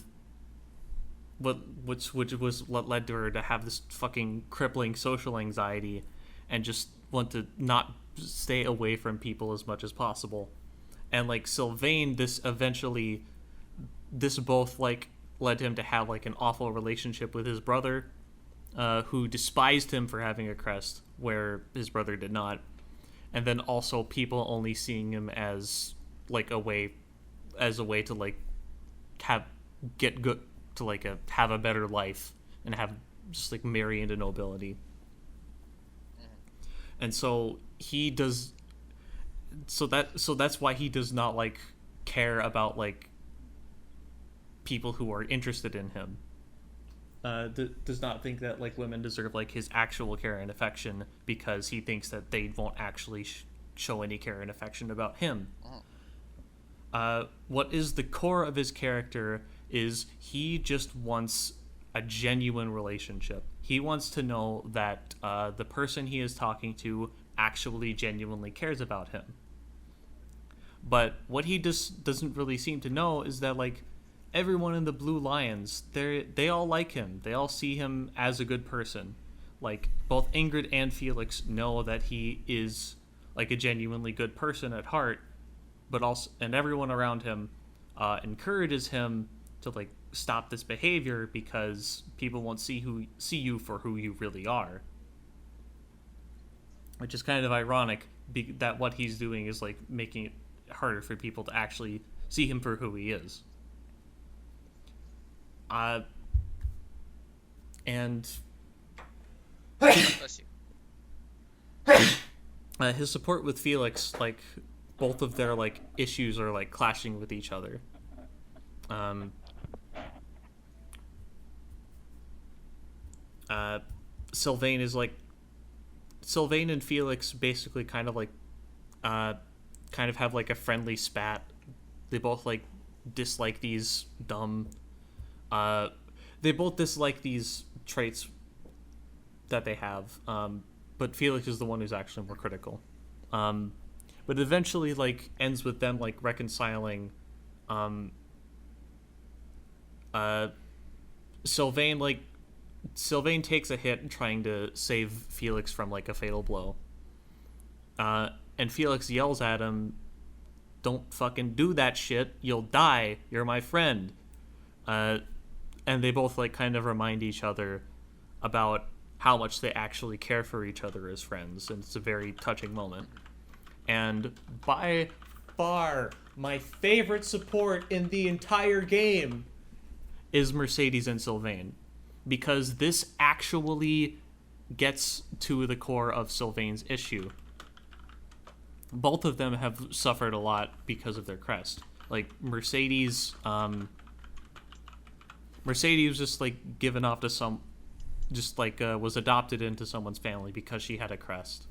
which was what led to her to have this fucking crippling social anxiety and just want to not stay away from people as much as possible. And like Sylvain, this both like led him to have like an awful relationship with his brother, who despised him for having a crest where his brother did not, and then also people only seeing him as like a way to like have a better life and have just like marry into nobility. And so he does, so that's why he does not like care about like people who are interested in him. Does not think that like women deserve like his actual care and affection, because he thinks that they won't actually show any care and affection about him. What is the core of his character is he just wants a genuine relationship. He wants to know that the person he is talking to actually genuinely cares about him. But what he just doesn't really seem to know is that like everyone in the Blue Lions, they all like him. They all see him as a good person. Like both Ingrid and Felix know that he is like a genuinely good person at heart, but also, and everyone around him encourages him to like stop this behavior because people won't see you for who you really are. Which is kind of ironic that what he's doing is like making it harder for people to actually see him for who he is. And Bless you. his support with Felix, like both of their like issues are like clashing with each other. Sylvain and Felix basically kind of have like a friendly spat. They both like dislike these they both dislike these traits that they have, but Felix is the one who's actually more critical. But it eventually like ends with them like reconciling. Sylvain takes a hit trying to save Felix from like a fatal blow. And Felix yells at him, "Don't fucking do that shit. You'll die. You're my friend." And they both like kind of remind each other about how much they actually care for each other as friends, and it's a very touching moment. And by far, my favorite support in the entire game is Mercedes and Sylvain, because this actually gets to the core of Sylvain's issue. Both of them have suffered a lot because of their crest. Like Mercedes was just like given off to some, just like was adopted into someone's family because she had a crest,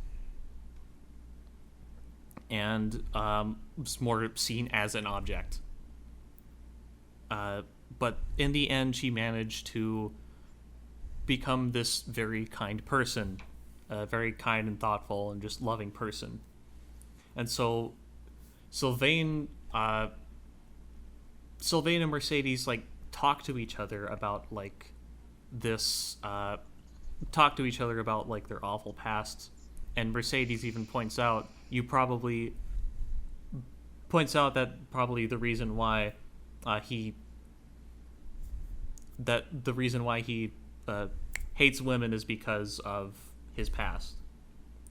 and was more seen as an object. But in the end, she managed to become this very kind person, a very kind and thoughtful and just loving person. And so Sylvain and Mercedes like talk to each other about like this, talk to each other about like their awful pasts. And Mercedes even points out that probably the reason why he hates women is because of his past.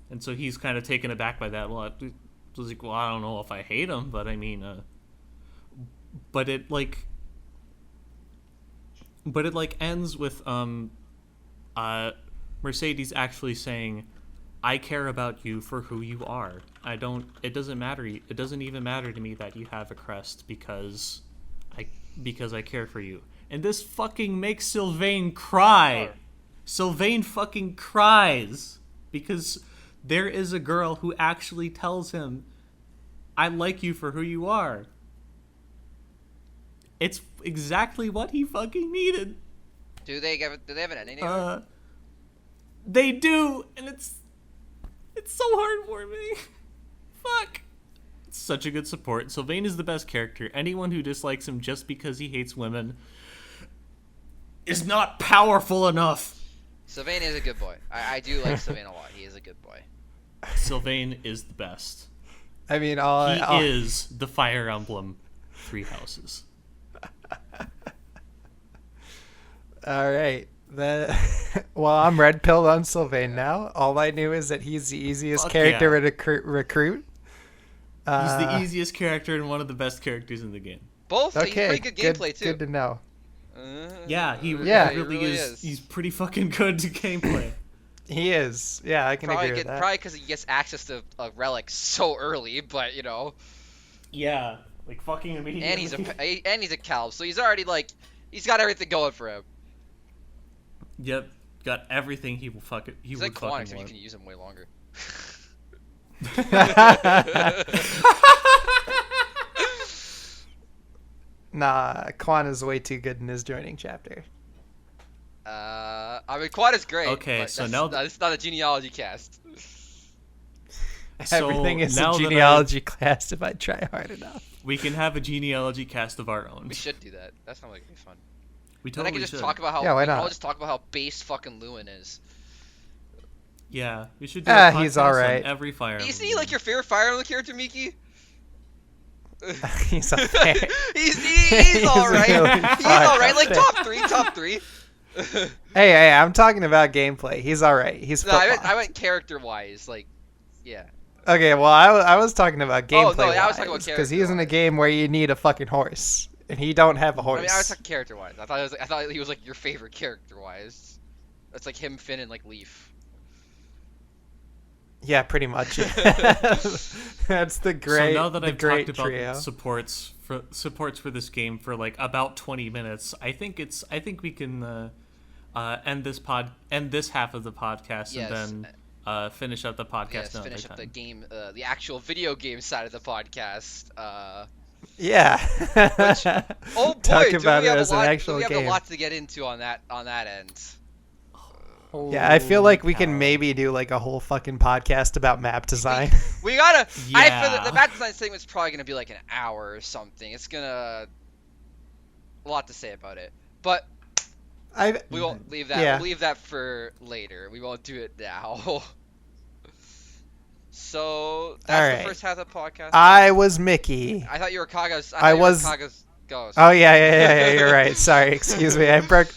And so he's kind of taken aback by that. Well, I was like, well, I don't know if I hate him, but I mean, but it ends with Mercedes actually saying, "I care about you for who you are. It doesn't even matter to me that you have a crest because I care for you." And this fucking makes Sylvain cry. Sylvain fucking cries because there is a girl who actually tells him, "I like you for who you are." It's exactly what he fucking needed. Do they have an ending? Anymore? They do, and it's so heartwarming. Fuck. It's such a good support. Sylvain is the best character. Anyone who dislikes him just because he hates women is not powerful enough. Sylvain is a good boy. I do like Sylvain a lot. He is a good boy. Sylvain is the best. I mean, he is the Fire Emblem Three Houses. All right. Well, I'm red pilled on Sylvain now. All I knew is that he's the easiest character to recruit. He's the easiest character and one of the best characters in the game. Both. Okay, He's pretty good gameplay too. Good to know. He really is. He's pretty fucking good to gameplay. He is. Yeah, I can agree with that. Probably because he gets access to a relic so early, but you know. Yeah, like fucking immediately. And he's a Calv, so he's already like, he's got everything going for him. Yep, got everything he will fucking. He's like Quan, except you can use him way longer. Nah, Quan is way too good in his joining chapter. I mean, Quan is great. Okay, but so now it's not a genealogy cast. Everything is a genealogy cast if I try hard enough. We can have a genealogy cast of our own. We should do that. That sounds like it'd be fun. We totally then I can just should. talk about how why not? I'll just talk about how base fucking Lewin is. Yeah, we should do a podcast he's all right. on every Fire Emblem. Is he like your favorite Fire Emblem character, Miki? He's okay. he's all right. Really he's all right. Like top three. Hey, I'm talking about gameplay. He's all right. He's No, I went character wise. Like, yeah. Okay, well, I was talking about gameplay. I was talking about because he's in a game where you need a fucking horse, and he don't have a horse. I mean, I was talking character wise. I thought he was like your favorite character wise. It's like him, Finn, and like Leaf. Yeah, pretty much. That's the great. So now that I've talked about trio. supports for this game for like about 20 minutes, I think we can end this half of the podcast, Yes. and then finish up the podcast. Yes, finish up the game, the actual video game side of the podcast. Yeah. Oh boy, Talk do about we it have as a lot, an actual do we have game. a lot to get into on that end. Yeah, I feel like we Holy can cow. maybe do like a whole fucking podcast about map design. We gotta. I feel Yeah. the map design segment's probably gonna be like an hour or something. It's gonna a lot to say about it, but I we won't leave that. Yeah. We'll leave that for later. We won't do it now. So that's Alright. the first half of the podcast. I was Mickey. I thought you were Kaga's. I You were was- Kaga's ghost. Oh yeah, you're right. Sorry, excuse me. I broke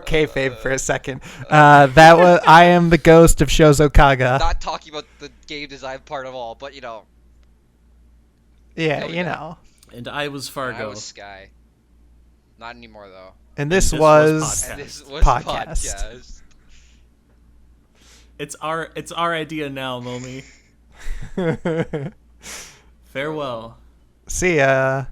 kayfabe for a second. That was I am the ghost of Shozo Kaga. Not talking about the game design part of all, but Yeah, No, we you don't. know. And I was Fargo. I was Sky. Not anymore though. And this this was was And this was Podcast. podcast. It's our idea now, Momi. Farewell. See ya.